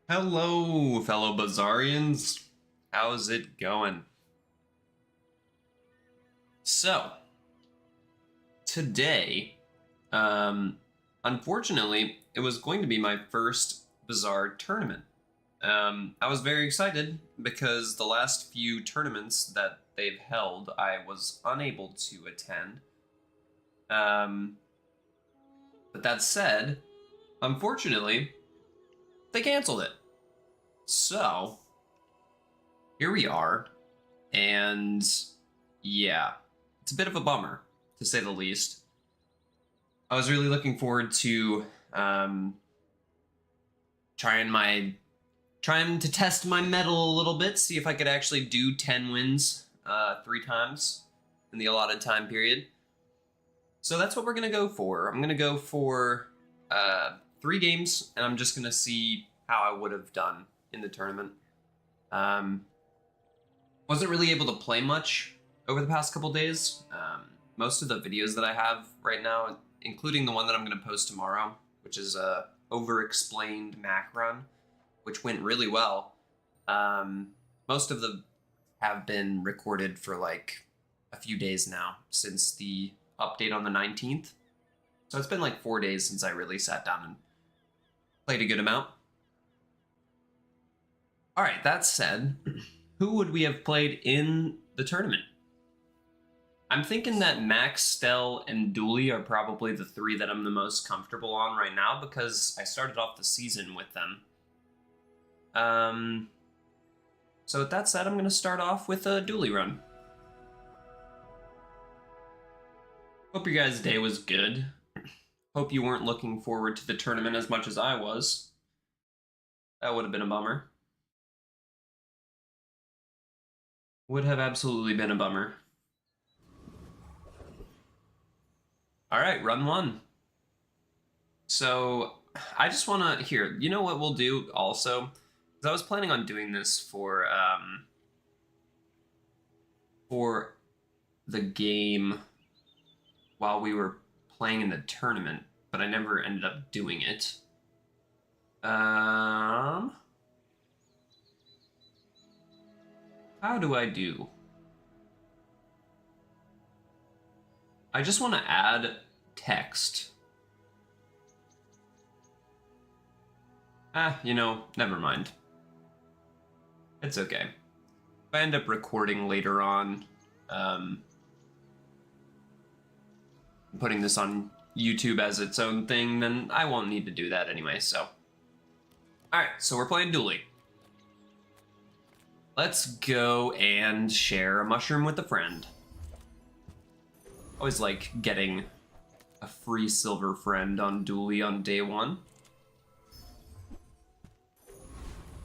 Hello, fellow Bazarians. How's it going? So, today, unfortunately, it was going to be my first Bazaar tournament. I was very excited because the last few tournaments that they've held, I was unable to attend. Um, but that said, unfortunately, they canceled it. So, here we are. And yeah, it's a bit of a bummer, to say the least. I was really looking forward to trying my trying to test my mettle a little bit, see if I could actually do 10 wins 3 times in the allotted time period. So that's what we're gonna go for. I'm gonna go for 3 games, and I'm just gonna see how I would have done in the tournament. Um, wasn't really able to play much over the past couple days. Most of the videos that I have right now, including the one that I'm going to post tomorrow, which is a over-explained Mac run, which went really well. Most of them have been recorded for like a few days now since the update on the 19th. So it's been like 4 days since I really sat down and played a good amount. All right, that said, who would we have played in the tournament? I'm thinking that Max, Stell, and Dooley are probably the 3 that I'm the most comfortable on right now because I started off the season with them. So with that said, I'm going to start off with a Dooley run. Hope your guys' day was good. Hope you weren't looking forward to the tournament as much as I was. That would have been a bummer. Would have absolutely been a bummer. All right, run 1. So I just want to here. You know what we'll do also? Because I was planning on doing this for the game while we were playing in the tournament, but I never ended up doing it. How do I do? I just want to add text. Never mind. It's okay. If I end up recording later on, putting this on YouTube as its own thing, then I won't need to do that anyway, so. Alright, so we're playing Dooley. Let's go and share a mushroom with a friend. Always like getting a free silver friend on Dooley on day 1.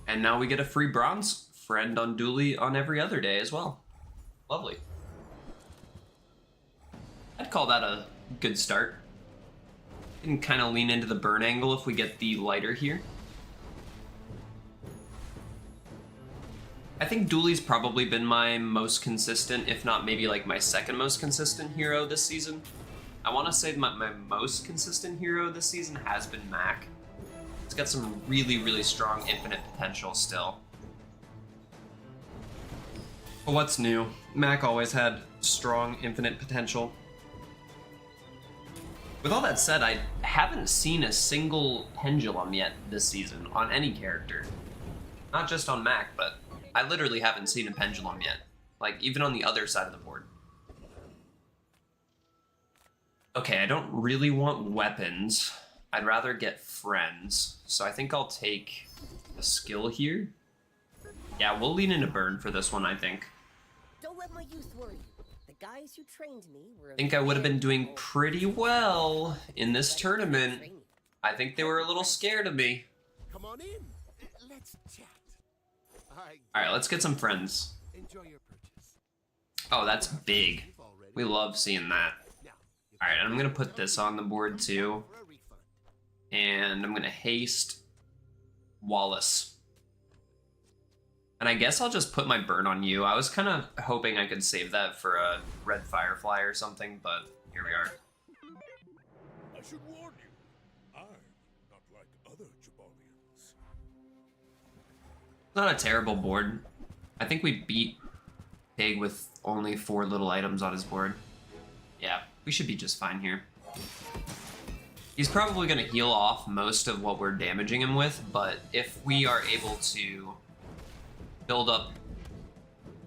And now we get a free bronze friend on Dooley on every other day as well. Lovely. I'd call that a good start. We can kind of lean into the burn angle if we get the lighter here. I think Dooley's probably been my most consistent, if not maybe like my second most consistent hero this season. I want to say my most consistent hero this season has been Mac. It's got some really, really strong infinite potential still. But what's new? Mac always had strong infinite potential. With all that said, I haven't seen a single pendulum yet this season on any character. Not just on Mac, but I literally haven't seen a pendulum yet. Like, even on the other side of the board. Okay, I don't really want weapons. I'd rather get friends. So I think I'll take a skill here. Yeah, we'll lean into burn for this one, I think. Don't let my youth worry you. The guys who trained me were... I think I would have been doing pretty well in this tournament. I think they were a little scared of me. Come on in. Let's chat. Alright, let's get some friends. Enjoy your purchase. Oh, that's big. We love seeing that. Alright, I'm going to put this on the board too. And I'm going to haste Wallace. And I guess I'll just put my burn on you. I was kind of hoping I could save that for a red firefly or something, but here we are. I should warn you, I'm not like other Jabalians. Not a terrible board. I think we beat Pig with only 4 little items on his board. Yeah, we should be just fine here. He's probably going to heal off most of what we're damaging him with, but if we are able to build up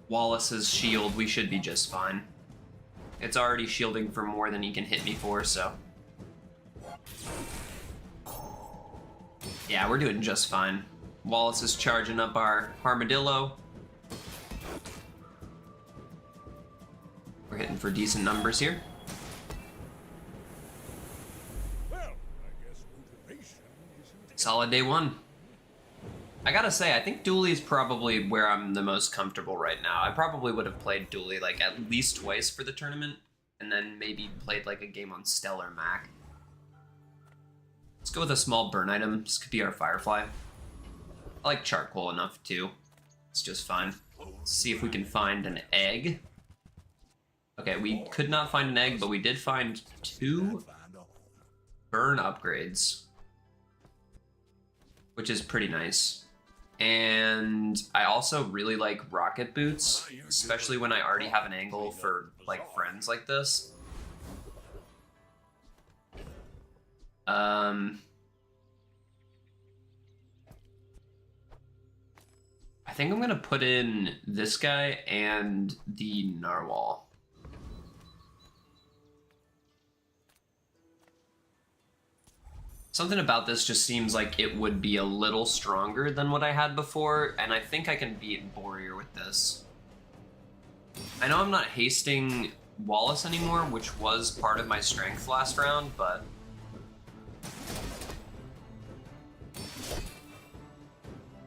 Wallace's shield, we should be just fine. It's already shielding for more than he can hit me for, so... Yeah, we're doing just fine. Wallace is charging up our armadillo. We're hitting for decent numbers here. Well, I guess motivation isn't... Solid day 1. I gotta say, I think Dooley is probably where I'm the most comfortable right now. I probably would have played Dooley like at least twice for the tournament, and then maybe played like a game on Stellar Mac. Let's go with a small burn item. This could be our Firefly. I like charcoal enough too. It's just fine. Let's see if we can find an egg. Okay, we could not find an egg, but we did find 2 burn upgrades, which is pretty nice. And I also really like rocket boots, especially when I already have an angle for like friends like this. I think I'm gonna put in this guy and the narwhal. Something about this just seems like it would be a little stronger than what I had before, and I think I can beat Warrior with this. I know I'm not hasting Wallace anymore, which was part of my strength last round, but...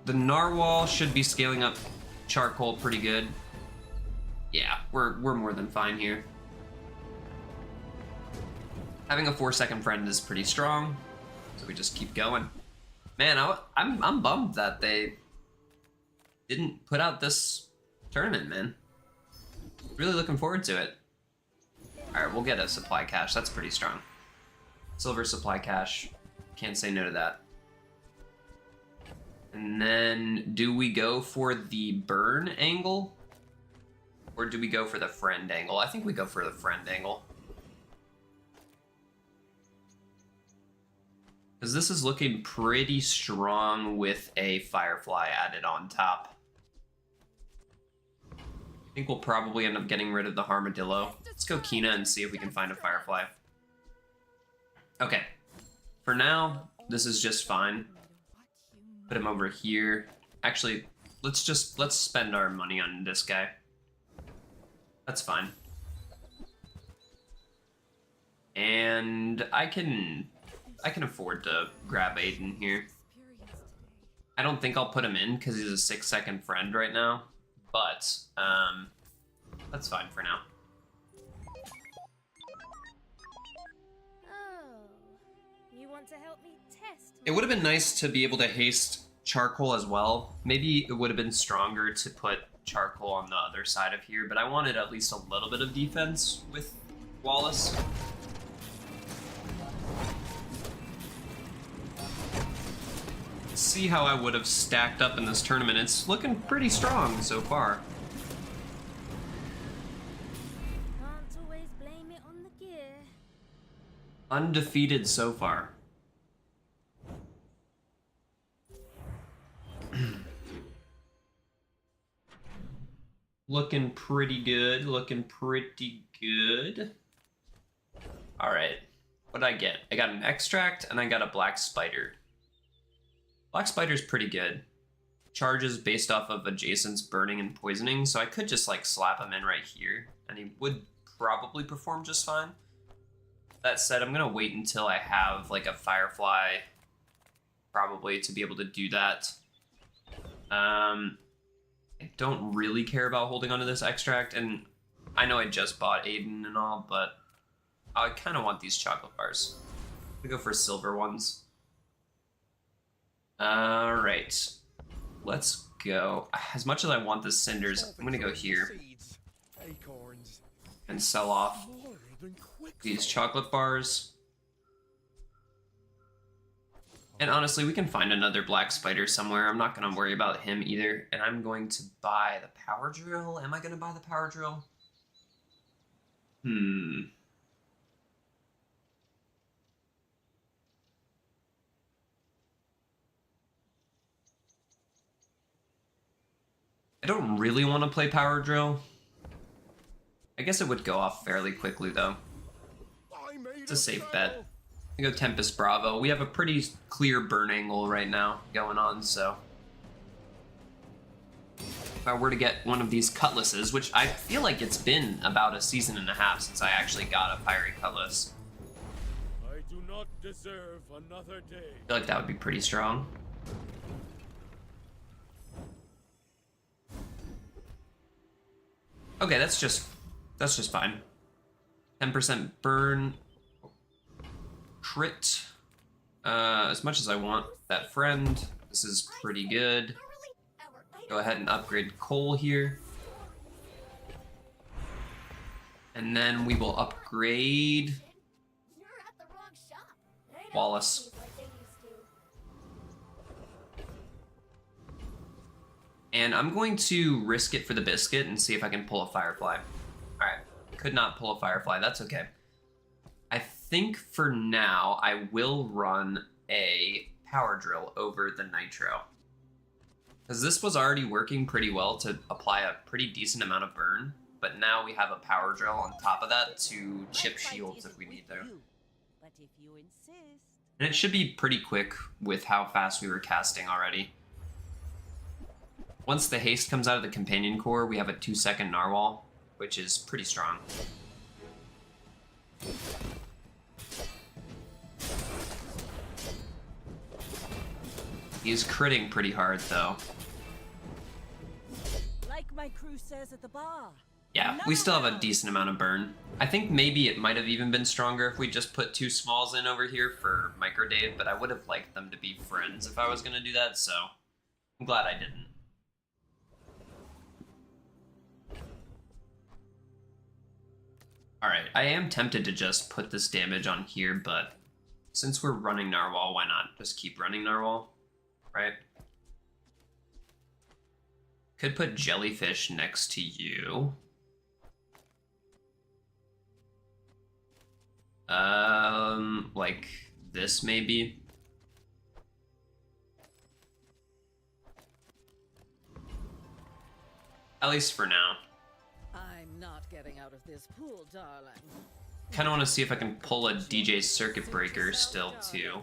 The narwhal should be scaling up charcoal pretty good. Yeah, we're more than fine here. Having a 4-second friend is pretty strong, so we just keep going. Man, I'm bummed that they didn't put out this tournament, man. Really looking forward to it. Alright, we'll get a supply cache. That's pretty strong. Silver supply cache. Can't say no to that. And then, do we go for the burn angle? Or do we go for the friend angle? I think we go for the friend angle. Because this is looking pretty strong with a Firefly added on top. I think we'll probably end up getting rid of the Armadillo. Let's go Kina and see if we can find a Firefly. Okay. For now, this is just fine. Put him over here. Actually, let's spend our money on this guy. That's fine. And I can afford to grab Aiden here. I don't think I'll put him in because he's a 6-second friend right now, but that's fine for now. Oh, you want to help me test? It would have been nice to be able to haste charcoal as well. Maybe it would have been stronger to put charcoal on the other side of here, but I wanted at least a little bit of defense with Wallace. Let's see how I would have stacked up in this tournament. It's looking pretty strong so far. Can't always blame it on the gear. Undefeated so far. Looking pretty good, looking pretty good. All right, what did I get? I got an extract and I got a black spider. Black spider's pretty good. Charges based off of adjacents burning and poisoning, so I could just like slap him in right here and he would probably perform just fine. That said, I'm gonna wait until I have like a Firefly probably to be able to do that. I don't really care about holding onto this extract, and I know I just bought Aiden and all, but I kind of want these chocolate bars. I'm gonna go for silver ones. Alright, let's go. As much as I want the cinders, I'm gonna go here and sell off these chocolate bars. And honestly, we can find another black spider somewhere. I'm not going to worry about him either. And I'm going to buy the power drill. Am I going to buy the power drill? I don't really want to play power drill. I guess it would go off fairly quickly, though. It's a safe bet. I go Tempest Bravo. We have a pretty clear burn angle right now going on, so if I were to get one of these cutlasses, which I feel like it's been about a season and a half since I actually got a fiery cutlass. I do not deserve another day. I feel like that would be pretty strong. Okay, that's just fine. 10% burn. Crit. As much as I want that friend, this is pretty good. Go ahead and upgrade Cole here. And then we will upgrade Wallace. And I'm going to risk it for the biscuit and see if I can pull a Firefly. Alright, could not pull a Firefly, that's okay. I think for now, I will run a power drill over the nitro. Because this was already working pretty well to apply a pretty decent amount of burn, but now we have a power drill on top of that to chip shields if we need to. But if you insist. And it should be pretty quick with how fast we were casting already. Once the haste comes out of the companion core, we have a 2-second narwhal, which is pretty strong. He's critting pretty hard, though. Like my crew says at the bar. Yeah, we still have a decent amount of burn. I think maybe it might have even been stronger if we just put 2 smalls in over here for Micro Dave, but I would have liked them to be friends if I was going to do that, so I'm glad I didn't. Alright, I am tempted to just put this damage on here, but since we're running Narwhal, why not just keep running Narwhal, right? Could put Jellyfish next to you. Like this maybe. At least for now. I'm not getting out of this pool, darling. Kind of want to see if I can pull a DJ Circuit Breaker still too.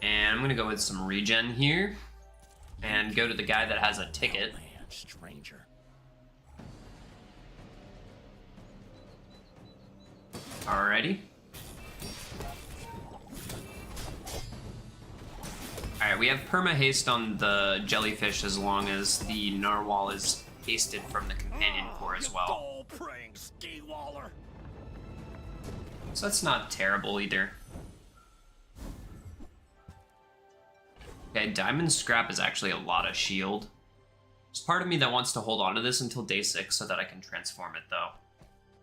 And I'm gonna go with some regen here, and go to the guy that has a ticket. Man, stranger. Alrighty. Alright, we have perma haste on the jellyfish as long as the narwhal is hasted from the companion core as well. Goal-praying ski-waller. So that's not terrible either. Okay, diamond scrap is actually a lot of shield. There's part of me that wants to hold on to this until day 6 so that I can transform it though.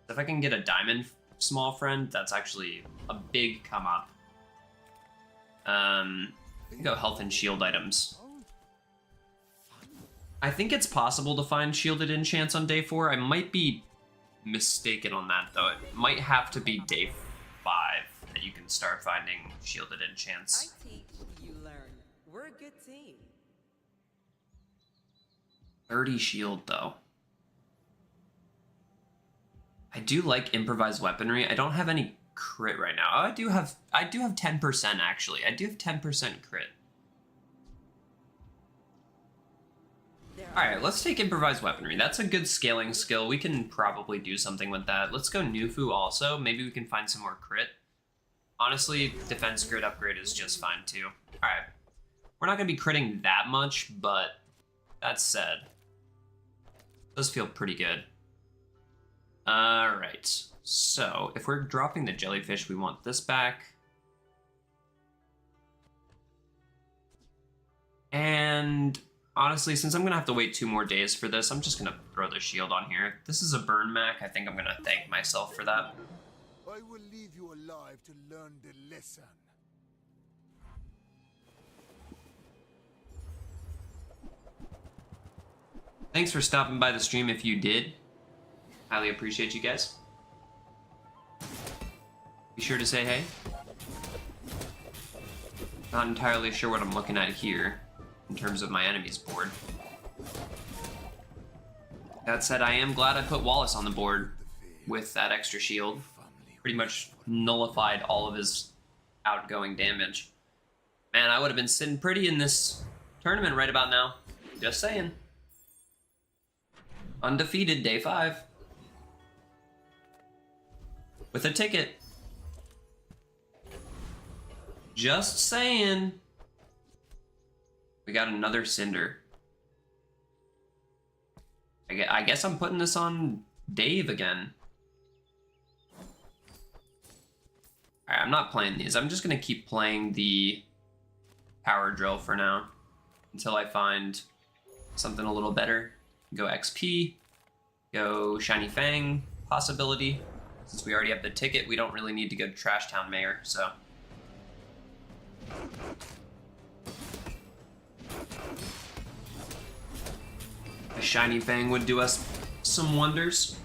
If I can get a diamond small friend, that's actually a big come up. We can go health and shield items. I think it's possible to find shielded enchants on day 4. I might be mistaken on that though. It might have to be day 5 that you can start finding shielded enchants. I teach, you learn. We're a good team. 30 shield though. I do like improvised weaponry. I don't have any crit right now. Oh, I do have 10% actually. I do have 10% crit. Alright, let's take improvised weaponry. That's a good scaling skill. We can probably do something with that. Let's go Nufu also. Maybe we can find some more crit. Honestly, defense crit upgrade is just fine too. Alright. We're not going to be critting that much, but that said, it does feel pretty good. Alright, so if we're dropping the jellyfish, we want this back. And honestly, since I'm going to have to wait 2 more days for this, I'm just going to throw the shield on here. If this is a burn mac, I think I'm going to thank myself for that. I will leave you alive to learn the lesson. Thanks for stopping by the stream if you did. Highly appreciate you guys. Be sure to say hey. Not entirely sure what I'm looking at here in terms of my enemies board. That said, I am glad I put Wallace on the board with that extra shield. Pretty much nullified all of his outgoing damage. Man, I would have been sitting pretty in this tournament right about now. Just saying. Undefeated, day 5. With a ticket. Just saying. We got another Cinder. I guess I'm putting this on Dave again. Alright, I'm not playing these. I'm just going to keep playing the Power Drill for now. Until I find something a little better. Go XP. Go Shiny Fang possibility. Since we already have the ticket, we don't really need to go to Trash Town Mayor, so. A Shiny Fang would do us some wonders.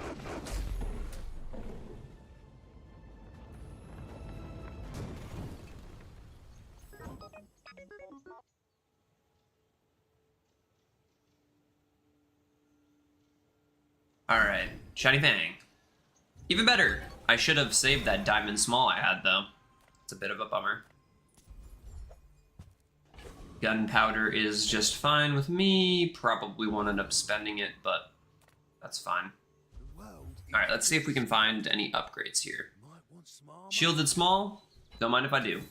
Alright, Shiny Fang. Even better! I should have saved that Diamond Small I had, though. It's a bit of a bummer. Gunpowder is just fine with me. Probably won't end up spending it, but that's fine. Alright, let's see if we can find any upgrades here. Shielded Small? Don't mind if I do.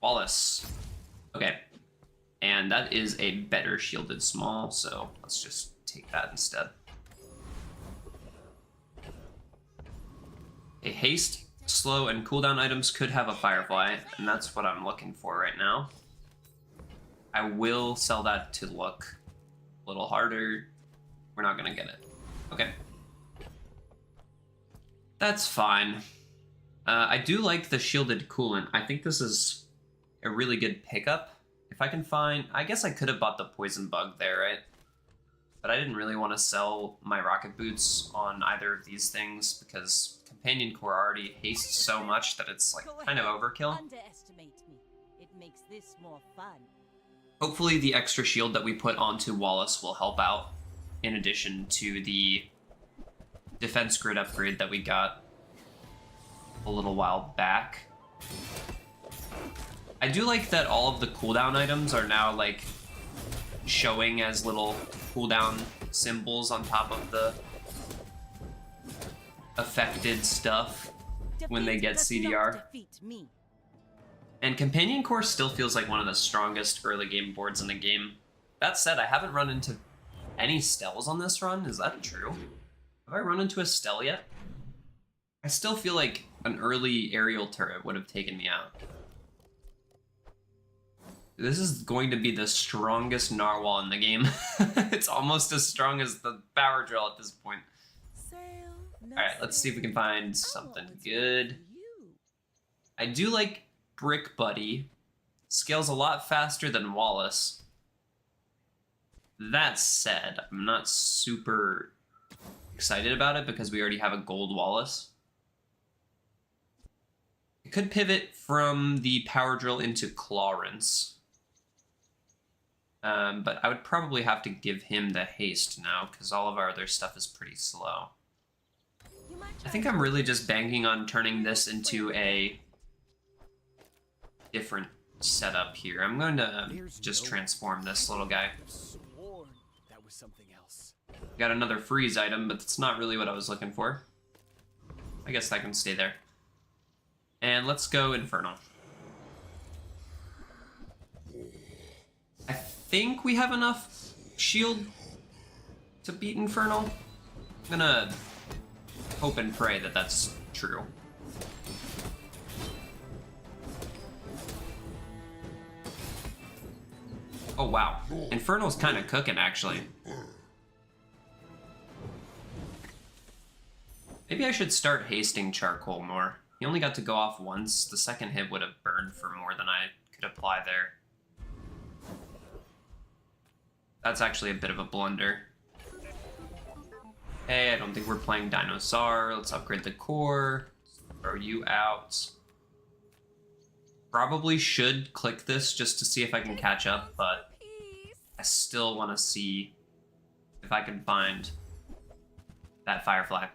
Wallace. Okay. And that is a better Shielded Small, so let's just take that instead. A haste, slow, and cooldown items could have a Firefly, and that's what I'm looking for right now. I will sell that to look a little harder. We're not gonna get it. Okay. That's fine. I do like the shielded coolant. I think this is a really good pickup. If I can find... I guess I could have bought the poison bug there, right? But I didn't really want to sell my rocket boots on either of these things because Companion Core already hastes so much that it's like kind of overkill. Underestimate me. It makes this more fun. Hopefully the extra shield that we put onto Wallace will help out in addition to the defense grid upgrade that we got a little while back. I do like that all of the cooldown items are now like showing as little cooldown symbols on top of the affected stuff when they get CDR. And Companion Core still feels like one of the strongest early game boards in the game. That said, I haven't run into any Stells on this run. Is that true? Have I run into a Stell yet? I still feel like an early aerial turret would have taken me out. This is going to be the strongest Narwhal in the game. It's almost as strong as the Power Drill at this point. Alright, let's see if we can find something good. I do like Brick Buddy. Scales a lot faster than Wallace. That said, I'm not super excited about it because we already have a gold Wallace. It could pivot from the Power Drill into Clarence. But I would probably have to give him the haste now because all of our other stuff is pretty slow. I think I'm really just banking on turning this into a different setup here. I'm going to just transform this little guy. Got another freeze item, but it's not really what I was looking for. I guess that can stay there. And let's go Infernal. I think we have enough shield to beat Infernal. I'm gonna hope and pray that that's true. Oh wow, Infernal's kind of cooking actually. Maybe I should start hasting charcoal more. He only got to go off once. The second hit would have burned for more than I could apply there. That's actually a bit of a blunder. Hey, I don't think we're playing Dinosaur. Let's upgrade the core. Throw you out. Probably should click this just to see if I can catch up, but I still want to see if I can find that Firefly.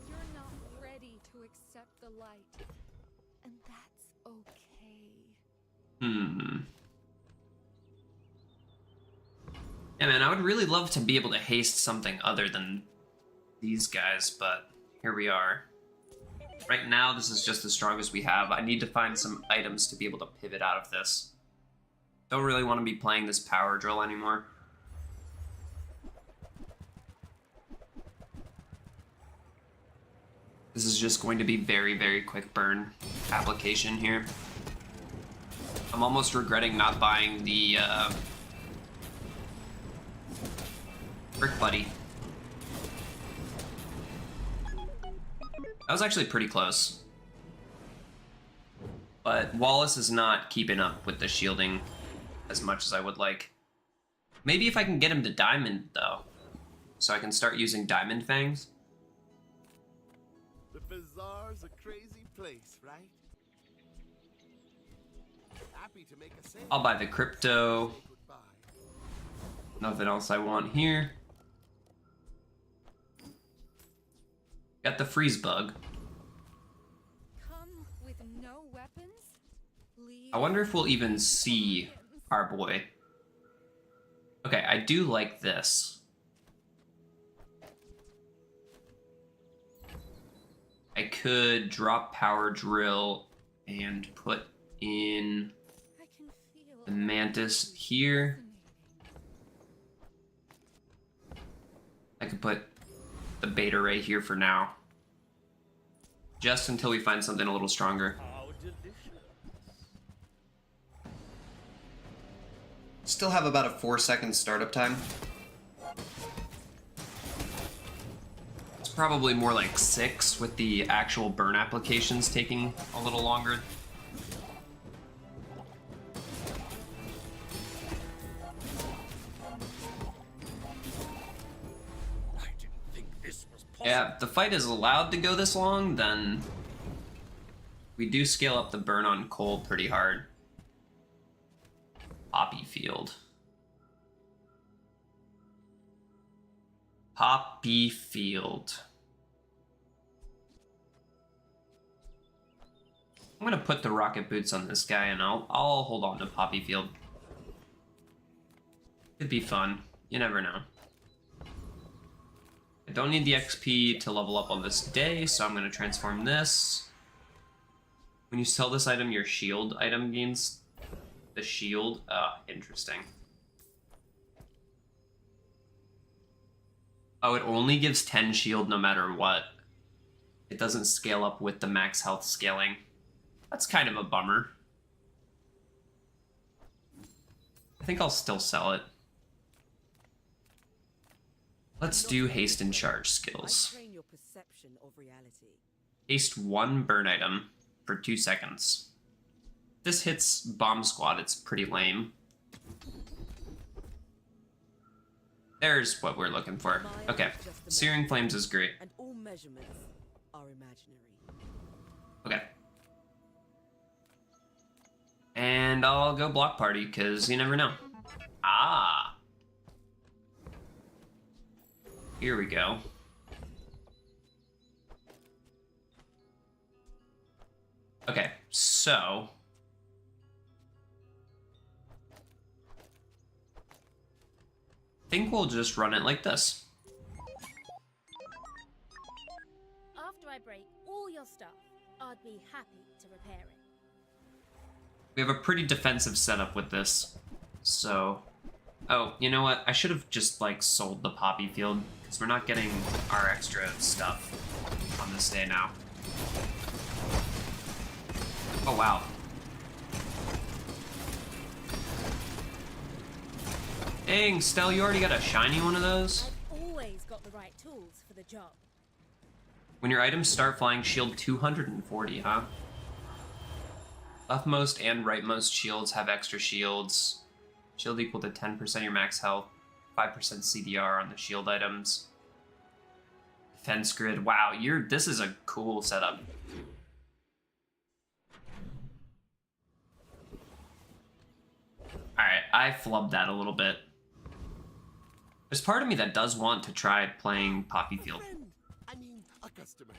You're not ready to accept the light, and that's okay. Yeah, man, I would really love to be able to haste something other than these guys, but here we are. Right now, this is just the strongest we have. I need to find some items to be able to pivot out of this. Don't really want to be playing this power drill anymore. This is just going to be very, very quick burn application here. I'm almost regretting not buying the Brick Buddy. That was actually pretty close. But Wallace is not keeping up with the shielding as much as I would like. Maybe if I can get him to Diamond, though. So I can start using Diamond Fangs. The Bazaar's a crazy place, right? Happy to make a sale. I'll buy the crypto. Goodbye. Nothing else I want here. Got the freeze bug. Come with no weapons? Leave I wonder if we'll even see our boy. Okay, I do like this. I could drop power drill and put in I can feel the mantis here. I could put the beta ray here for now. Just until we find something a little stronger. How delicious. Still have about a 4-second startup time. It's probably more like 6 with the actual burn applications taking a little longer. I didn't think this was possible. Yeah, if the fight is allowed to go this long, then we do scale up the burn on coal pretty hard. Poppy field. Poppy field. I'm gonna put the rocket boots on this guy and I'll hold on to Poppy field. It'd be fun. You never know. I don't need the XP to level up on this day, so I'm gonna transform this. When you sell this item, your shield item gains the shield. Interesting. Oh, it only gives 10 shield no matter what. It doesn't scale up with the max health scaling. That's kind of a bummer. I think I'll still sell it. Let's do haste and charge skills. I train your perception of reality. Haste 1 burn item for 2 seconds. This hits bomb squad, it's pretty lame. There's what we're looking for. Okay, Searing Flames is great. And all measurements are imaginary. Okay. And I'll go block party, because you never know. Ah! Here we go. Okay, so... I think we'll just run it like this. After I break all your stuff, I'd be happy to repair it. We have a pretty defensive setup with this, so... Oh, you know what? I should have just, like, sold the poppy field, because we're not getting our extra stuff on this day now. Oh, wow. Dang, Stell, you already got a shiny one of those? I've always got the right tools for the job. When your items start flying, shield 240, huh? Leftmost and rightmost shields have extra shields. Shield equal to 10% of your max health. 5% CDR on the shield items. Defense grid. Wow, this is a cool setup. Alright, I flubbed that a little bit. There's part of me that does want to try playing Poppy Field. A customer.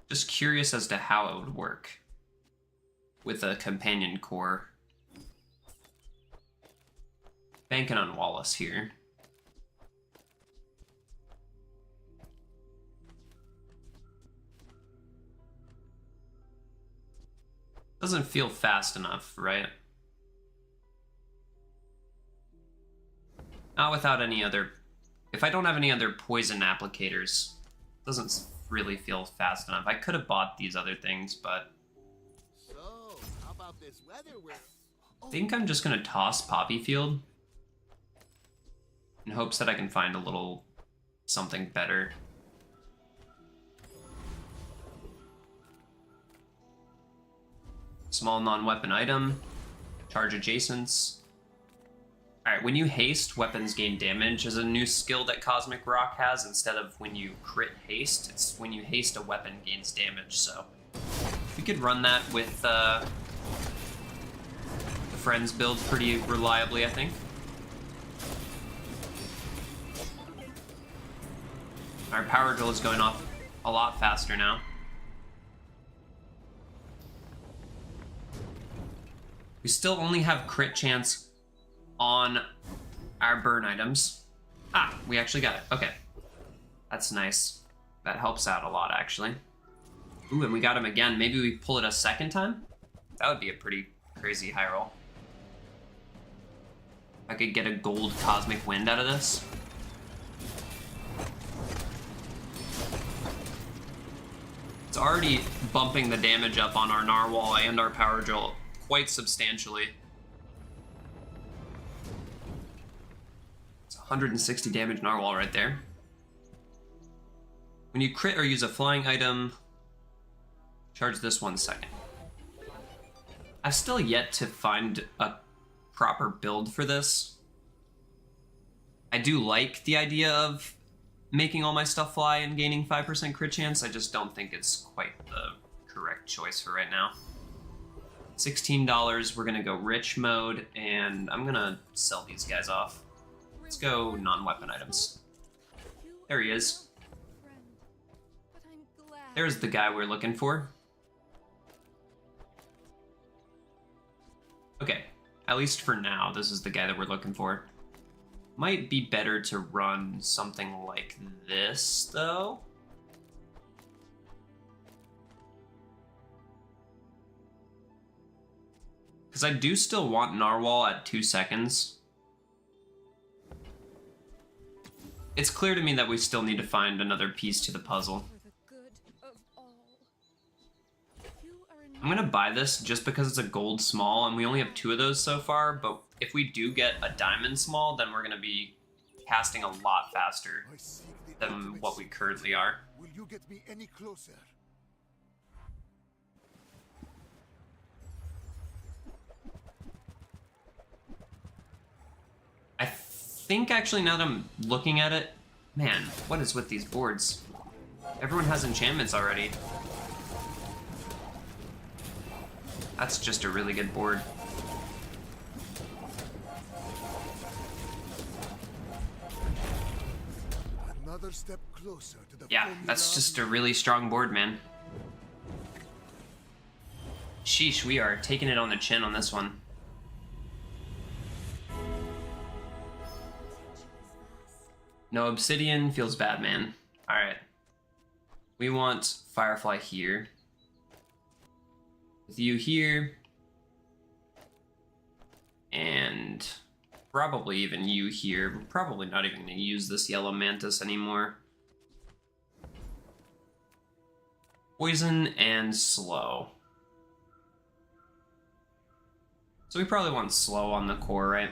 Just curious as to how it would work with a companion core. Banking on Wallace here. Doesn't feel fast enough, right? Not without any other... If I don't have any other poison applicators, it doesn't really feel fast enough. I could have bought these other things, but... So, how about this weather with... I think I'm just gonna toss Poppy Field in hopes that I can find a little something better. Small non-weapon item. Charge adjacents. Alright, when you haste, weapons gain damage is a new skill that Cosmic Rock has. Instead of when you crit haste, it's when you haste a weapon gains damage, so... We could run that with the Friends build pretty reliably, I think. Our power drill is going off a lot faster now. We still only have crit chance on our burn items. Ah, we actually got it. Okay. That's nice. That helps out a lot, actually. Ooh, and we got him again. Maybe we pull it a second time? That would be a pretty crazy high roll. I could get a gold cosmic wind out of this. It's already bumping the damage up on our narwhal and our power drill quite substantially. It's 160 damage narwhal right there. When you crit or use a flying item, charge this 1 second. I've still yet to find a proper build for this. I do like the idea of making all my stuff fly and gaining 5% crit chance. I just don't think it's quite the correct choice for right now. $16, we're gonna go rich mode, and I'm gonna sell these guys off. Let's go non-weapon items. There he is. There's the guy we're looking for. Okay, at least for now, this is the guy that we're looking for. Might be better to run something like this, though. Because I do still want Narwhal at 2 seconds. It's clear to me that we still need to find another piece to the puzzle. I'm gonna buy this just because it's a gold small, and we only have 2 of those so far, but if we do get a diamond small, then we're gonna be casting a lot faster than what we currently are. Will you get me any closer? I think actually now that I'm looking at it, man, what is with these boards? Everyone has enchantments already. That's just a really good board. Another step closer to the Yeah, that's just a really strong board, man. Sheesh, we are taking it on the chin on this one. No obsidian, feels bad, man. Alright. We want Firefly here. With you here. And probably even you here. We're probably not even going to use this yellow mantis anymore. Poison and slow. So we probably want slow on the core, right?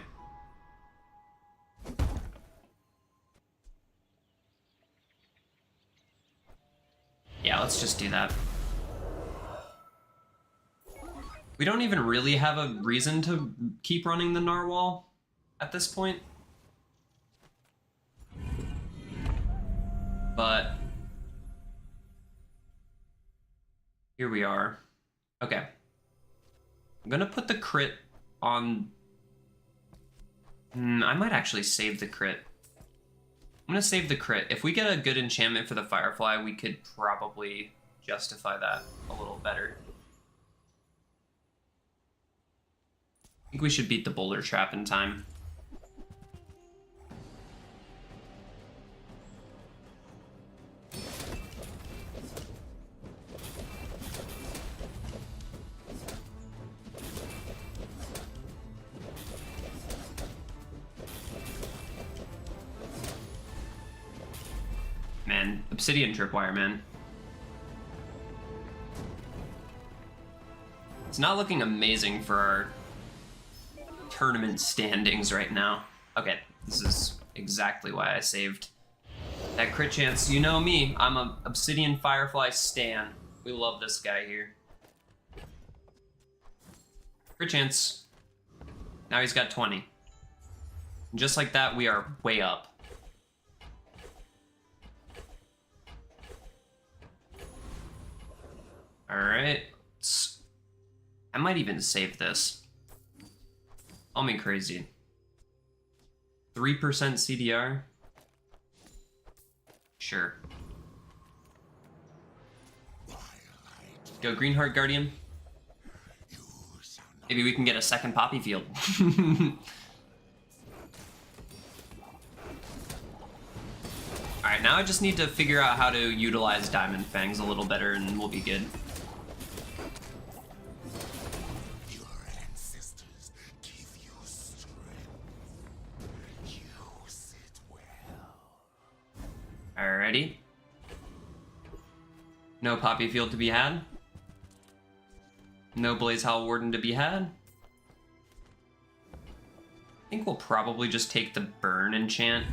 Yeah, let's just do that. We don't even really have a reason to keep running the narwhal at this point. But here we are. Okay. I'm gonna put the crit on... I might actually save the crit. I'm gonna save the crit. If we get a good enchantment for the Firefly, we could probably justify that a little better. I think we should beat the boulder trap in time. Man, obsidian tripwire, man. It's not looking amazing for our tournament standings right now. Okay, this is exactly why I saved that crit chance. You know me, I'm a obsidian firefly stan. We love this guy here. Crit chance. Now he's got 20. And just like that, we are way up. Alright. I might even save this. Call me crazy. 3% CDR? Sure. Go Greenheart Guardian. Maybe we can get a second poppy field. Alright, now I just need to figure out how to utilize Diamond Fangs a little better and we'll be good. Your ancestors give you strength. Use it well. Alrighty. No poppy field to be had. No Blaze Howl Warden to be had. I think we'll probably just take the burn enchant.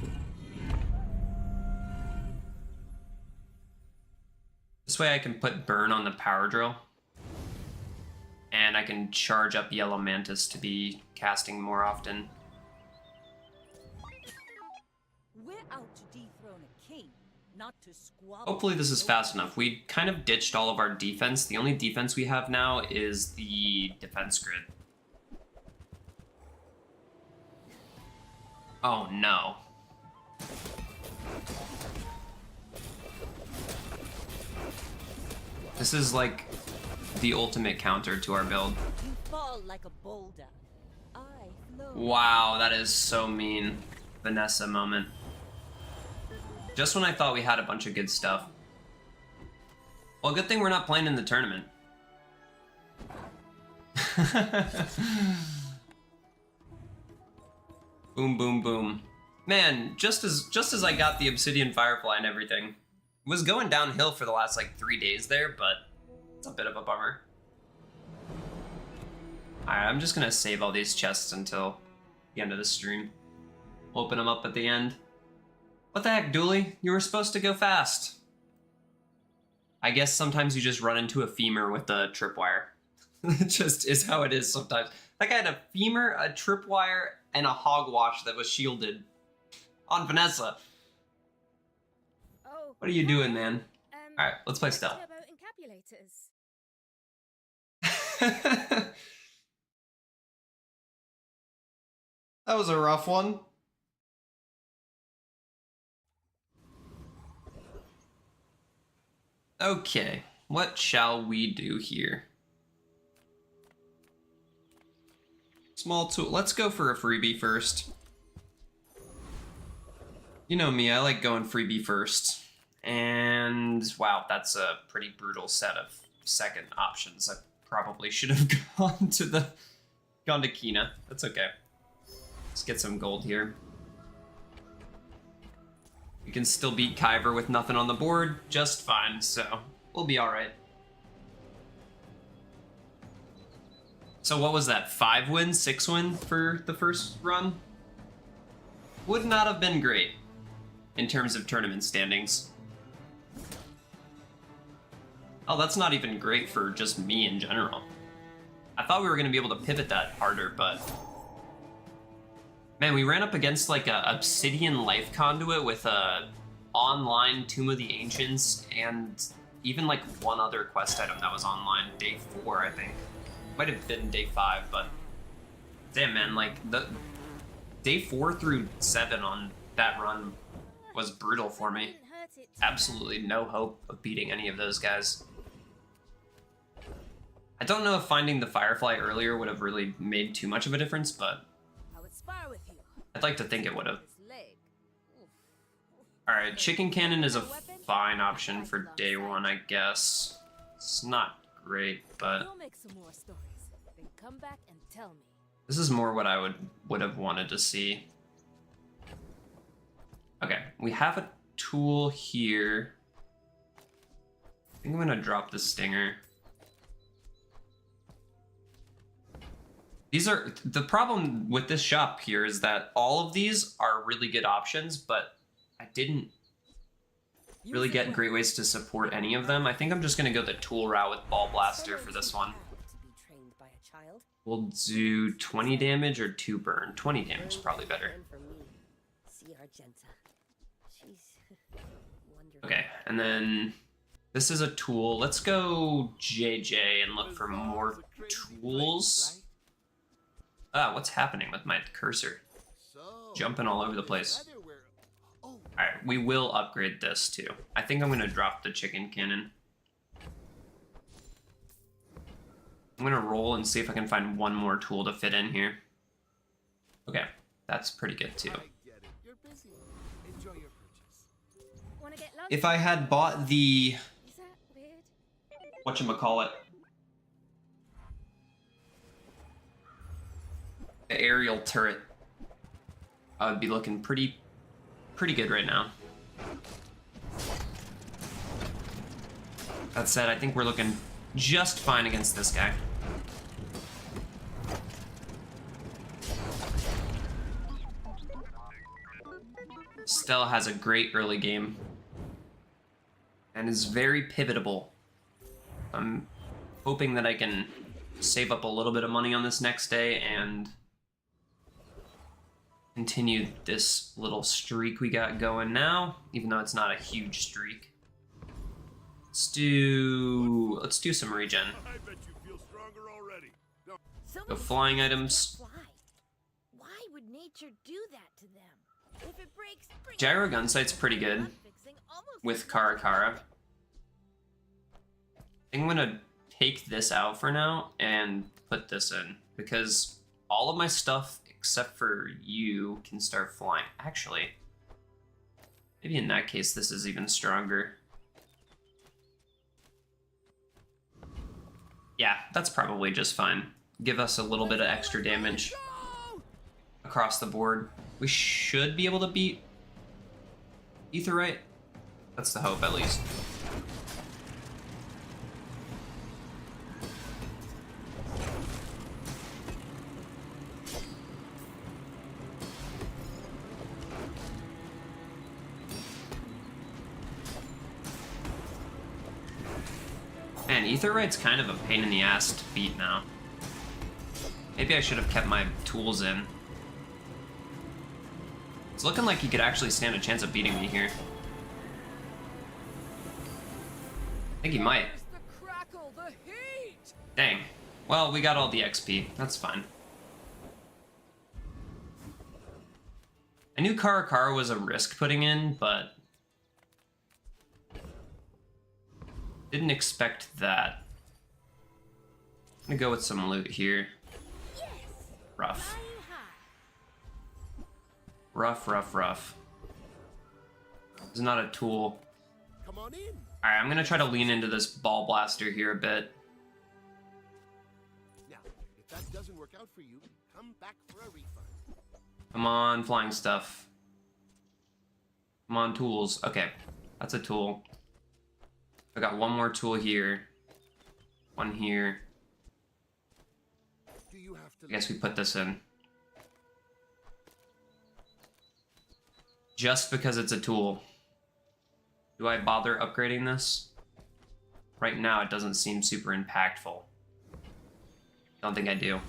This way I can put burn on the power drill. And I can charge up Yellow Mantis to be casting more often. We're out to dethrone a king, not to squabble. Hopefully this is fast enough. We kind of ditched all of our defense. The only defense we have now is the defense grid. Oh no. This is like the ultimate counter to our build. You fall like a boulder. I flow. Wow, that is so mean. Vanessa moment. Just when I thought we had a bunch of good stuff. Well, good thing we're not playing in the tournament. Boom, boom, boom. Man, just as I got the Obsidian Firefly and everything, it was going downhill for the last like 3 days there, but it's a bit of a bummer. Alright, I'm just gonna save all these chests until the end of the stream. Open them up at the end. What the heck, Dooley? You were supposed to go fast. I guess sometimes you just run into a femur with a tripwire. It just is how it is sometimes. That guy had a femur, a tripwire, and a hogwash that was shielded on Vanessa. Oh, What are you doing, man? All right, let's play turbo stealth. encapsulators. That was a rough one. Okay, what shall we do here? Small tool. Let's go for a freebie first. You know me, I like going freebie first. And wow, that's a pretty brutal set of second options. I probably should have gone to Kina. That's okay. Let's get some gold here. We can still beat Kyber with nothing on the board just fine, so we'll be alright. So what was that, 5 win, 6 win for the first run? Would not have been great in terms of tournament standings. Oh, that's not even great for just me in general. I thought we were going to be able to pivot that harder, but... Man, we ran up against like a obsidian life conduit with a online Tomb of the Ancients and even like one other quest item that was online, day 4, I think. Might have been day 5, but damn, man, like the day 4 through 7 on that run was brutal for me. Didn't hurt it too bad. Absolutely no hope of beating any of those guys. I don't know if finding the Firefly earlier would have really made too much of a difference, but I would spar with you. I'd like to think it would have. This leg. Oof. Alright, Chicken Cannon is a fine option for day 1, I guess. It's not great, but You'll make some more stories. Then come back and tell me. this is more what I would have wanted to see. Okay, we have a tool here. I think I'm gonna drop the stinger. These are the problem with this shop here is that all of these are really good options, but I didn't really get great ways to support any of them. I think I'm just gonna go the tool route with Ball Blaster for this one. To be trained by a child. We'll do 20 damage or 2 burn. 20 damage is probably better. And for me, see Argenta. She's wonderful. Okay, and then this is a tool. Let's go JJ and look for more tools. Ah, what's happening with my cursor? Jumping all over the place. Alright, we will upgrade this too. I think I'm gonna drop the chicken cannon. I'm gonna roll and see if I can find one more tool to fit in here. Okay, that's pretty good too. Wanna get lunch? If I had bought the Is that weird? whatchamacallit, the aerial turret, I would be looking pretty good right now. That said, I think we're looking just fine against this guy. Stella has a great early game and is very pivotable. I'm hoping that I can save up a little bit of money on this next day and continue this little streak we got going now, even though it's not a huge streak. Let's do some regen. I bet you feel stronger already. No. Go flying items. Why? Why would nature do that to them? If it breaks, bring Gyro Gunsight's pretty good with Kara Kara. I think I'm gonna take this out for now and put this in because all of my stuff except for you can start flying. Actually, maybe in that case this is even stronger. Yeah, that's probably just fine. Give us a little bit of extra damage across the board. We should be able to beat Aetheryte. That's the hope, at least. Man, Aetheryte's kind of a pain in the ass to beat now. Maybe I should have kept my tools in. It's looking like he could actually stand a chance of beating me here. I think he might. The crackle, the heat. Dang. Well, we got all the XP. That's fine. I knew Kara Kara was a risk putting in, but didn't expect that. I'm gonna go with some loot here. Yes! Rough. Flying high. Rough, rough, rough. It's not a tool. Come on in. Alright, I'm gonna try to lean into this ball blaster here a bit. Now, if that doesn't work out for you, come back for a refund. Come on, flying stuff. Come on, tools. Okay, that's a tool. I got one more tool here. One here. Do you have to I guess we put this in. Just because it's a tool. Do I bother upgrading this? right now it doesn't seem super impactful. Don't think I do.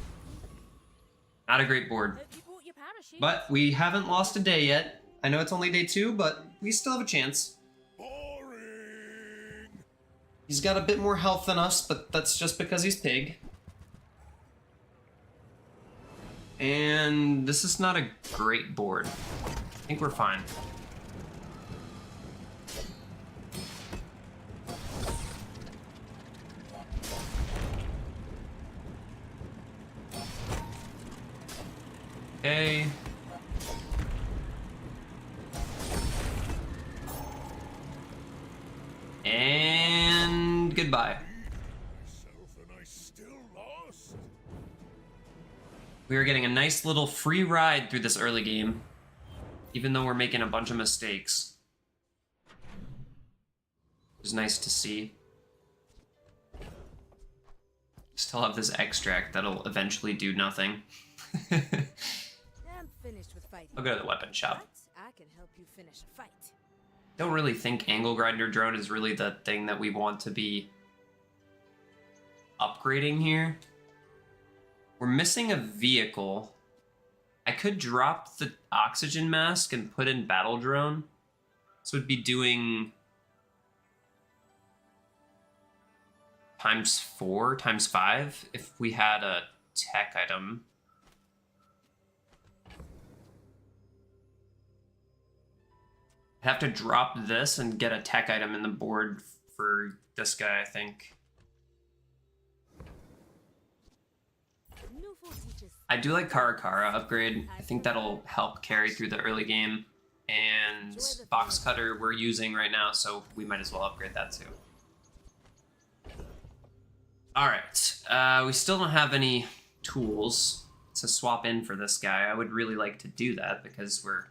Not a great board. Hope you brought your parachute. But we haven't lost a day yet. I know it's only day 2, but we still have a chance. Boring. He's got a bit more health than us, but that's just because he's pig. And this is not a great board. I think we're fine. Okay. And goodbye. Myself and I still lost. We are getting a nice little free ride through this early game, even though we're making a bunch of mistakes. It was nice to see. Still have this extract that'll eventually do nothing. I'm finished with fighting. I'll go to the weapon shop. But I can help you finish a fight. Don't really think angle grinder drone is really the thing that we want to be upgrading here. We're missing a vehicle. I could drop the oxygen mask and put in battle drone. This would be doing ×4, ×5 if we had a tech item. I'd have to drop this and get a tech item in the board for this guy, I think. I do like Karakara upgrade. I think that'll help carry through the early game. And box cutter we're using right now, so we might as well upgrade that too. Alright, we still don't have any tools to swap in for this guy. I would really like to do that because we're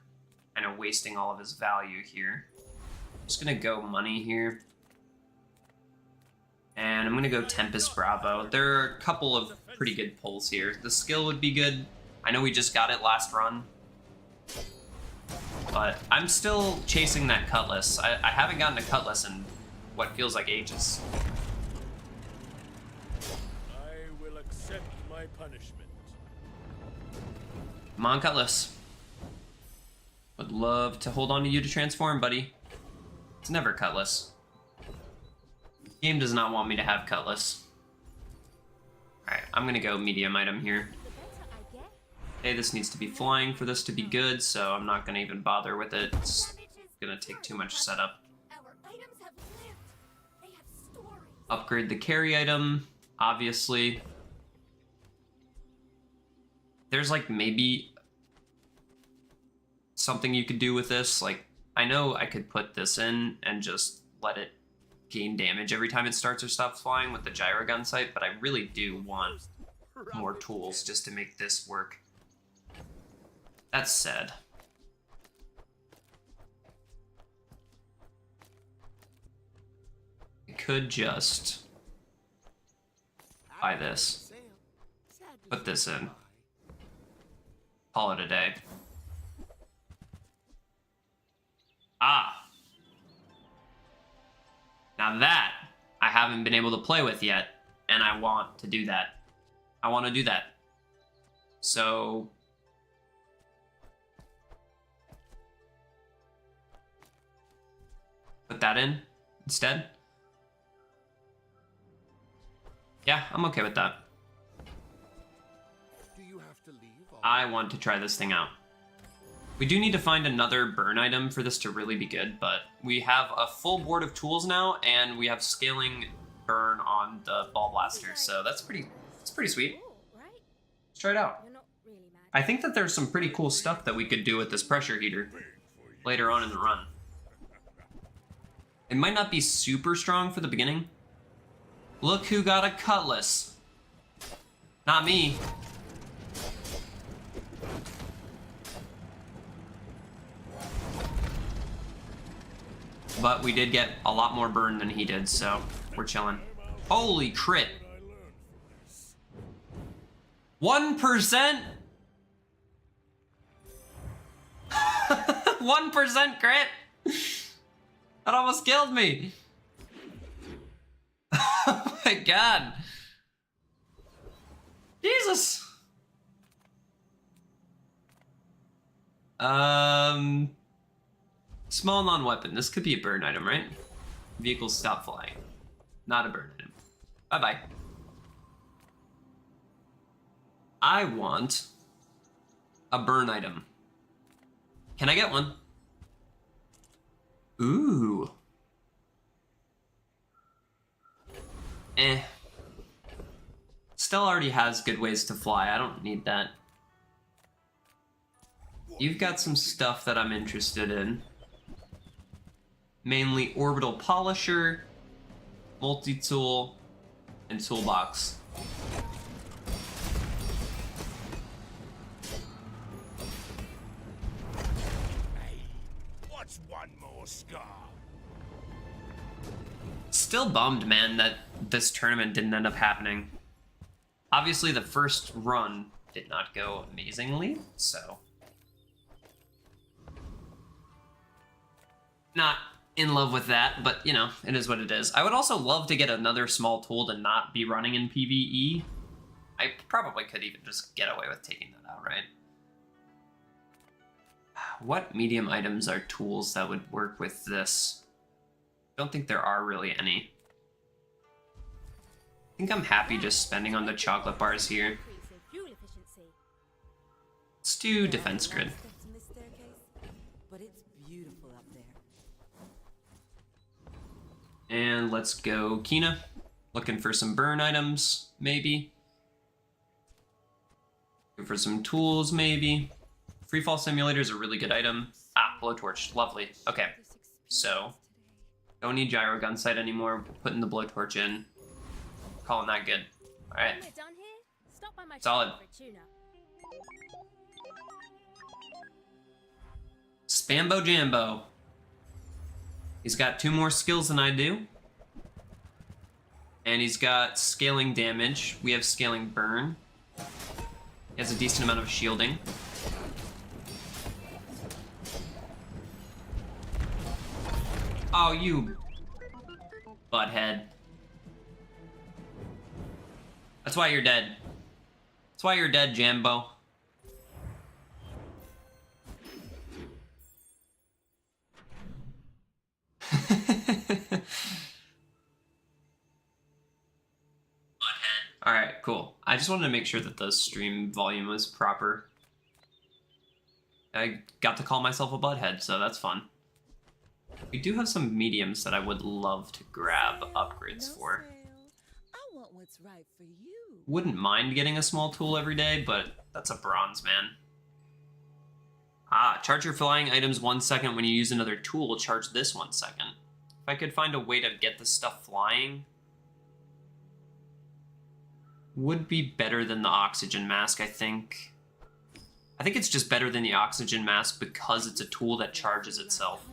kind of wasting all of his value here. I'm just gonna go money here. And I'm gonna go Tempest Bravo. There are a couple of pretty good pulls here. The skill would be good. I know we just got it last run. But I'm still chasing that Cutlass. I haven't gotten a Cutlass in what feels like ages. I will accept my punishment. Come on, Cutlass. Would love to hold on to you to transform, buddy. It's never Cutlass. Game does not want me to have Cutlass. Alright, I'm gonna go medium item here. Okay, this needs to be flying for this to be good, so I'm not gonna even bother with it. It's gonna take too much setup. Upgrade the carry item, obviously. There's like maybe something you could do with this. Like, I know I could put this in and just let it gain damage every time it starts or stops flying with the gyro gun sight, but I really do want more tools just to make this work. That said, I could just buy this, put this in, call it a day. Ah. Now that I haven't been able to play with yet, and I want to do that. I want to do that. So put that in instead. Yeah, I'm okay with that. Do you have to leave? I want to try this thing out. We do need to find another burn item for this to really be good, but we have a full board of tools now, and we have scaling burn on the ball blaster, so that's pretty sweet. Cool, right? Let's try it out. You're not really mad. I think that there's some pretty cool stuff that we could do with this pressure heater later on in the run. It might not be super strong for the beginning. Look who got a Cutlass. Not me. But we did get a lot more burn than he did, so we're chilling. Holy crit. 1%? 1% crit? That almost killed me. my god. Jesus. Small non-weapon. This could be a burn item, right? Vehicles stop flying. Not a burn item. Bye-bye. I want a burn item. Can I get one? Ooh. Still already has good ways to fly. I don't need that. You've got some stuff that I'm interested in. Mainly orbital polisher, multi-tool, and toolbox. Hey, what's one more scar? Still bummed, man, that this tournament didn't end up happening. Obviously, the first run did not go amazingly, so... Not in love with that, but, you know, it is what it is. I would also love to get another small tool to not be running in PvE. I probably could even just get away with taking that out, right? What medium items are tools that would work with this? Don't think there are really any. I think I'm happy just spending on the chocolate bars here. Increase in fuel efficiency. Let's do defense grid. Steps in this staircase, but it's beautiful up there. And let's go Kina. Looking for some burn items, maybe. Looking for some tools, maybe. Freefall simulator is a really good item. Ah, blowtorch, lovely. Okay, so don't need gyro gun sight anymore. Putting the blowtorch in. Calling that good. All right. When we're done here, stop by my Solid. shop for a tuna. Spambo Jambo. He's got 2 more skills than I do. And he's got scaling damage. We have scaling burn. He has a decent amount of shielding. Oh, you butthead. That's why you're dead. That's why you're dead, Jambo. Alright, cool. I just wanted to make sure that the stream volume was proper. I got to call myself a butthead, so that's fun. We do have some mediums that I would love to grab upgrades for. I want what's right for you. Wouldn't mind getting a small tool every day, but that's a bronze, man. Ah, charge your flying items 1 second when you use another tool. Charge this 1 second. If I could find a way to get the stuff flying, would be better than the oxygen mask, I think. I think it's just better than the oxygen mask because it's a tool that charges itself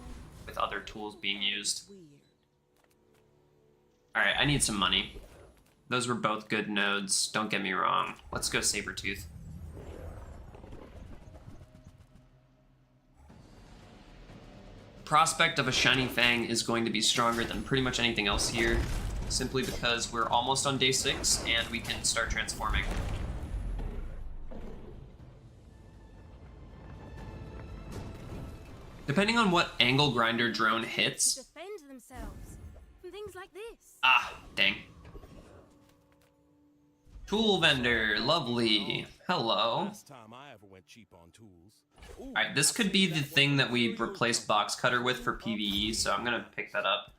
with other tools being used. Weird. Alright, I need some money. Those were both good nodes, don't get me wrong. Let's go Sabretooth. Prospect of a shiny fang is going to be stronger than pretty much anything else here, simply because we're almost on day 6 and we can start transforming. Depending on what angle grinder drone To hits. defend themselves from things like this. Ah, dang. Tool vendor, lovely. Hello. Last time I ever went cheap on tools. Ooh, Alright, this could be the thing that we replaced box cutter with for PvE, so I'm gonna pick that up.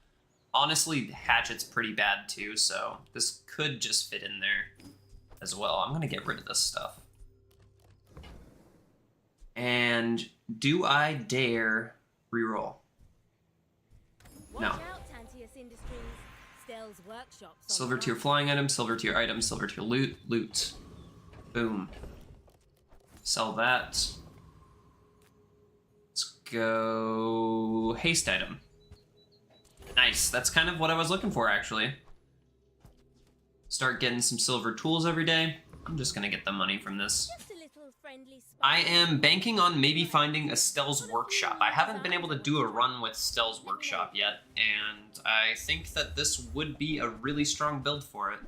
Honestly, hatchet's pretty bad too, so this could just fit in there as well. I'm gonna get rid of this stuff. And do I dare reroll? Watch No. out, Tantius Industries. Stell's workshops. on Silver the tier run. flying item, silver tier item, silver tier loot, loot. Boom. Sell that. Let's go haste item. Nice, that's kind of what I was looking for actually. Start getting some silver tools every day. I'm just gonna get the money from this. Just a little friendly spice. I am banking on maybe finding a Stell's Workshop. I haven't been able to do a run with Stell's Workshop yet, and I think that this would be a really strong build for it.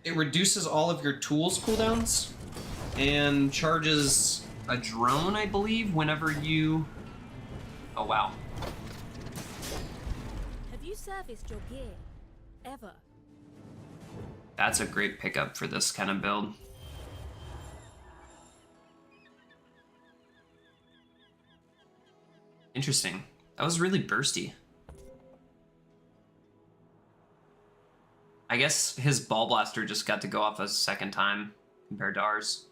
It reduces all of your tools cooldowns and charges a drone, I believe, whenever you... Oh, wow. Have you serviced your gear? Ever? That's a great pickup for this kind of build. Interesting. That was really bursty. I guess his ball blaster just got to go off a second time compared to ours.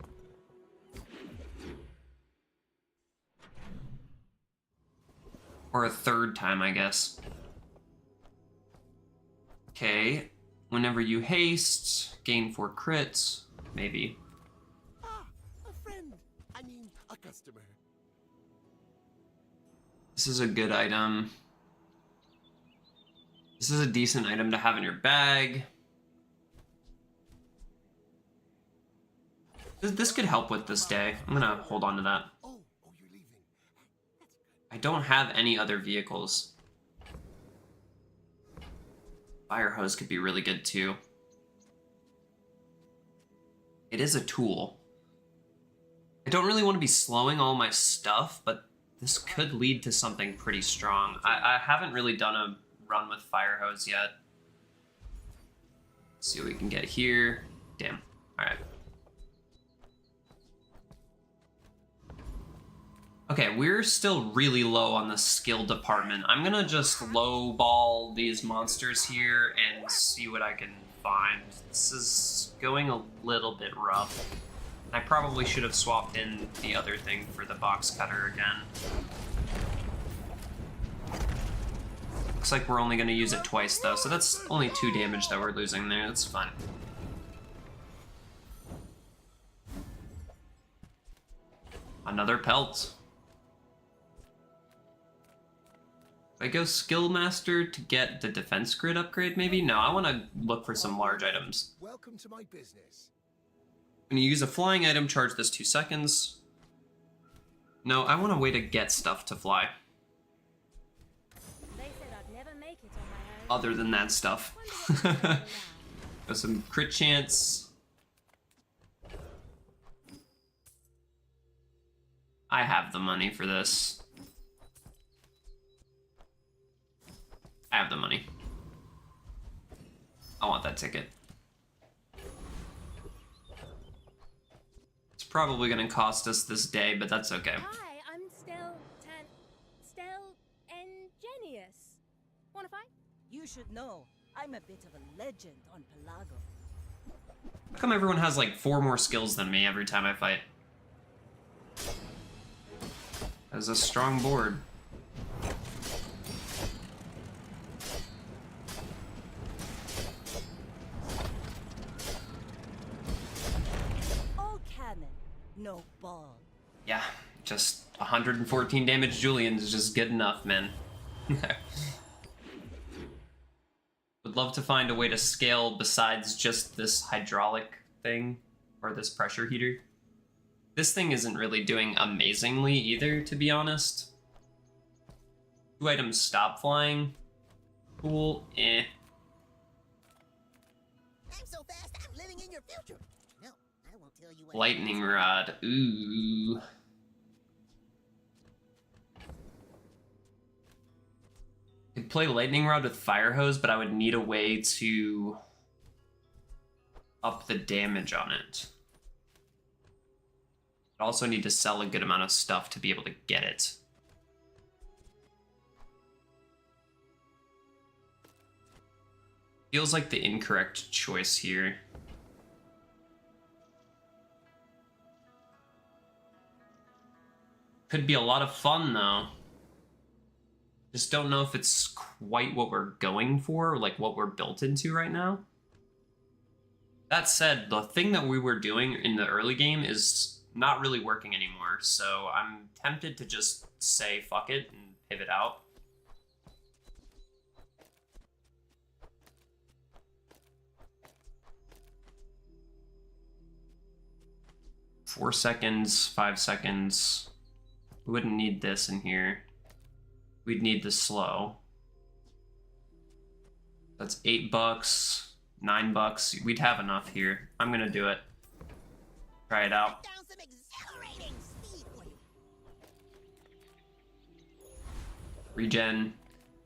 Or a third time, I guess. Okay. Whenever you haste, gain 4 crits. Maybe. Ah, a friend. I mean, a customer. This is a good item. This is a decent item to have in your bag. This could help with this day. I'm gonna hold on to that. Oh, you're leaving. That's good. I don't have any other vehicles. Fire hose could be really good too. It is a tool. I don't really want to be slowing all my stuff, but this could lead to something pretty strong. I haven't really done a run with fire hose yet. Let's see what we can get here. Damn. Alright. Okay, we're still really low on the skill department. I'm gonna just lowball these monsters here and see what I can find. This is going a little bit rough. I probably should have swapped in the other thing for the box cutter again. Looks like we're only gonna use it twice though, so that's only 2 damage that we're losing there. That's fine. Another pelt. I go skill master to get the defense grid upgrade, maybe? No, I want to look for some large items. Welcome to my business. When you use a flying item, charge this 2 seconds. No, I want a way to get stuff to fly. They said I'd never make it on my own. Other than that stuff. Got some crit chance. I have the money for this. I have the money. I want that ticket. It's probably gonna cost us this day, but that's okay. Hi, I'm Stel Ingenious. Wanna fight? You should know, I'm a bit of a legend on Pelago. How come everyone has like 4 more skills than me every time I fight? That's a strong board. All cannon, no ball. Yeah, just 114 damage Julian is just good enough, man. Would love to find a way to scale besides just this hydraulic thing, or this pressure heater. This thing isn't really doing amazingly either, to be honest. 2 items stop flying. Cool, eh. I'm so fast, I'm living in your future. No, I won't tell you what. Lightning rod, ooh. Could play lightning rod with fire hose, but I would need a way to up the damage on it. I'd also need to sell a good amount of stuff to be able to get it. Feels like the incorrect choice here. Could be a lot of fun though. Just don't know if it's quite what we're going for, like what we're built into right now. That said, the thing that we were doing in the early game is not really working anymore, so I'm tempted to just say fuck it and pivot out. 4 seconds, 5 seconds. We wouldn't need this in here. We'd need the slow. That's $8, $9. We'd have enough here. I'm gonna do it. Try it out. Down some exhilarating speed for you. Regen.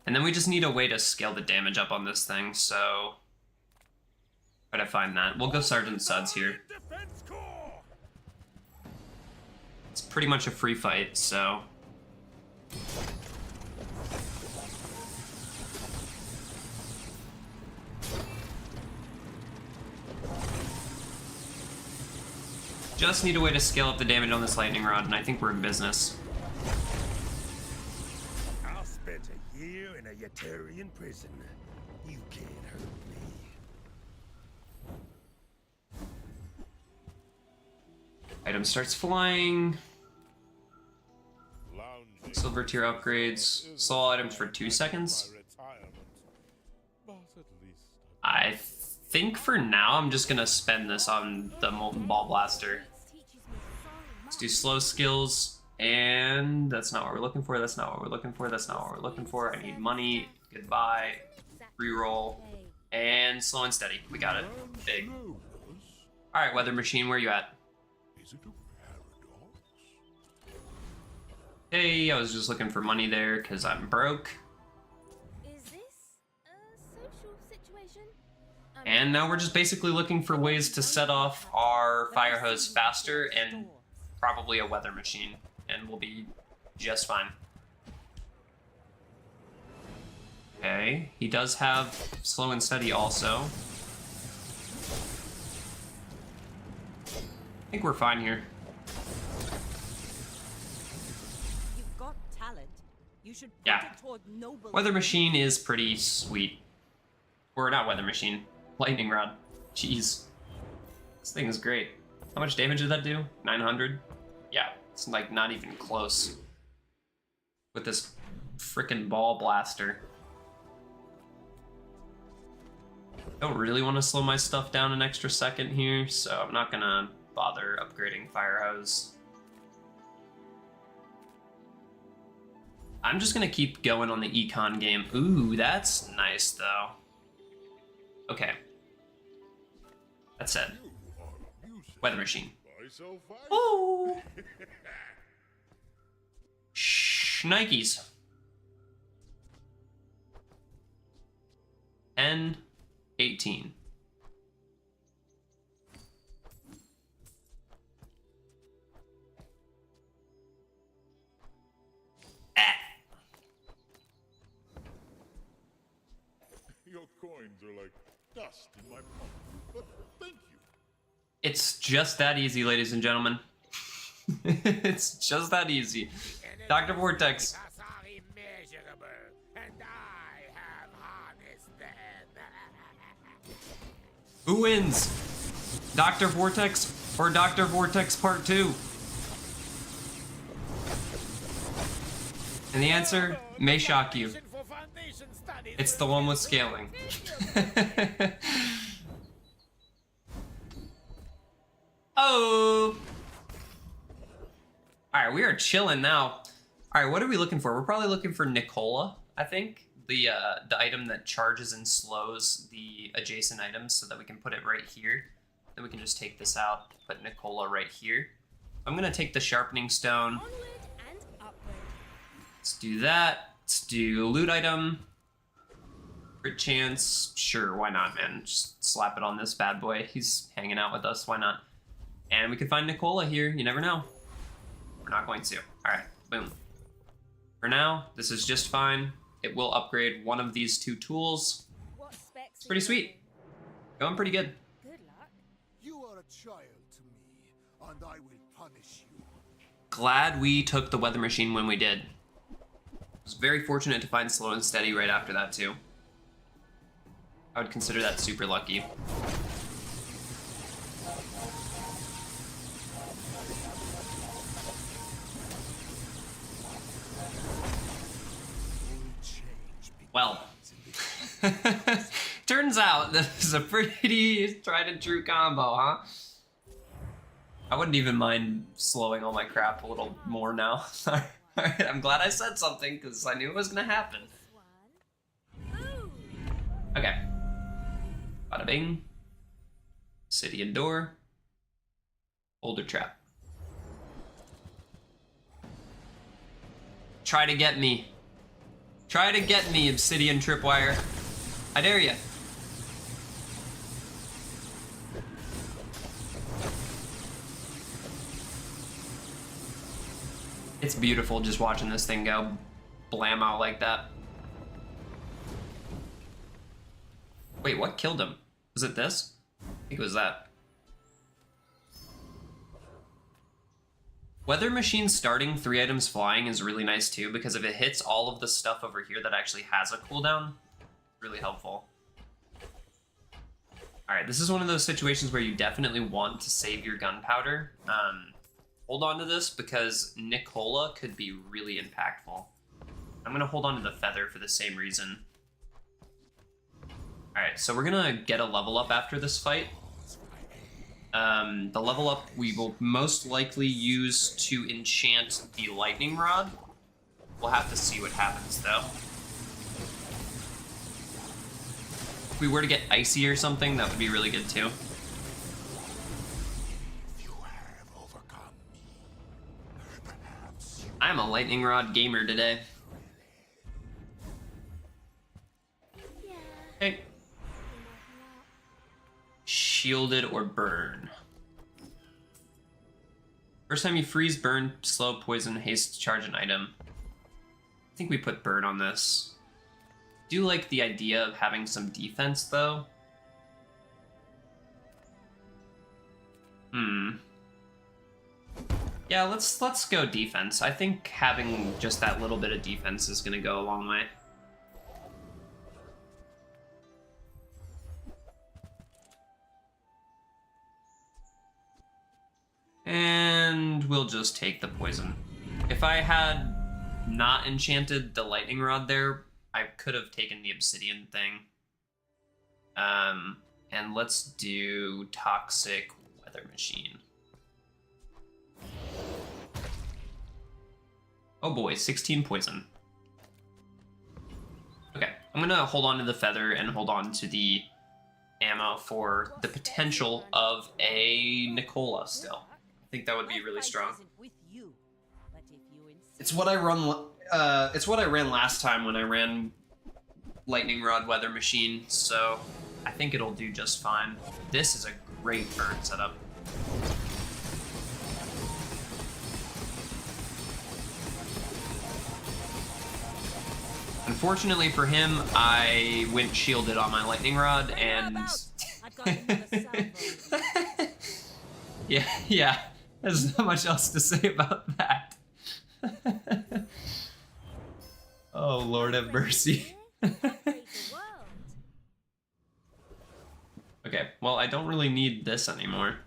And then we just need a way to scale the damage up on this thing, so try to find that. We'll go Sergeant Suds here. Defense Corps! It's pretty much a free fight, so just need a way to scale up the damage on this lightning rod, and I think we're in business. I spent a year in a Yetarian prison. You can't hurt me. Item starts flying. Lounging Silver tier upgrades. Slow items for 2 seconds. my retirement. But at least I think for now I'm just gonna spend this on the Molten Ball Blaster. Let's do slow skills, and that's not what we're looking for, that's not what we're looking for, that's not what we're looking for. I need money, goodbye, reroll, and slow and steady. We got it. Big. Alright, Weather Machine, where you at? is it a paradox? Hey, I was just looking for money there, because I'm broke. Is this a social situation? And now we're just basically looking for ways to set off our fire hose faster and probably a weather machine, and we'll be just fine. Okay, he does have slow and steady also. I think we're fine here. You've got talent. You should put Yeah. it toward noble. Weather machine is pretty sweet. Or not weather machine, lightning rod. Jeez. This thing is great. How much damage did that do? 900? Yeah, it's like not even close. With this frickin' ball blaster. Don't really want to slow my stuff down an extra second here, so I'm not gonna bother upgrading fire hose. I'm just gonna keep going on the econ game. Ooh, that's nice though. Okay. That said, You are amusing weather machine. myself. Oh. Nikes. 10, 18. Your coins are like dust in my pocket. But thank you. It's just that easy, ladies and gentlemen. It's just that easy. Dr. Vortex. Are immeasurable, and I have harnessed them. Who wins? Dr. Vortex or Dr. Vortex Part 2? And the answer may shock you. For foundation studies. It's the one with scaling. Oh! Alright, we are chilling now. Alright, what are we looking for? We're probably looking for Nicola, I think. The item that charges and slows the adjacent items so that we can put it right here. Then we can just take this out, put Nicola right here. I'm gonna take the sharpening stone. Onward and upward. Let's do that. Let's do loot item. Crit chance. Sure, why not, man? Just slap it on this bad boy. He's hanging out with us, why not? And we could find Nicola here, you never know. We're not going to. Alright, boom. For now, this is just fine. It will upgrade one of these two tools. What specs? It's pretty sweet. Going pretty good. Good luck. You are a child to me, and I will punish you. Glad we took the weather machine when we did. Was very fortunate to find slow and steady right after that too. I would consider that super lucky. Well, turns out this is a pretty tried and true combo, huh? I wouldn't even mind slowing all my crap a little more now. Alright, I'm glad I said something, because I knew it was gonna happen. Okay. Bada bing. Obsidian door. Boulder trap. Try to get me. Try to get me, obsidian tripwire. I dare ya. It's beautiful just watching this thing go blam out like that. Wait, what killed him? Was it this? I think it was that. Weather machine starting 3 items flying is really nice too, because if it hits all of the stuff over here that actually has a cooldown, really helpful. Alright, this is one of those situations where you definitely want to save your gunpowder. Hold on to this because Nicola could be really impactful. I'm gonna hold on to the feather for the same reason. Alright, so we're gonna get a level up after this fight. The level up we will most likely use to enchant the lightning rod. We'll have to see what happens though. If we were to get icy or something, that would be really good too. I'm a lightning rod gamer today. Hey. Shielded or burn. First time you freeze, burn, slow, poison, haste, charge an item. I think we put burn on this. Do like the idea of having some defense though. Yeah, let's go defense. I think having just that little bit of defense is gonna go a long way. And we'll just take the poison. If I had not enchanted the lightning rod there, I could have taken the obsidian thing. And let's do toxic weather machine. Oh boy, 16 poison. Okay, I'm gonna hold on to the feather and hold on to the ammo for the potential of a Nicola still. I think that would be really strong. It's what I run. It's what I ran last time when I ran lightning rod weather machine. So I think it'll do just fine. This is a great burn setup. Unfortunately for him, I went shielded on my lightning rod and yeah. There's not much else to say about that. Oh, Lord have mercy. Okay, well, I don't really need this anymore.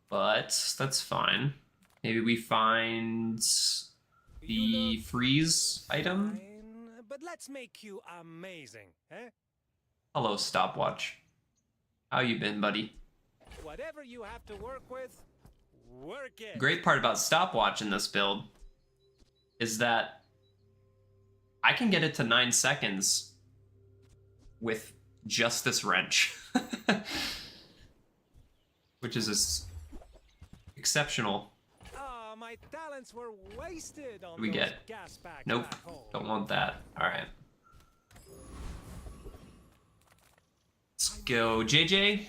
But that's fine. Maybe we find the freeze item. But let's make you amazing, eh? Hello, stopwatch. How you been, buddy? Whatever you have to work with, work it. Great part about stopwatch in this build is that I can get it to 9 seconds with just this wrench. Which is exceptional. My talents were wasted on What do we get? Nope, don't want that. Alright. Let's go, JJ. And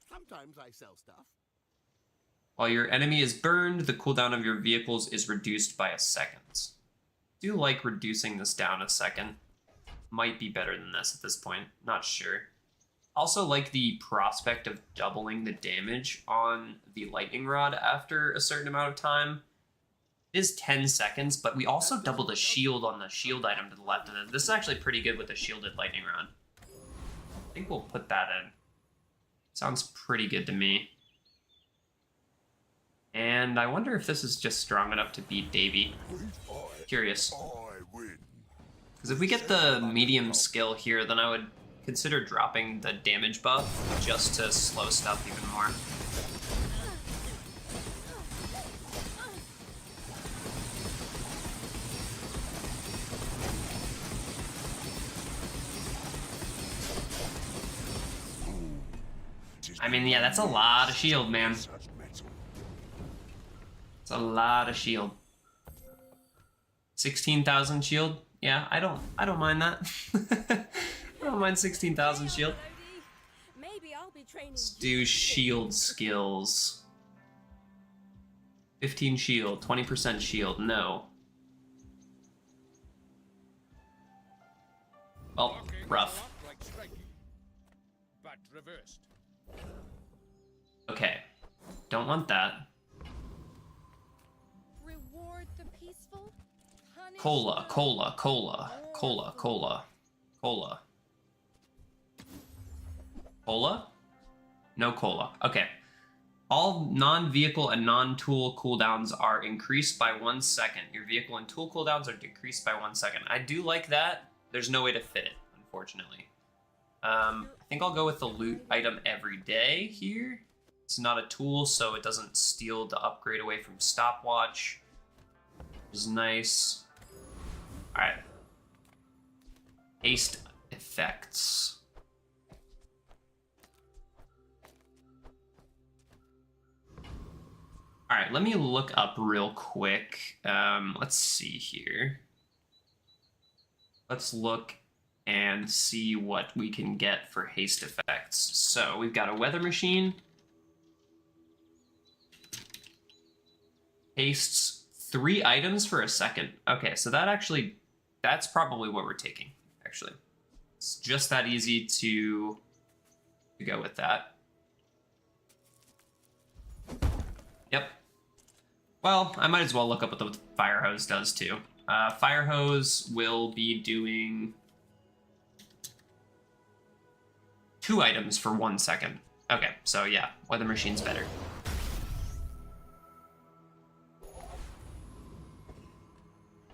sometimes I sell stuff. While your enemy is burned, the cooldown of your vehicles is reduced by a second. I do like reducing this down a second. Might be better than this at this point, not sure. Also like the prospect of doubling the damage on the lightning rod after a certain amount of time. It is 10 seconds, but we also double the shield on the shield item to the left of it. This is actually pretty good with the shielded lightning rod. I think we'll put that in. Sounds pretty good to me. And I wonder if this is just strong enough to beat Davy. Curious. Because if we get the medium skill here, then I would consider dropping the damage buff just to slow stuff even more. I mean, yeah, that's a lot of shield, man. It's a lot of shield. 16,000 shield? Yeah, I don't mind that. I don't mind 16,000 shield. Maybe I'll be training. Let's do shield skills. 15 shield, 20% shield, no. Well, rough. But reversed. Okay, don't want that. Reward the peaceful. Punish Cola, the- cola, cola, cola, cola, cola. Cola? No cola. Okay. All non-vehicle and non-tool cooldowns are increased by 1 second. Your vehicle and tool cooldowns are decreased by 1 second. I do like that. There's no way to fit it, unfortunately. I think I'll go with the loot item every day here. It's not a tool, so it doesn't steal the upgrade away from stopwatch. Which is nice. Alright. Haste effects. Alright, let me look up real quick. Let's see here. Let's look and see what we can get for haste effects. So we've got a weather machine. Hastes 3 items for a second. Okay, so that's probably what we're taking, actually. It's just that easy to go with that. Yep. Well, I might as well look up what the fire hose does too. Fire hose will be doing 2 items for 1 second. Okay, so yeah, weather machine's better.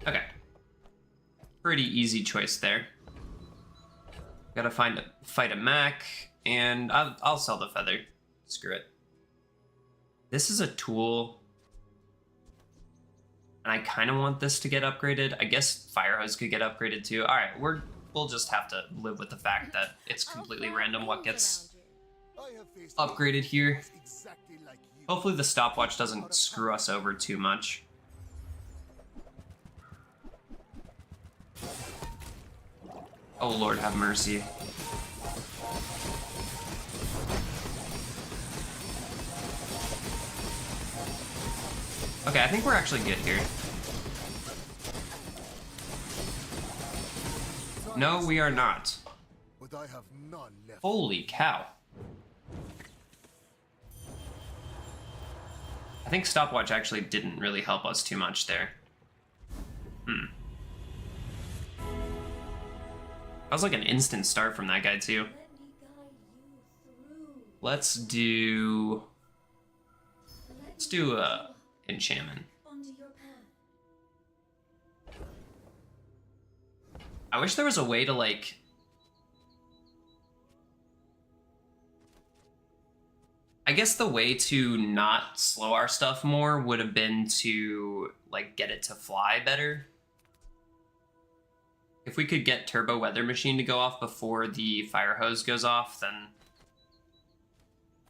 Okay. Pretty easy choice there. Gotta fight a Mac, and I'll sell the feather. Screw it. This is a tool, and I kind of want this to get upgraded. I guess fire hose could get upgraded too. All right, we'll just have to live with the fact that it's completely random what gets upgraded here. Hopefully the stopwatch doesn't screw us over too much. Oh Lord, have mercy. Okay, I think we're actually good here. No, we are not. But I have none left. Holy cow. I think stopwatch actually didn't really help us too much there. That was like an instant start from that guy too. Let's do enchantment. I wish there was a way to like I guess the way to not slow our stuff more would have been to like get it to fly better. If we could get Turbo Weather Machine to go off before the fire hose goes off, then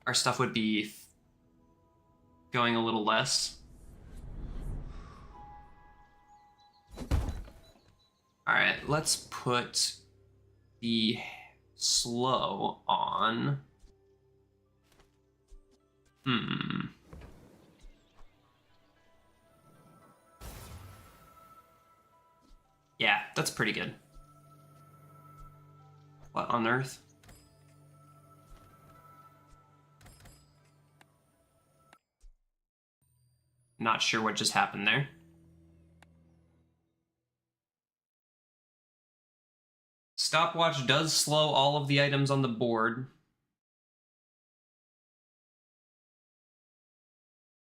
our stuff would be going a little less. All right, let's put the slow on. Yeah, that's pretty good. What on earth? Not sure what just happened there. Stopwatch does slow all of the items on the board.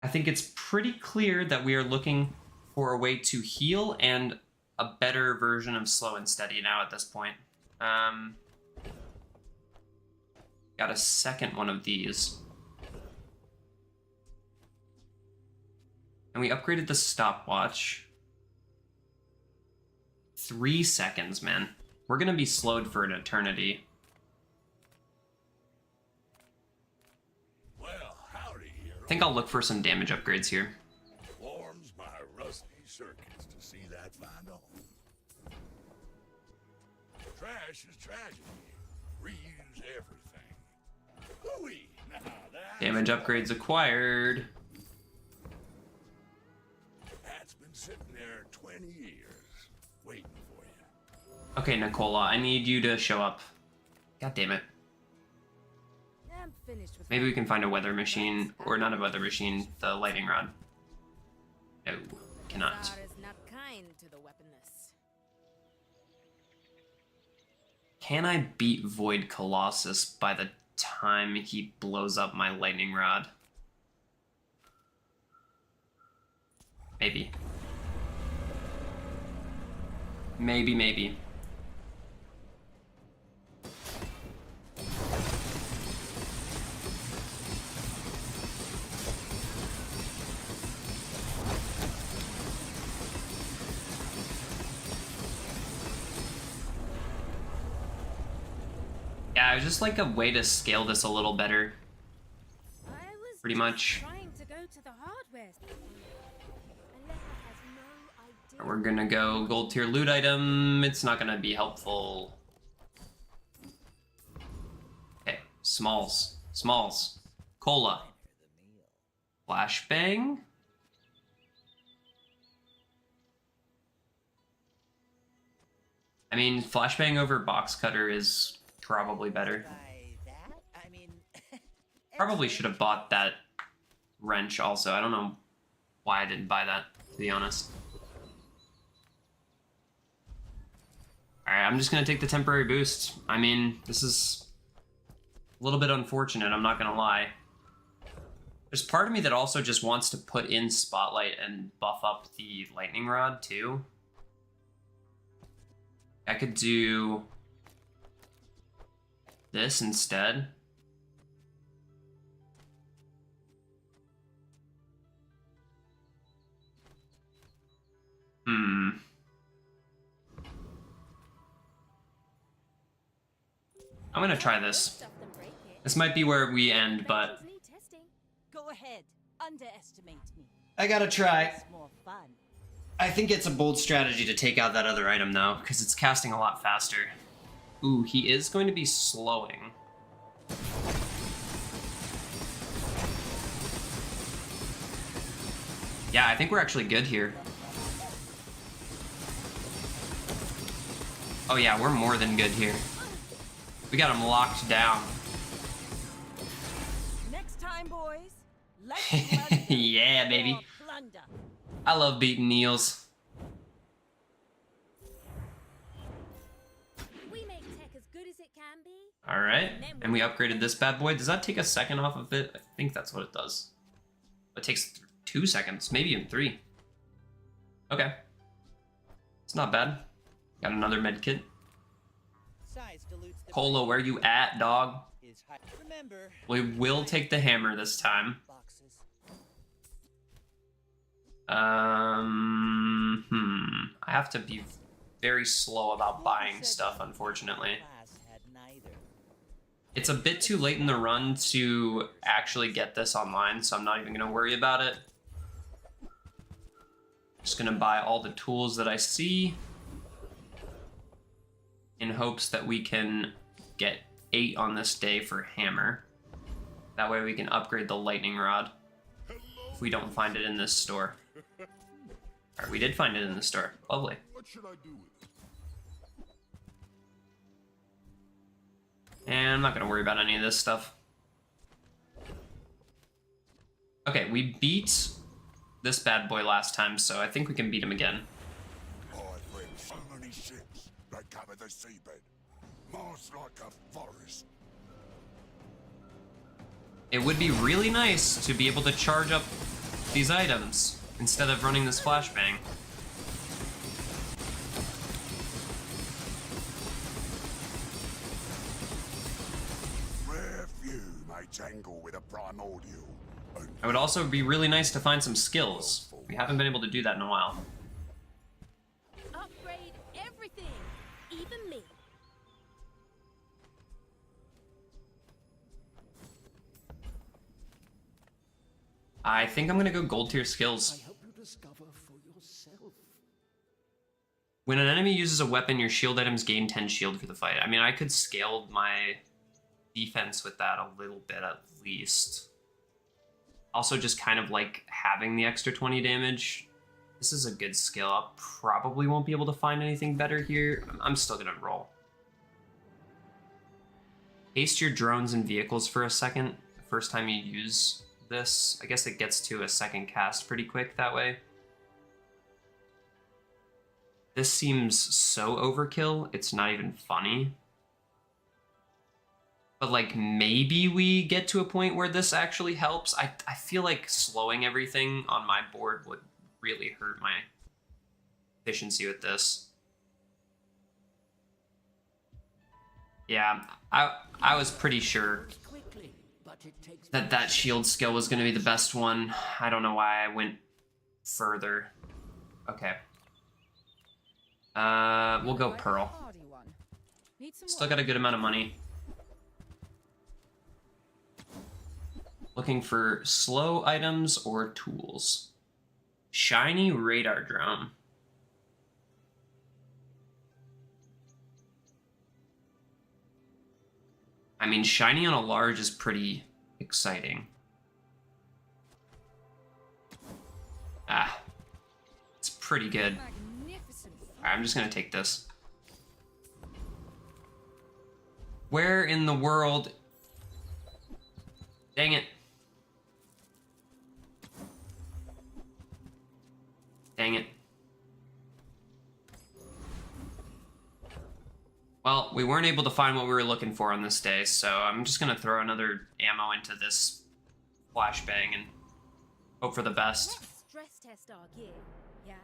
I think it's pretty clear that we are looking for a way to heal and a better version of slow and steady now at this point. Got a second one of these. And we upgraded the stopwatch. 3 seconds, man. We're gonna be slowed for an eternity. Well, howdy, hero. I think I'll look for some damage upgrades here. Warms my rusty circuits to see that find on. Trash is tragedy. Reuse everything. Hooey! Now that Damage upgrades acquired. that's been sitting there 20 years, waiting for you. Okay, Nicola, I need you to show up. God damn it. I'm finished with Maybe we can find a weather machine, or not a weather machine, the lightning rod. No, cannot. Bazaar is not kind to the weaponless. Can I beat Void Colossus by the time he blows up my lightning rod? Maybe. Maybe. Yeah, it was just like a way to scale this a little better. I was Pretty just much. trying to go to the hardware store. Alexa has no idea. We're gonna go gold tier loot item. It's not gonna be helpful. Okay, smalls. Cola. Flashbang. I mean, flashbang over box cutter is probably better. By that, I mean... Probably should have bought that wrench also. I don't know why I didn't buy that, to be honest. Alright, I'm just gonna take the temporary boost. I mean, this is a little bit unfortunate, I'm not gonna lie. There's part of me that also just wants to put in Spotlight and buff up the lightning rod too. I could do this instead. I'm gonna try this. Stuff them break it. This might be where we end, but Mentions need testing. Go ahead. Underestimate me. I gotta try. It's more fun. I think it's a bold strategy to take out that other item though, because it's casting a lot faster. Ooh, he is going to be slowing. Yeah, I think we're actually good here. Oh yeah, we're more than good here. We got him locked down. Next time, boys. Let's Yeah, baby. Plunder. I love beating Neils. We make tech as good as it can be. Alright, and we upgraded this bad boy. Does that take a second off of it? I think that's what it does. It takes 2 seconds, maybe even 3. Okay. It's not bad. Got another med kit. Size dilutes the Cola, where you at, dog? is high. Remember, We will take the hammer this time. boxes. I have to be very slow about buying stuff, unfortunately. Class had neither. It's a bit too late in the run to actually get this online, so I'm not even gonna worry about it. Just gonna buy all the tools that I see in hopes that we can get 8 on this day for hammer. That way we can upgrade the lightning rod if we don't find it in this store. Alright, we did find it in the store. Lovely. What should I do with it? And I'm not gonna worry about any of this stuff. Okay, we beat this bad boy last time, so I think we can beat him again. I've read so many ships that cover the seabed. Mars like a forest. It would be really nice to be able to charge up these items instead of running this flashbang. Rare primordial. And It would also be really nice to find some skills. We haven't been able to do that in a while. Upgrade everything, even me. I think I'm gonna go gold tier skills. help you discover for yourself. When an enemy uses a weapon, your shield items gain 10 shield for the fight. I mean, I could scale my defense with that a little bit at least. Also, just kind of like having the extra 20 damage. This is a good skill. I probably won't be able to find anything better here. I'm still gonna roll. Haste your drones and vehicles for a second. The first time you use this, I guess it gets to a second cast pretty quick that way. This seems so overkill, it's not even funny. But like maybe we get to a point where this actually helps. I feel like slowing everything on my board would really hurt my efficiency with this. Yeah, I was pretty sure that that shield skill was going to be the best one. I don't know why I went further. Okay. We'll go Pearl. Still got a good amount of money. Looking for slow items or tools. Shiny radar drone. I mean, shiny on a large is pretty exciting. Ah, it's pretty good. Alright, I'm just gonna take this. Where in the world? Dang it. Dang it. Well, we weren't able to find what we were looking for on this day, so I'm just gonna throw another ammo into this flashbang and hope for the best. Let's stress test our gear, yeah?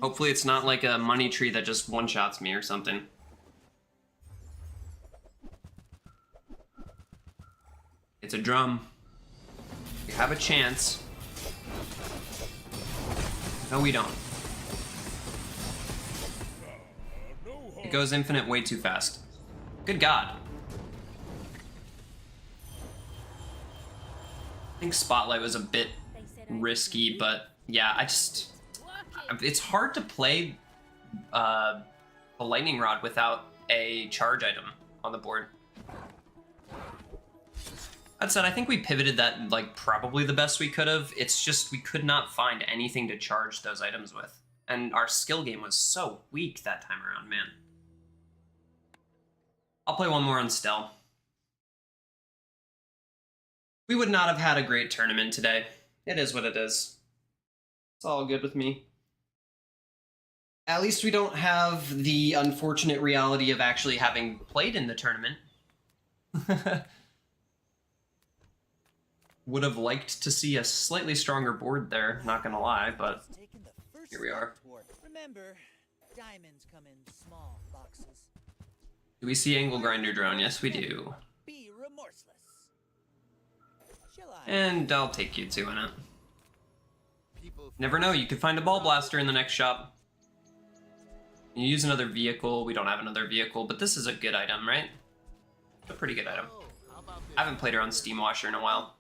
Hopefully it's not like a money tree that just one-shots me or something. It's a drum. We have a chance. No, we don't. It goes infinite way too fast. Good God. I think Spotlight was a bit risky, but yeah, it's hard to play a Lightning Rod without a charge item on the board. That said, I think we pivoted that like probably the best we could have. It's just we could not find anything to charge those items with. And our skill game was so weak that time around, man. I'll play one more on Stell. We would not have had a great tournament today. It is what it is. It's all good with me. At least we don't have the unfortunate reality of actually having played in the tournament. Would have liked to see a slightly stronger board there, not gonna lie, but here we are. Remember, diamonds come in small boxes. Do we see Angle Grinder Drone? Yes, we do. Be remorseless. Shall I? And I'll take you to in it. Never know, you could find a Ball Blaster in the next shop. You use another vehicle. We don't have another vehicle, but this is a good item, right? A pretty good item. I haven't played her on Steam Washer in a while.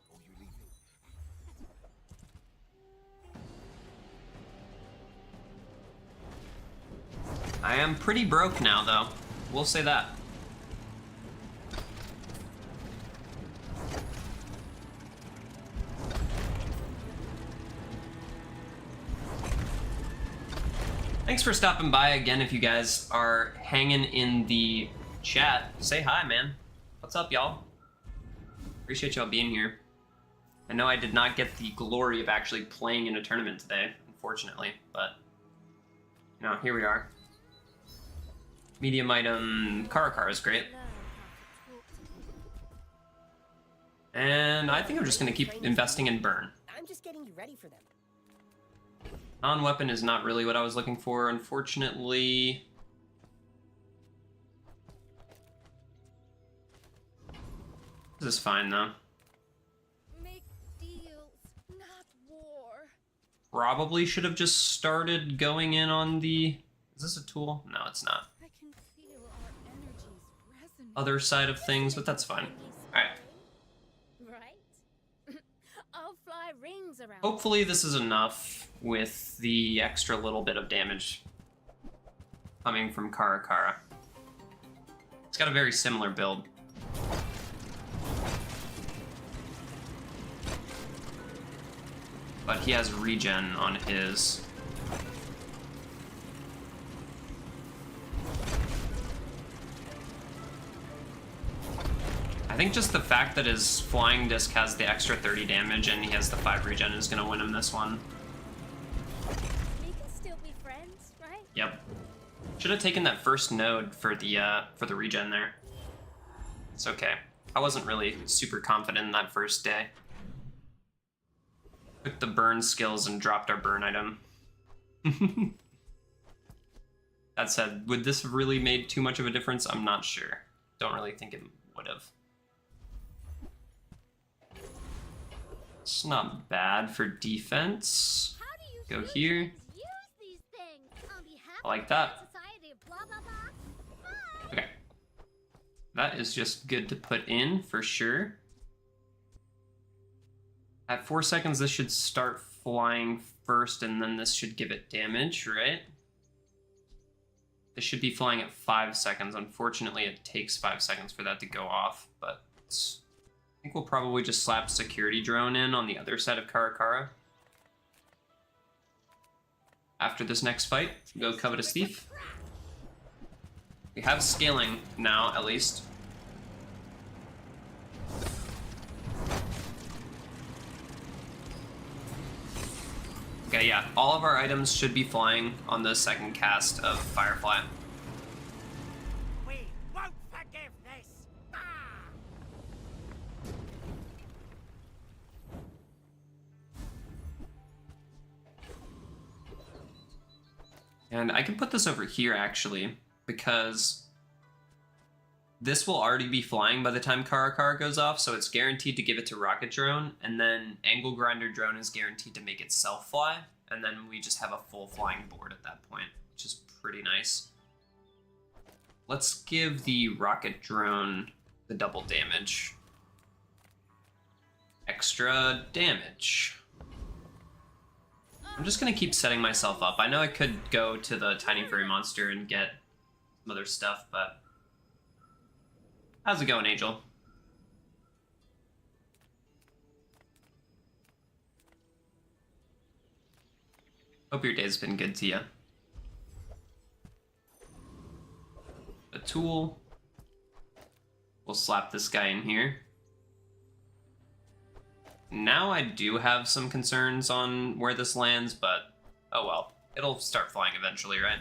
I am pretty broke now, though. We'll say that. Thanks for stopping by again. If you guys are hanging in the chat, say hi, man. What's up, y'all? Appreciate y'all being here. I know I did not get the glory of actually playing in a tournament today, unfortunately, but you know, here we are. Medium item Karakar is great. And I think I'm just gonna keep investing in burn. I'm just getting you ready for them. Non-weapon is not really what I was looking for, unfortunately. This is fine though. probably should have just started going in on the... Is this a tool? No, it's not. I can feel our energies resonate. Other side of things, but that's fine. Alright. Right? I'll fly rings around. Hopefully this is enough with the extra little bit of damage coming from Karakara. It's got a very similar build. But he has regen on his. I think just the fact that his flying disc has the extra 30 damage and he has the 5 regen is gonna win him this one. We can still be friends, right? Yep. Should have taken that first node for the regen there. It's okay. I wasn't really super confident in that first day. Took the burn skills and dropped our burn item. That said, would this have really made too much of a difference? I'm not sure. Don't really think it would have. It's not bad for defense. How do you Go here. use these things on behalf I like of that. society of blah blah blah? Bye. Okay. That is just good to put in for sure. At 4 seconds, this should start flying first, and then this should give it damage, right? This should be flying at 5 seconds. Unfortunately, it takes 5 seconds for that to go off, but I think we'll probably just slap security drone in on the other side of Karakara. After this next fight, go Covetous Thief. We have scaling now, at least. Okay, yeah, all of our items should be flying on the second cast of Firefly. We won't forgive this. Ah! And I can put this over here, actually, because this will already be flying by the time Karakara goes off, so it's guaranteed to give it to Rocket Drone, and then Angle Grinder Drone is guaranteed to make itself fly, and then we just have a full flying board at that point, which is pretty nice. Let's give the Rocket Drone the double damage. Extra damage. I'm just gonna keep setting myself up. I know I could go to the Tiny Furry Monster and get some other stuff, but... How's it going, Angel? Hope your day's been good to you. A tool. We'll slap this guy in here. Now I do have some concerns on where this lands, but oh well. It'll start flying eventually, right?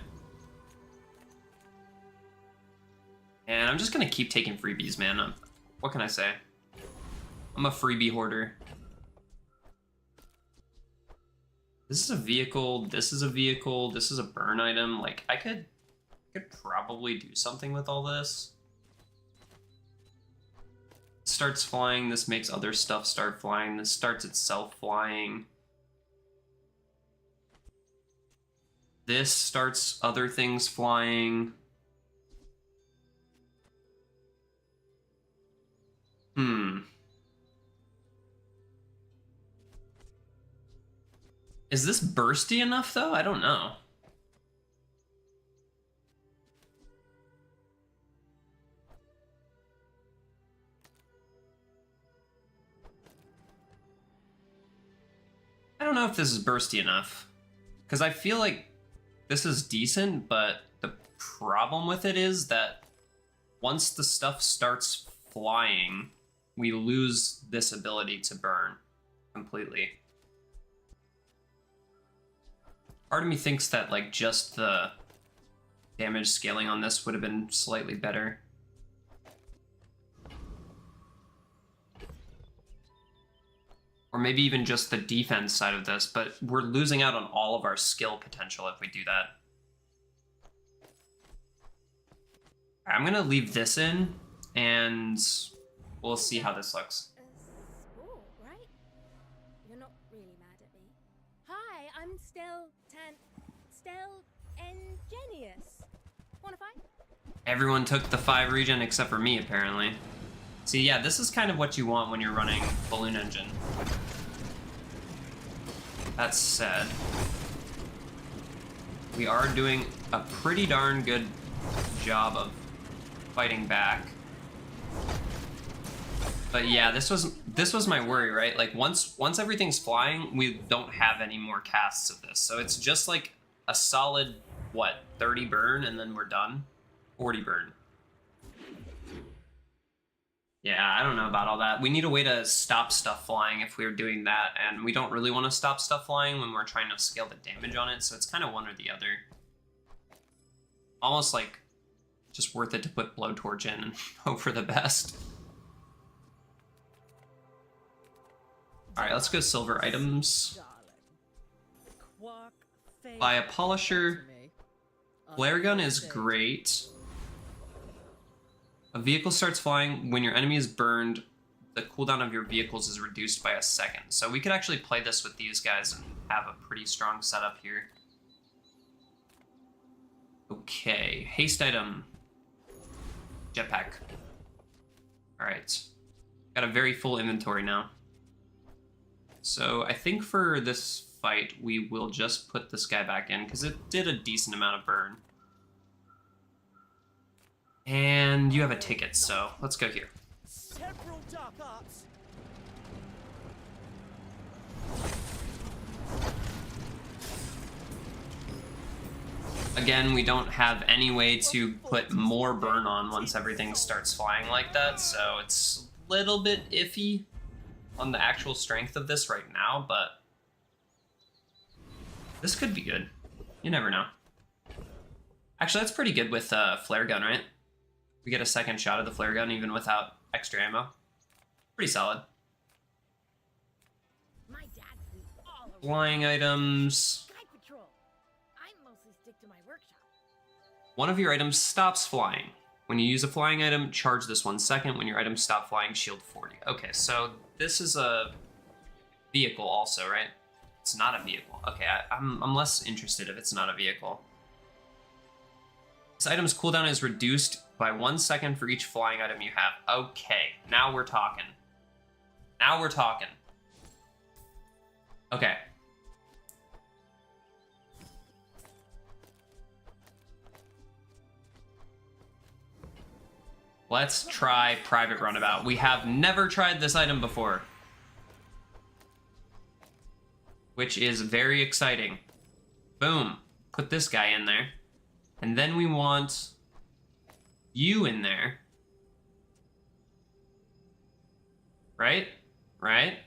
And I'm just gonna keep taking freebies, man. What can I say? I'm a freebie hoarder. This is a vehicle, this is a vehicle, this is a burn item. Like, I could probably do something with all this. It starts flying, this makes other stuff start flying, this starts itself flying. This starts other things flying. Is this bursty enough, though? I don't know. I don't know if this is bursty enough. Because I feel like this is decent, but the problem with it is that once the stuff starts flying, we lose this ability to burn completely. Part of me thinks that like just the damage scaling on this would have been slightly better. Or maybe even just the defense side of this, but we're losing out on all of our skill potential if we do that. I'm gonna leave this in, and we'll see how this looks. School, right? You're not really mad at me. Hi, I'm still ingenious. Wanna fight? Everyone took the 5 regen except for me, apparently. See, yeah, this is kind of what you want when you're running Balloon Engine. That said, we are doing a pretty darn good job of fighting back. But yeah, this was my worry, right? Like once everything's flying, we don't have any more casts of this. So it's just like a solid, what, 30 burn and then we're done? 40 burn. Yeah, I don't know about all that. We need a way to stop stuff flying if we're doing that, and we don't really want to stop stuff flying when we're trying to scale the damage on it, so it's kind of one or the other. Almost like just worth it to put Blowtorch in and hope for the best. Alright, let's go silver items. Buy a polisher. Flare gun is great. A vehicle starts flying. When your enemy is burned, the cooldown of your vehicles is reduced by a second. So we could actually play this with these guys and have a pretty strong setup here. Okay, haste item. Jetpack. Alright. Got a very full inventory now. So I think for this fight, we will just put this guy back in, because it did a decent amount of burn. And you have a ticket, so let's go here. Several dark arts. Again, we don't have any way to put more burn on once everything starts flying like that, so it's a little bit iffy on the actual strength of this right now, but this could be good. You never know. Actually, that's pretty good with flare gun, right? We get a second shot of the flare gun even without extra ammo. Pretty solid. My dad flew all over Flying items. Sky Patrol. I mostly stick to my workshop. One of your items stops flying. When you use a flying item, charge this 1 second. When your items stop flying, shield 40. Okay, so this is a vehicle also, right? It's not a vehicle. Okay, I'm less interested if it's not a vehicle. This item's cooldown is reduced by 1 second for each flying item you have. Okay, now we're talking. Now we're talking. Okay. Let's try Private Runabout. We have never tried this item before, which is very exciting. Boom. Put this guy in there. And then we want you in there. Right? Right?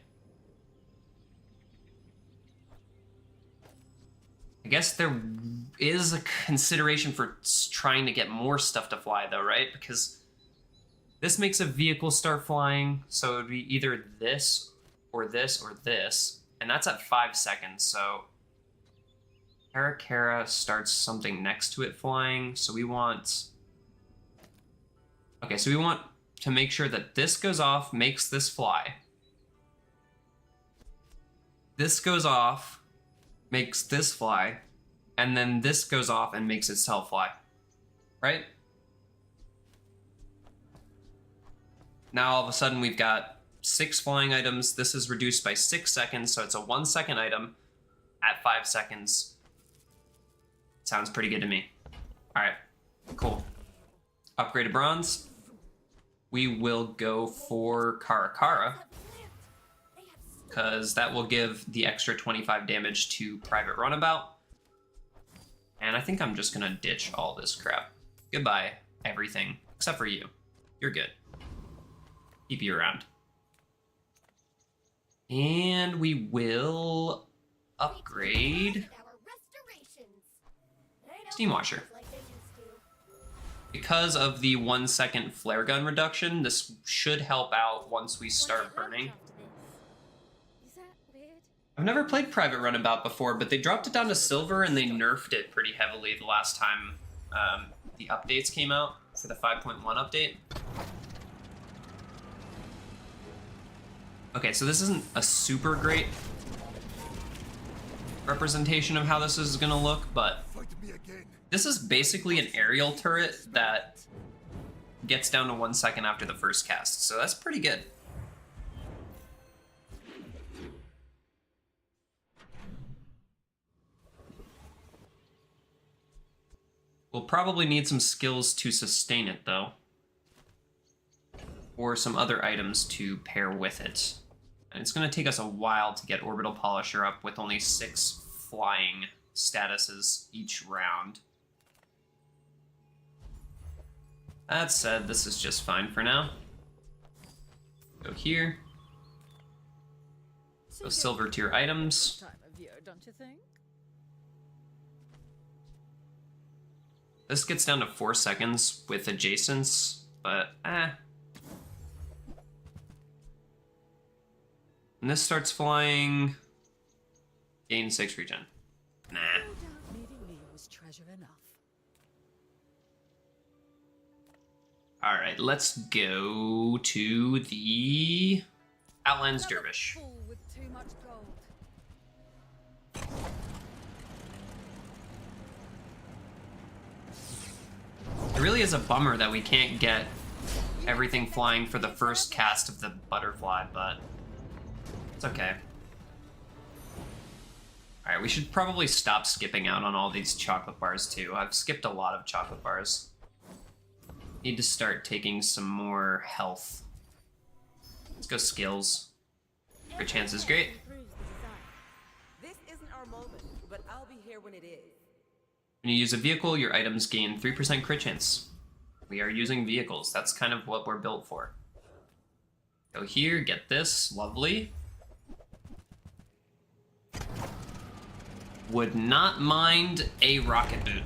I guess there is a consideration for trying to get more stuff to fly though, right? Because this makes a vehicle start flying, so it would be either this or this or this, and that's at 5 seconds, so Kara starts something next to it flying, so we want... Okay, so we want to make sure that this goes off, makes this fly. This goes off, makes this fly, and then this goes off and makes itself fly. Right? Now all of a sudden we've got 6 flying items. This is reduced by 6 seconds, so it's a 1 second item at 5 seconds. Sounds pretty good to me. Alright, cool. Upgraded bronze. We will go for Kara, because that will give the extra 25 damage to Private Runabout. And I think I'm just gonna ditch all this crap. Goodbye, everything, except for you. You're good. Keep you around. And we will upgrade Steam Washer. Because of the 1 second flare gun reduction, this should help out once we start burning. Is that weird? I've never played Private Runabout before, but they dropped it down to silver and they nerfed it pretty heavily the last time the updates came out for the 5.1 update. Okay, so this isn't a super great representation of how this is gonna look, but Fight me again. this is basically an aerial turret that gets down to 1 second after the first cast, so that's pretty good. We'll probably need some skills to sustain it, though. Or some other items to pair with it. And it's going to take us a while to get Orbital Polisher up with only 6 flying statuses each round. That said, this is just fine for now. Go here. Go silver tier items. Time of year, don't you think? This gets down to 4 seconds with adjacents, but And this starts flying. Gain 6 regen. Nah. No doubt meeting me was treasure enough. Alright, let's go to the Outlands Dervish. Fool with too much gold. It really is a bummer that we can't get everything flying for the first cast of the butterfly, but it's okay. Alright, we should probably stop skipping out on all these chocolate bars too. I've skipped a lot of chocolate bars. Need to start taking some more health. Let's go skills. Crit chance is great. This isn't our moment, but I'll be here when it is. When you use a vehicle, your items gain 3% crit chance. We are using vehicles. That's kind of what we're built for. Go here, get this. Lovely. Would not mind a rocket boot.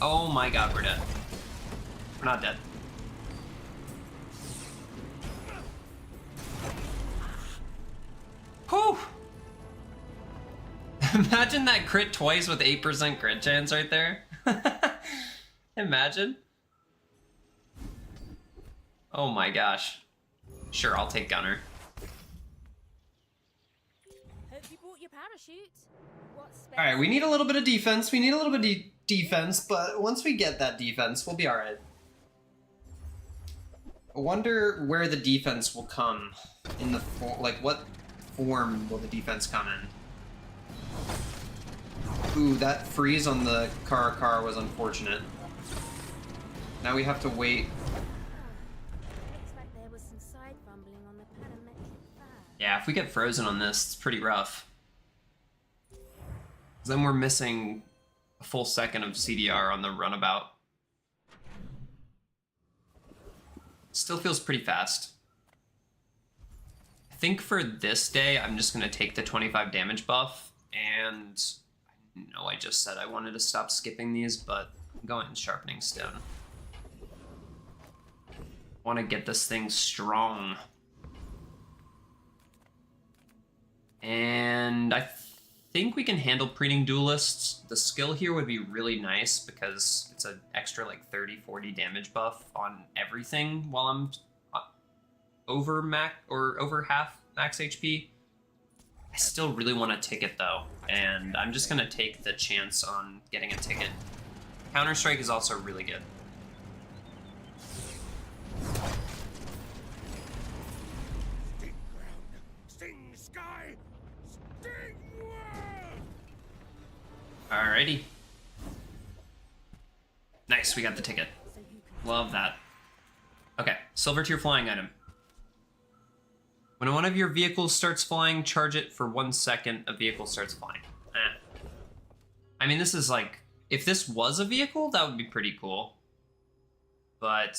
Oh my god, we're dead. We're not dead. Whew! Imagine that crit twice with 8% crit chance right there. Imagine. Oh my gosh. Sure, I'll take Gunner. Hope you brought your parachute. Alright, we need a little bit of defense. We need a little bit of defense, but once we get that defense, we'll be alright. I wonder where the defense will come in the like what form will the defense come in? Ooh, that freeze on the car was unfortunate. Now we have to wait. Looks like there was some side fumbling on the parametric pad. Yeah, if we get frozen on this, it's pretty rough. 'Cause then we're missing a full second of CDR on the runabout. Still feels pretty fast. I think for this day, I'm just going to take the 25 damage buff, and I know I just said I wanted to stop skipping these, but I'm going Sharpening Stone. Want to get this thing strong. And I think we can handle preening duelists. The skill here would be really nice because it's an extra like 30-40 damage buff on everything while I'm over half max HP. I still really want a ticket though, and I'm just gonna take the chance on getting a ticket. Counter-Strike is also really good. Sting ground, sting sky, sting world! Alrighty. Nice, we got the ticket. Love that. Okay, silver tier flying item. When one of your vehicles starts flying, charge it for 1 second, a vehicle starts flying. I mean, this is like, if this was a vehicle, that would be pretty cool. But...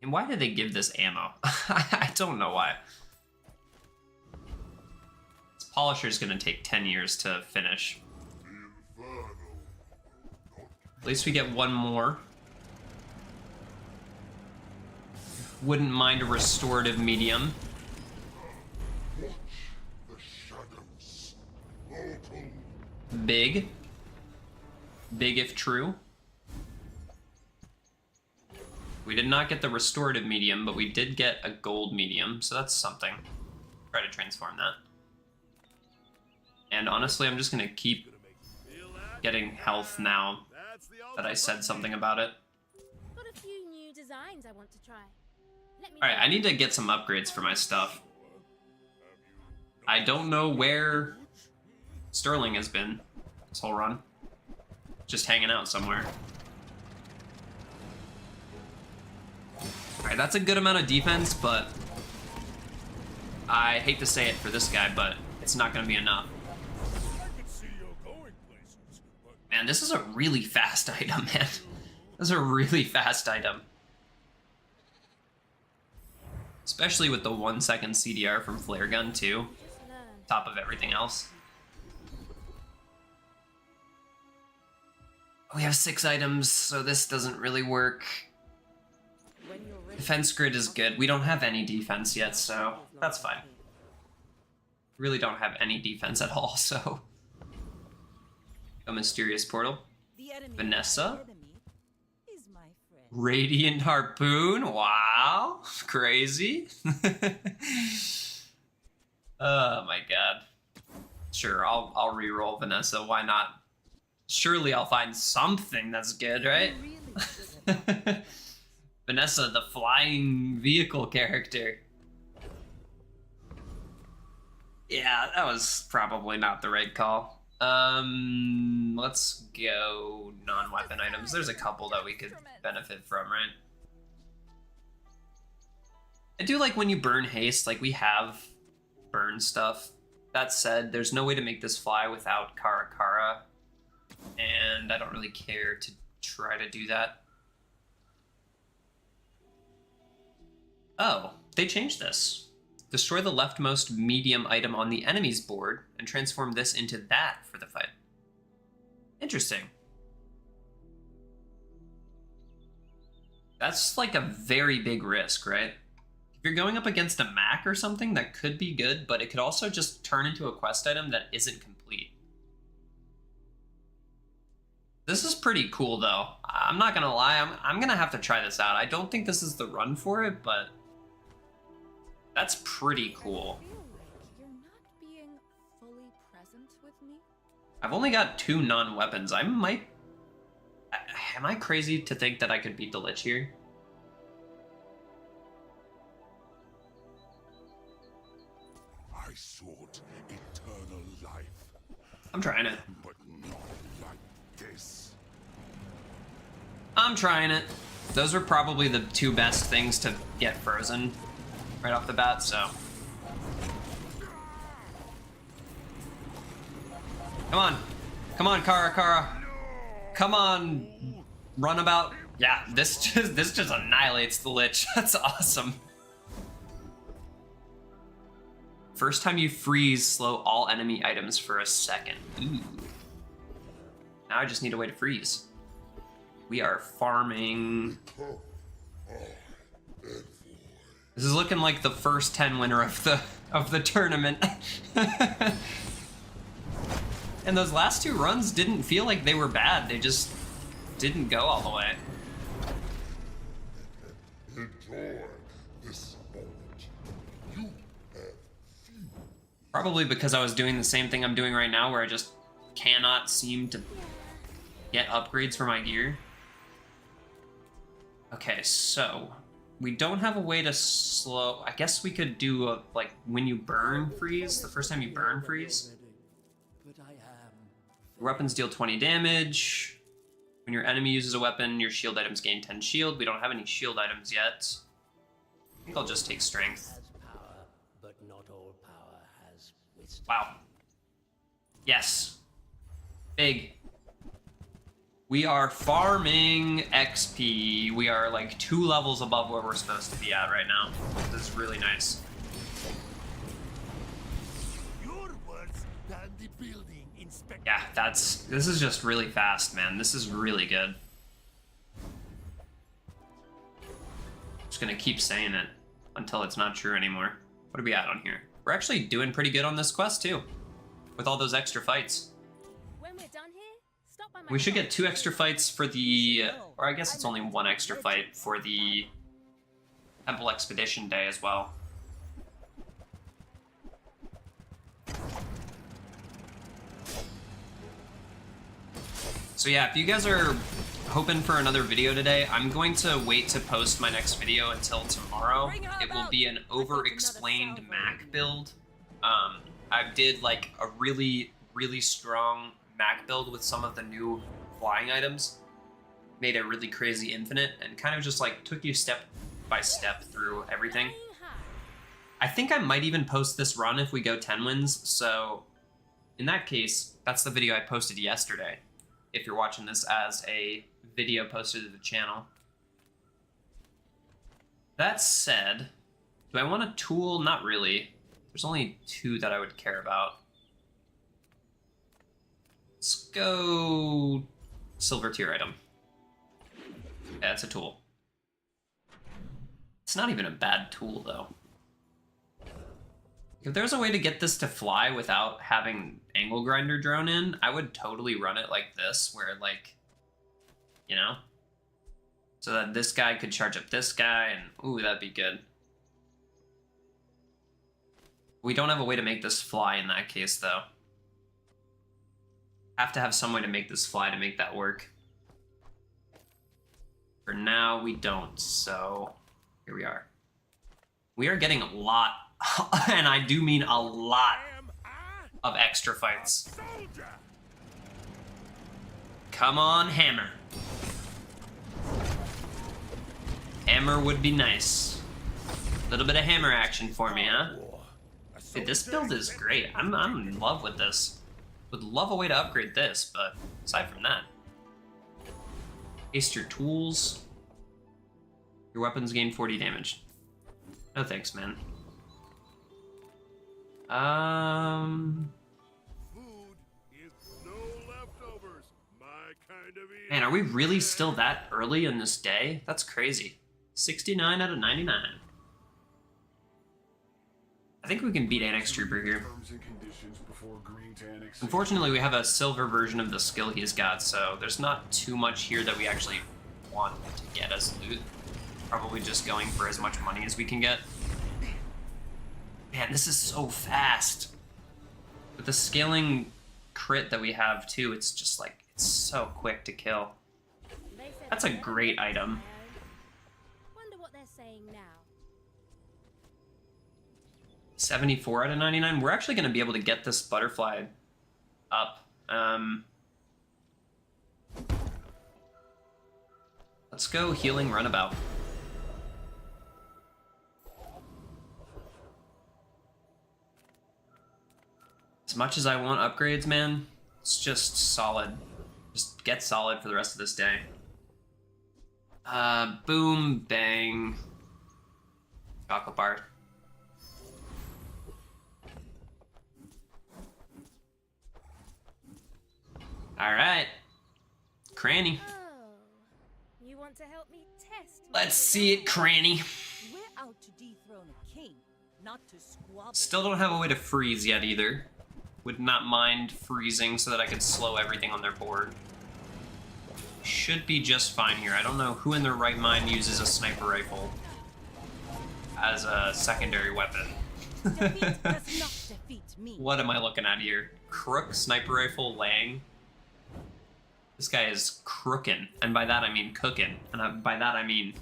and why did they give this ammo? I don't know why. This Polisher's gonna take 10 years to finish. At least we get one more. Wouldn't mind a restorative medium. The shadows. Mortal. Big. Big if true. We did not get the restorative medium, but we did get a gold medium, so that's something. Try to transform that. And honestly, I'm just gonna keep getting health now that I said something about it. Got a few new designs I want to try. Let me Alright, know. I need to get some upgrades for my stuff. I don't know where Sterling has been this whole run. Just hanging out somewhere. Alright, that's a good amount of defense, but I hate to say it for this guy, but it's not going to be enough. Man, this is a really fast item, man. This is a really fast item. Especially with the 1 second CDR from Flare Gun, too. Just learn. Top of everything else. We have 6 items, so this doesn't really work. When you're ready. Defense grid is good. We don't have any defense yet, so that's fine. Really don't have any defense at all, so. A mysterious portal. The enemy Vanessa? of my enemy is my friend. Radiant harpoon. Wow, crazy. Oh my god. Sure, I'll re-roll Vanessa. Why not? Surely I'll find something that's good, right? Really good at that. Vanessa, the flying vehicle character. Yeah, that was probably not the right call. Let's go non-weapon items. There's a couple that we could benefit from, right? I do like when you burn haste, like we have burn stuff. That said, there's no way to make this fly without Kara Kara, and I don't really care to try to do that. Oh, they changed this. Destroy the leftmost medium item on the enemy's board and transform this into that for the fight. Interesting. That's like a very big risk, right? If you're going up against a Mac or something, that could be good, but it could also just turn into a quest item that isn't complete. This is pretty cool, though. I'm not gonna lie, I'm gonna have to try this out. I don't think this is the run for it, but that's pretty cool. I feel like you're not being fully present with me. I've only got 2 non-weapons. I might... Am I crazy to think that I could beat the Lich here? I sought eternal life, I'm trying it. but not like this. I'm trying it. Those are probably the 2 best things to get frozen right off the bat, so. Come on. Come on, Kara Kara. Come on, runabout. Yeah, this just annihilates the Lich. That's awesome. First time you freeze, slow all enemy items for a second. Ooh. Now I just need a way to freeze. We are farming. This is looking like the first 10 winner of the tournament. And those last 2 runs didn't feel like they were bad. They just didn't go all the way. Enjoy this moment. You have few. Probably because I was doing the same thing I'm doing right now, where I just cannot seem to get upgrades for my gear. Okay, so we don't have a way to slow. I guess we could do a, like, when you burn freeze, the first time you burn freeze. Your weapons deal 20 damage. When your enemy uses a weapon, your shield items gain 10 shield. We don't have any shield items yet. I think I'll just take strength. Power, but not all power has wisdom. Wow. Yes. Big. We are farming XP. We are like 2 levels above where we're supposed to be at right now. This is really nice. Your words than the building inspector. Yeah, this is just really fast, man. This is really good. Just gonna keep saying it until it's not true anymore. What are we at on here? We're actually doing pretty good on this quest too, with all those extra fights. When we're done here, stop by my We should shop. get 2 extra fights for the, or I guess it's only 1 extra fight for the Temple Expedition Day as well. So yeah, if you guys are hoping for another video today, I'm going to wait to post my next video until tomorrow. It will be an over-explained Mac build. I did like a really strong Mac build with some of the new flying items. Made a really crazy infinite and kind of just like took you step by step through everything. I think I might even post this run if we go 10 wins, so in that case, that's the video I posted yesterday, if you're watching this as a video posted to the channel. That said, do I want a tool? Not really. There's only 2 that I would care about. Let's go silver tier item. Yeah, it's a tool. It's not even a bad tool, though. If there's a way to get this to fly without having angle grinder drone in, I would totally run it like this, where like, you know? So that this guy could charge up this guy, and ooh, that'd be good. We don't have a way to make this fly in that case, though. Have to have some way to make this fly to make that work. For now, we don't, so here we are. We are getting a lot, and I do mean a lot, of extra fights. Come on, hammer. Hammer would be nice. A little bit of hammer action for me, huh? Dude, this build is great. I'm in love with this. Would love a way to upgrade this, but aside from that. Haste your tools. Your weapons gain 40 damage. No thanks, man. Food is no leftovers. My kind of Man, are we really still that early in this day? That's crazy. 69 out of 99. I think we can beat Annex Trooper here. Unfortunately, we have a silver version of the skill he's got, so there's not too much here that we actually want to get as loot. Probably just going for as much money as we can get. Man, this is so fast. With the scaling crit that we have, too, it's just like, it's so quick to kill. That's a great item. Wonder what they're saying now. 74 out of 99. We're actually going to be able to get this butterfly up. Let's go healing runabout. As much as I want upgrades, man, it's just solid. Just get solid for the rest of this day. Boom, bang. Chocolate bar. Alright. Cranny. Oh, you want to help me test? Let's see it, Cranny. We're out to dethrone a king, not to squabble. Still don't have a way to freeze yet either. Would not mind freezing so that I could slow everything on their board. Should be just fine here. I don't know who in their right mind uses a sniper rifle as a secondary weapon. Defeat does not defeat me. What am I looking at here? Crook, sniper rifle, Lang. This guy is crookin', and by that I mean cooking, and by that I mean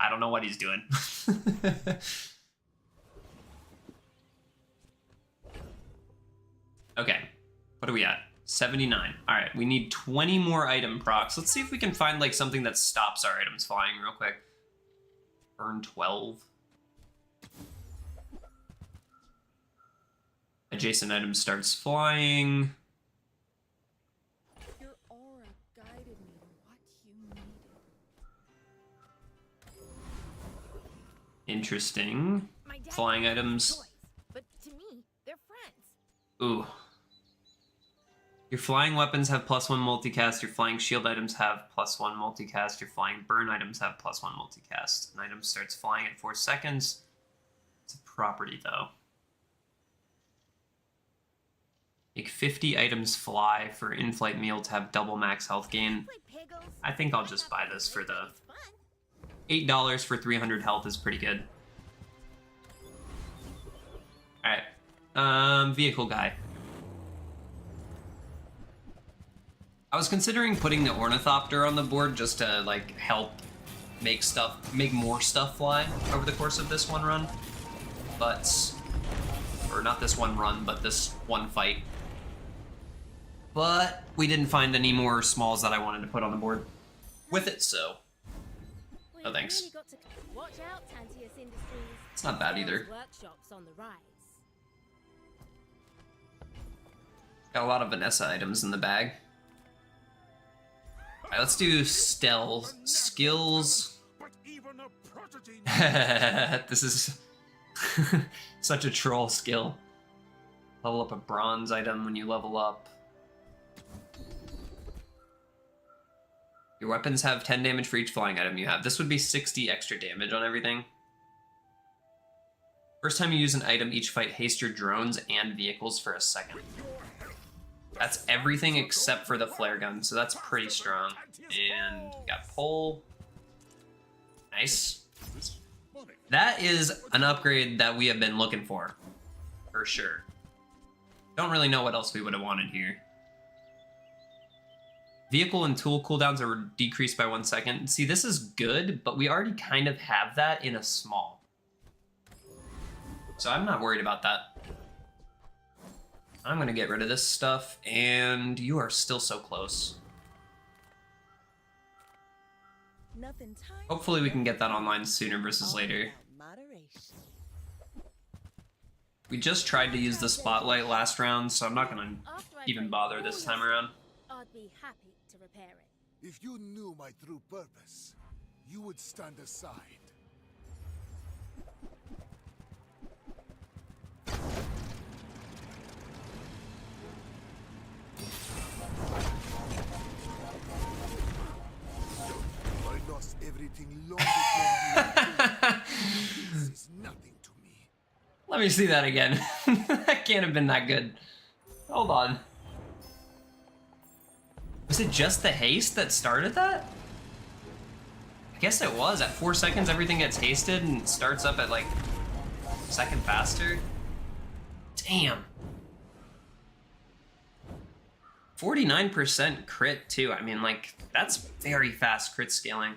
I don't know what he's doing. Okay, what are we at? 79. All right, we need 20 more item procs. Let's see if we can find like something that stops our items flying real quick. Burn 12. Adjacent item starts flying. Your aura guided me to what you needed. Interesting. My dad Flying has items. toys, but to me, they're friends. Ooh. Your flying weapons have +1 multicast, your flying shield items have +1 multicast, your flying burn items have +1 multicast. An item starts flying at 4 seconds. It's a property though. Make 50 items fly for in-flight meal to have double max health gain. I think I'll just buy this for the $8 for 300 health is pretty good. Alright. Vehicle guy. I was considering putting the Ornithopter on the board just to like help make more stuff fly over the course of this one run. Or not this one run, but this one fight. But we didn't find any more smalls that I wanted to put on the board with it, so We've no thanks. really got to watch out, Tantius Industries. It's not bad either. Workshops on the rise. Got a lot of Vanessa items in the bag. Alright, let's do skills. But even a prodigy This is such a troll skill. Level up a bronze item when you level up. Your weapons have 10 damage for each flying item you have. This would be 60 extra damage on everything. First time you use an item, each fight haste your drones and vehicles for a second. That's everything except for the flare gun, so that's pretty strong. And we got pole. Nice. That is an upgrade that we have been looking for sure. Don't really know what else we would have wanted here. Vehicle and tool cooldowns are decreased by 1 second. See, this is good, but we already kind of have that in a small. So I'm not worried about that. I'm gonna get rid of this stuff, and you are still so close. Hopefully we can get that online sooner versus later. We just tried to use the spotlight last round, so I'm not gonna even bother this time around. I'd be happy to repair it. If you knew my true purpose, you would stand aside. I lost everything long before you. This is nothing to me. Let me see that again. That can't have been that good. Hold on. Was it just the haste that started that? I guess it was. At 4 seconds, everything gets hasted and starts up at like a second faster. Damn. 49% crit too. I mean, like, that's very fast crit scaling.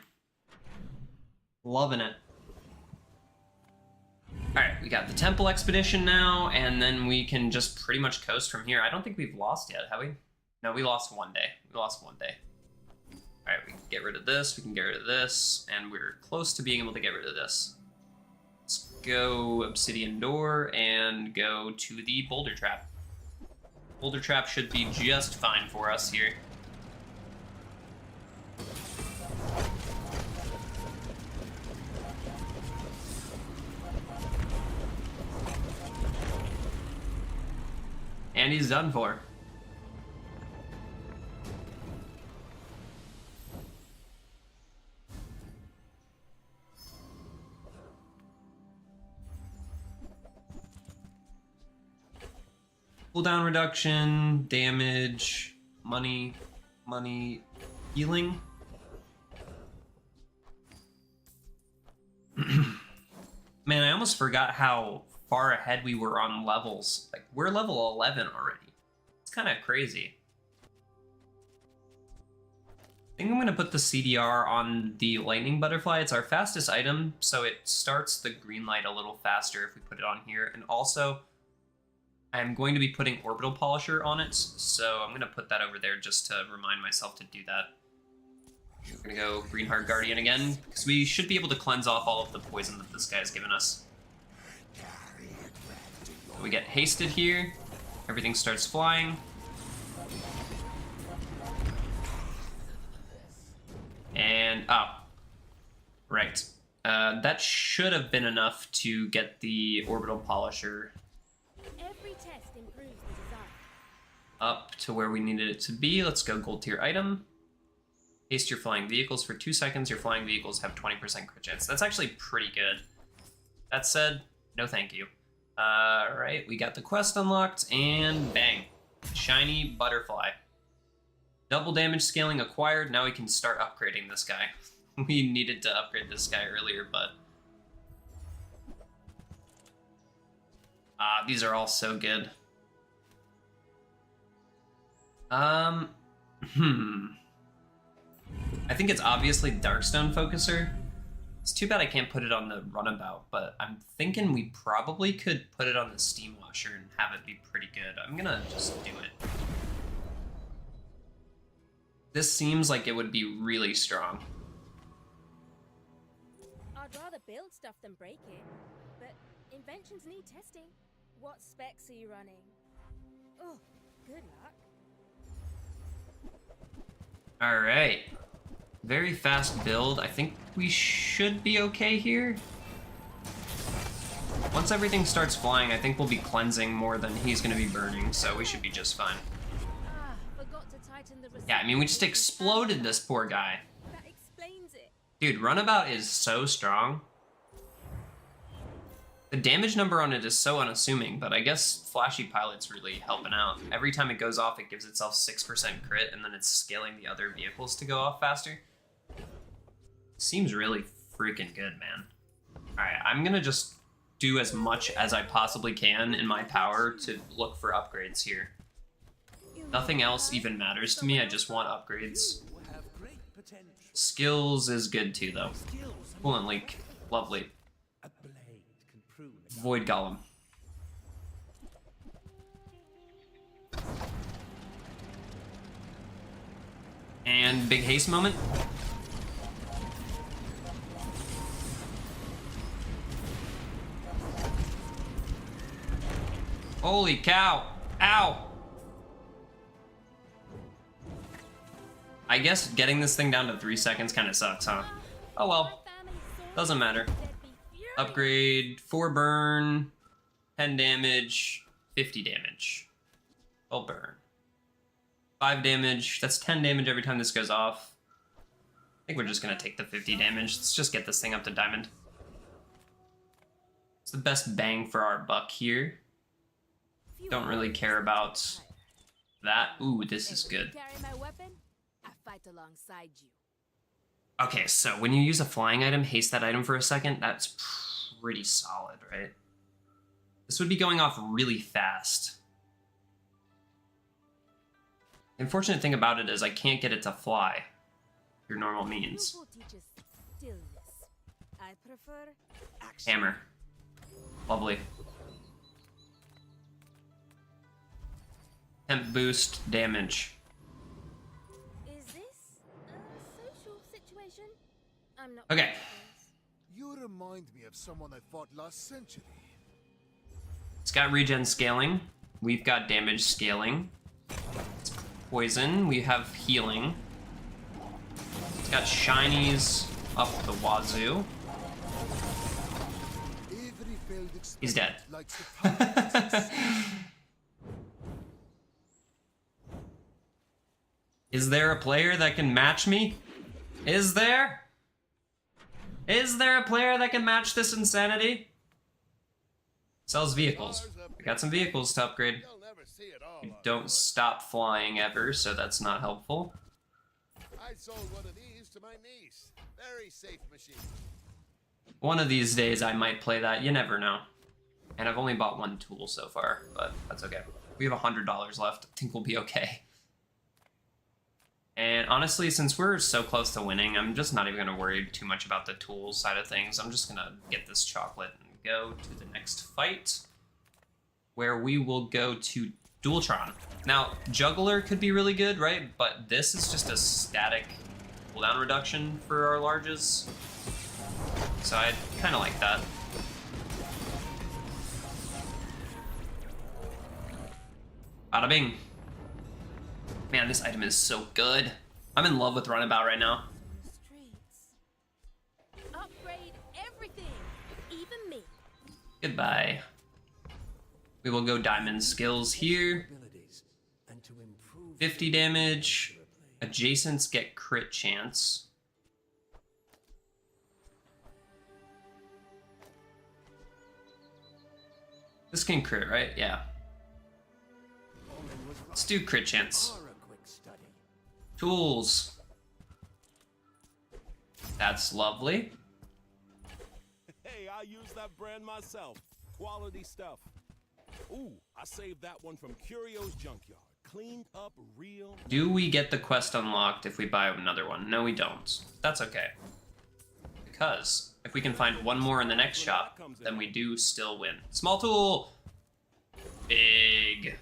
Loving it. Alright, we got the Temple Expedition now, and then we can just pretty much coast from here. I don't think we've lost yet, have we? No, we lost one day. We lost one day. Alright, we can get rid of this, we can get rid of this, and we're close to being able to get rid of this. Let's go Obsidian Door and go to the Boulder Trap. Boulder Trap should be just fine for us here. And he's done for. Cooldown reduction, damage, money, healing. Man, I almost forgot how far ahead we were on levels. Like, we're level 11 already. It's kind of crazy. I think I'm going to put the CDR on the Lightning Butterfly. It's our fastest item, so it starts the green light a little faster if we put it on here. And also, I'm going to be putting Orbital Polisher on it, so I'm going to put that over there just to remind myself to do that. We're going to go Greenheart Guardian again, because we should be able to cleanse off all of the poison that this guy has given us. We get hasted here, everything starts flying. And, oh, right. That should have been enough to get the Orbital Polisher Every test improves the design. up to where we needed it to be. Let's go gold tier item. Haste your flying vehicles for 2 seconds. Your flying vehicles have 20% crit chance. That's actually pretty good. That said, no thank you. Right, we got the quest unlocked, and bang. Shiny Butterfly. Double damage scaling acquired. Now we can start upgrading this guy. We needed to upgrade this guy earlier, but... these are all so good. I think it's obviously Darkstone Focuser. It's too bad I can't put it on the Runabout, but I'm thinking we probably could put it on the Steam Washer and have it be pretty good. I'm gonna just do it. This seems like it would be really strong. I'd rather build stuff than break it, but inventions need testing. What specs are you running? Oh, good luck. All right. Very fast build. I think we should be okay here. Once everything starts flying, I think we'll be cleansing more than he's gonna be burning, so we should be just fine. Forgot to tighten the Yeah, I mean, we just exploded this poor guy. That explains it. Dude, Runabout is so strong. The damage number on it is so unassuming, but I guess Flashy Pilot's really helping out. Every time it goes off, it gives itself 6% crit, and then it's scaling the other vehicles to go off faster. Seems really freaking good, man. Alright, I'm gonna just do as much as I possibly can in my power to look for upgrades here. Nothing else even matters to me, I just want upgrades. Skills is good too, though. Coolant Leak, lovely. Void Golem. And big haste moment. Holy cow! Ow! I guess getting this thing down to 3 seconds kind of sucks, huh? Oh well. Doesn't matter. Upgrade, 4 burn, 10 damage, 50 damage. Oh, burn. 5 damage, that's 10 damage every time this goes off. I think we're just gonna take the 50 damage. Let's just get this thing up to diamond. It's the best bang for our buck here. Don't really care about that. Ooh, this is good. Carry my weapon, I fight alongside you. Okay, so when you use a flying item, haste that item for a second, that's pretty solid, right? This would be going off really fast. The unfortunate thing about it is I can't get it to fly through normal means. I prefer Hammer. Lovely. Temp boost, damage. Is this a social situation? I'm not. Okay. You remind me of someone I fought last century. It's got regen scaling. We've got damage scaling. It's poison. We have healing. It's got shinies up the wazoo. Every failed He's dead. experiment likes the power of success. Is there a player that can match me? Is there? Is there a player that can match this insanity? Sells vehicles. We got some vehicles to upgrade. You'll never see it all You on don't stop flying ever, so that's not helpful. I sold one of these to my niece. Very safe machine. One of these days I might play that, you never know. And I've only bought one tool so far, but that's okay. We have $100 left, I think we'll be okay. And honestly, since we're so close to winning, I'm just not even gonna worry too much about the tools side of things. I'm just gonna get this chocolate and go to the next fight, where we will go to Dualtron. Now, Juggler could be really good, right? But this is just a static cooldown reduction for our larges. So I kind of like that. Bada bing. Man, this item is so good. I'm in love with Runabout right now. Streets. Upgrade everything, even me. Goodbye. We will go diamond skills here. Abilities, and to improve 50 damage. Adjacents get crit chance. This can crit, right? Yeah. Let's do crit chance. or a quick study. Tools. That's lovely. Hey, I use that brand myself. Quality stuff. Ooh, I saved that one from Curio's Junkyard. cleaned up real. Do we get the quest unlocked if we buy another one? No, we don't. That's okay. Because if we can find one more in the next shop, then we do still win. Small tool! Big.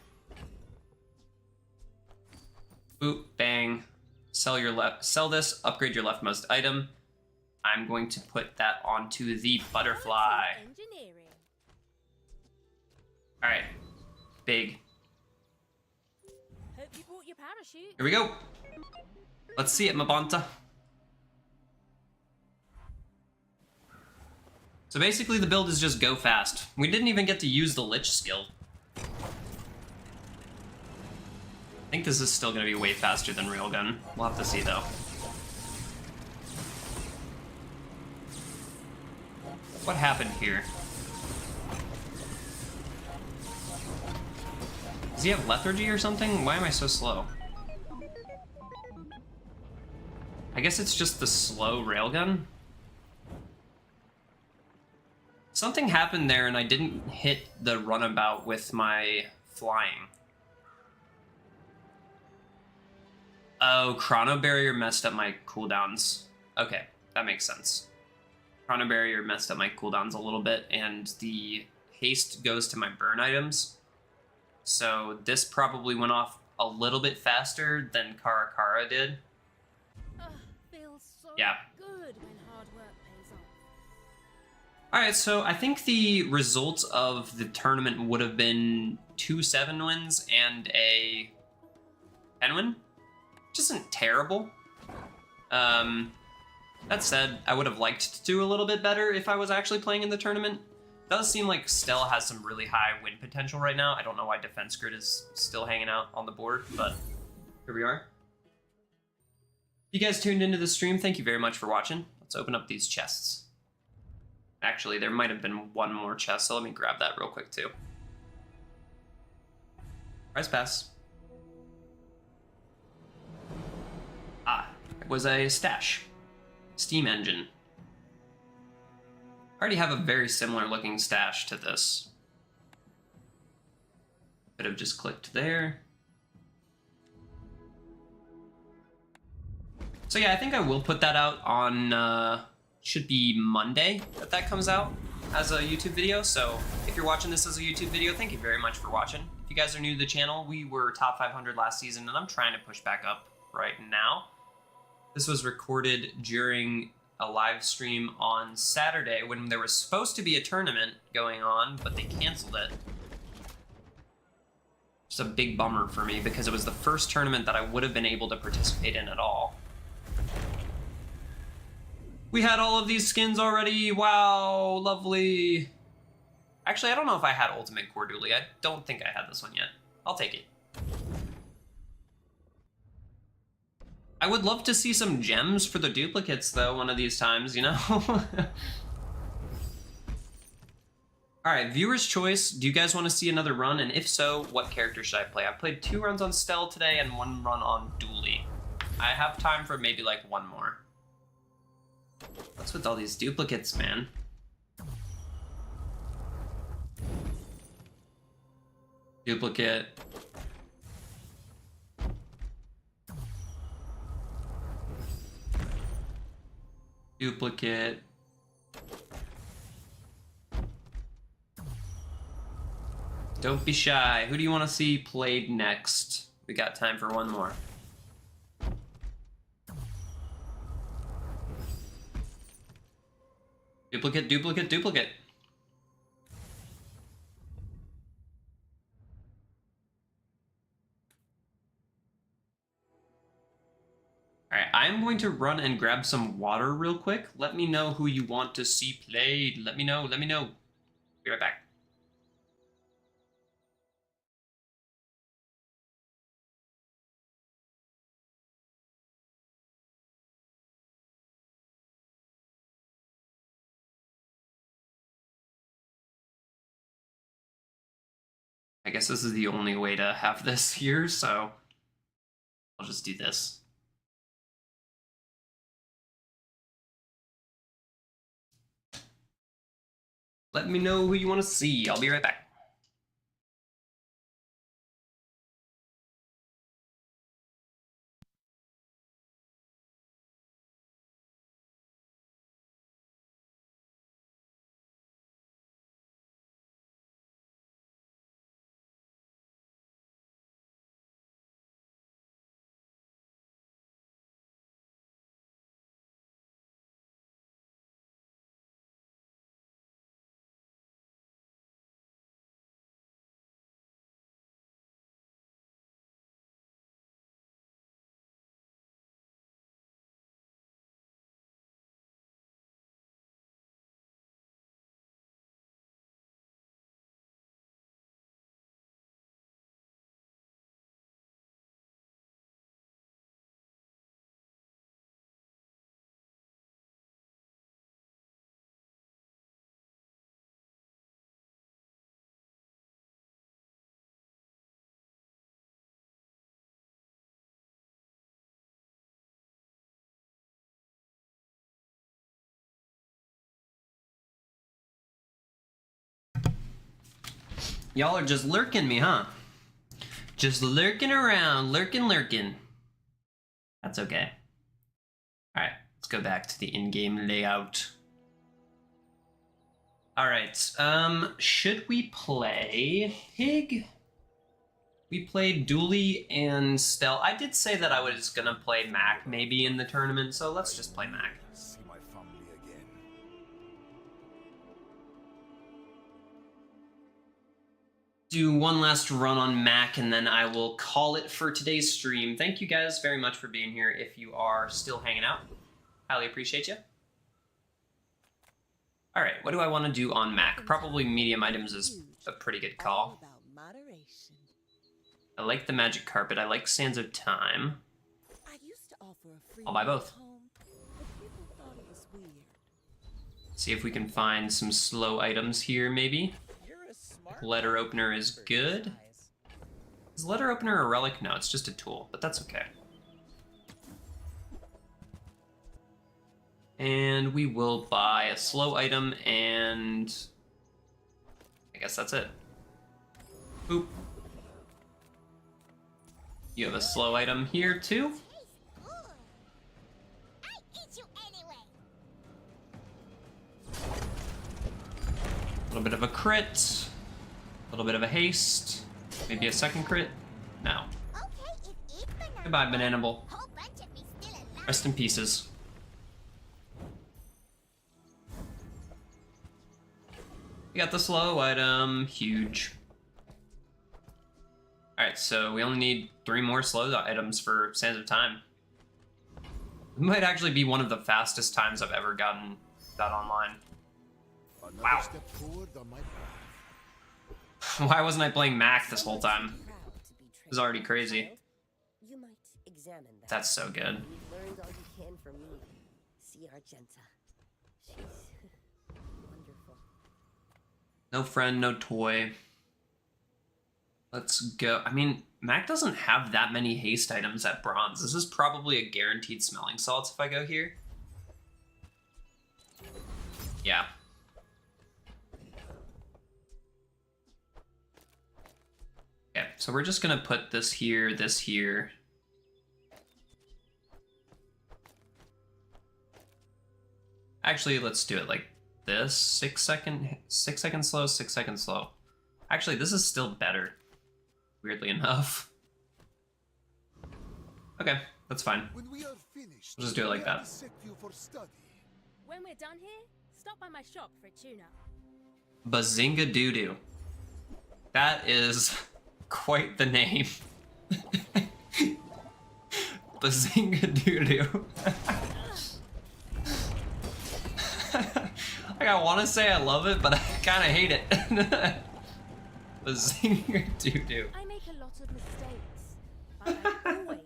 Boop, bang. Sell this, upgrade your leftmost item. I'm going to put that onto the butterfly. Engineering. Alright. Big. Hope you brought your parachute. Here we go. Let's see it, Mabanta. So basically the build is just go fast. We didn't even get to use the Lich skill. I think this is still going to be way faster than Railgun. We'll have to see though. What happened here? Does he have lethargy or something? Why am I so slow? I guess it's just the slow Railgun. Something happened there and I didn't hit the runabout with my flying. Oh, Chrono Barrier messed up my cooldowns. Okay, that makes sense. Chrono Barrier messed up my cooldowns a little bit, and the haste goes to my burn items. So this probably went off a little bit faster than Karakara did. Feels so Yeah. good when hard work pays off. Alright, so I think the results of the tournament would have been 2 7 wins and a 10 win. Which isn't terrible. That said, I would have liked to do a little bit better if I was actually playing in the tournament. It does seem like Stell has some really high win potential right now. I don't know why Defense Grid is still hanging out on the board, but here we are. If you guys tuned into the stream, thank you very much for watching. Let's open up these chests. Actually, there might have been one more chest, so let me grab that real quick too. Prize pass. Ah, it was a stash. Steam engine. I already have a very similar looking stash to this. Could have just clicked there. So yeah, I think I will put that out on, should be Monday that comes out as a YouTube video. So if you're watching this as a YouTube video, thank you very much for watching. If you guys are new to the channel, we were top 500 last season and I'm trying to push back up right now. This was recorded during a live stream on Saturday when there was supposed to be a tournament going on, but they canceled it. It's a big bummer for me because it was the first tournament that I would have been able to participate in at all. We had all of these skins already. Wow, lovely. Actually, I don't know if I had Ultimate Core Dually. I don't think I had this one yet. I'll take it. I would love to see some gems for the duplicates, though, one of these times, you know? Alright, viewer's choice. Do you guys want to see another run? And if so, what character should I play? I played 2 runs on Stell today and 1 run on Dually. I have time for maybe, like, 1 more. What's with all these duplicates, man? Duplicate. Duplicate. Don't be shy. Who do you want to see played next? We got time for 1 more. Duplicate, duplicate, duplicate. Alright, I'm going to run and grab some water real quick. Let me know who you want to see played. Let me know, let me know. Be right back. I guess this is the only way to have this here, so I'll just do this. Let me know who you want to see. I'll be right back. Y'all are just lurking me, huh? Just lurking around, lurking. That's okay. Alright, let's go back to the in-game layout. Alright, should we play Pig? We played Dooley and Stell. I did say that I was gonna play Mac maybe in the tournament, so let's just play Mac. See my family again. Do one last run on Mac and then I will call it for today's stream. Thank you guys very much for being here. If you are still hanging out, highly appreciate you. All right, what do I want to do on Mac? Probably medium items is a pretty good call. I like the magic carpet. I like Sands of Time. I'll buy both. See if we can find some slow items here, maybe. Letter opener is good. Is letter opener a relic? No, it's just a tool, but that's okay. And we will buy a slow item, and I guess that's it. Boop. You have a slow item here too. A little bit of a crit, a little bit of a haste, maybe a second crit. No. Goodbye, Bananable. Rest in pieces. We got the slow item, huge. Alright, so we only need 3 more slow items for Sands of Time. It might actually be one of the fastest times I've ever gotten that online. Wow. Why wasn't I playing Mac this whole time? It was already crazy. You might examine that. That's so good. You've learned all you can from me. See Argenta. She's wonderful. No friend, no toy. Let's go. I mean, Mac doesn't have that many haste items at bronze. This is probably a guaranteed smelling salts if I go here. Yeah. Okay, so we're just gonna put this here, this here. Actually, let's do it like this. 6 seconds slow, 6 seconds slow. Actually, this is still better, weirdly enough. Okay, that's fine. When we are finished, We'll just do it like that. When we're done here, stop by my shop for a tune-up. Bazinga Doo-Doo. That is quite the name. Bazinga Doo-Doo. Like, I want to say I love it, but I kind of hate it. Bazinga Doo-Doo. I make a lot of mistakes, but I always learn.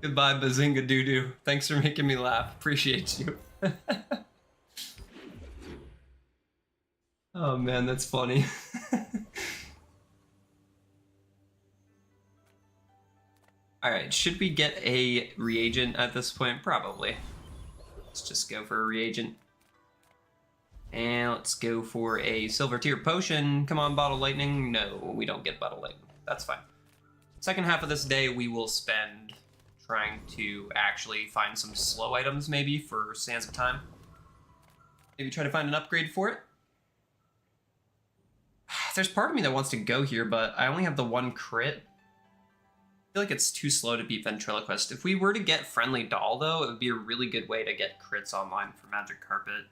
Goodbye, Bazinga Doo-Doo. Thanks for making me laugh. Appreciate you. Oh man, that's funny. Alright, should we get a reagent at this point? Probably. Let's just go for a reagent. And let's go for a silver tier potion. Come on, Bottle Lightning. No, we don't get Bottle Lightning. That's fine. Second half of this day, we will spend trying to actually find some slow items, maybe, for Sands of Time. Maybe try to find an upgrade for it. There's part of me that wants to go here, but I only have the 1 crit. I feel like it's too slow to beat Ventriloquist. If we were to get Friendly Doll, though, it would be a really good way to get crits online for Magic Carpet.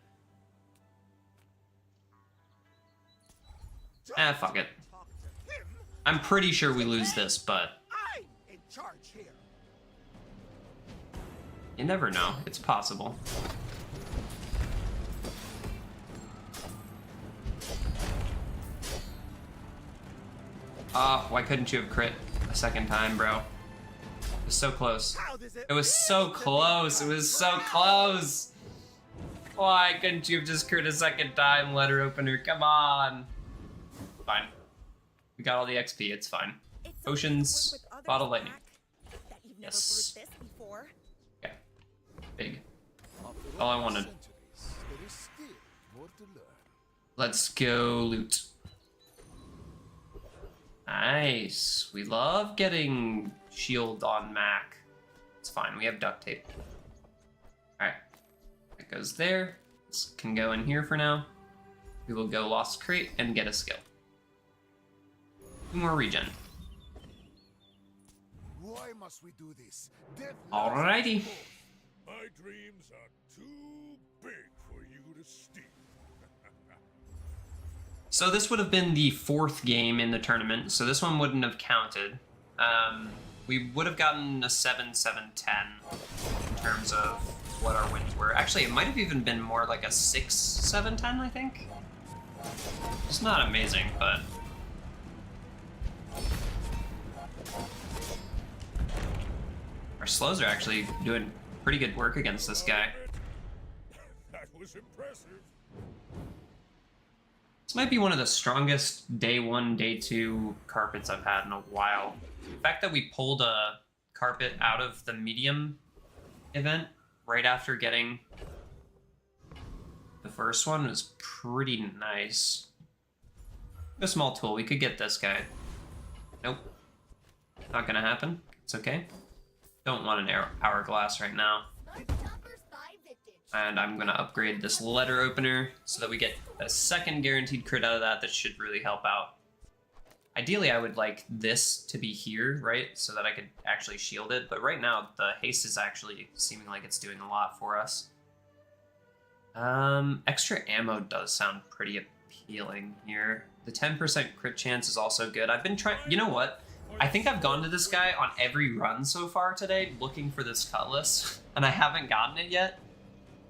Fuck it. I'm pretty sure we lose this, but you never know. It's possible. Why couldn't you have crit a second time, bro? It was so close. It was so close. It was so close. Why couldn't you have just crit a second time, letter opener? Come on. Fine. We got all the XP. It's fine. Potions, Bottle Lightning. Yes. Okay. Big. All I wanted. Let's go loot. Nice. We love getting shield on Mac. It's fine. We have duct tape. Alright. That goes there. This can go in here for now. We will go Lost Crate and get a skill. 2 more regen. Why must we do this? Death Alrighty. My dreams are too big for you to steal. So this would have been the 4th game in the tournament, so this one wouldn't have counted. We would have gotten a 7-7-10 in terms of what our wins were. Actually, it might have even been more like a 6-7-10, I think. It's not amazing, but... Our slows are actually doing pretty good work against this guy. That was impressive. This might be one of the strongest day 1, day 2 carpets I've had in a while. The fact that we pulled a carpet out of the medium event right after getting the first one was pretty nice. A small tool, we could get this guy. Nope. Not gonna happen. It's okay. Don't want an hourglass right now. And I'm gonna upgrade this letter opener so that we get a second guaranteed crit out of that. That should really help out. Ideally, I would like this to be here, right? So that I could actually shield it. But right now, the haste is actually seeming like it's doing a lot for us. Extra ammo does sound pretty appealing here. The 10% crit chance is also good. I've been trying, you know what? I think I've gone to this guy on every run so far today looking for this cutlass, and I haven't gotten it yet.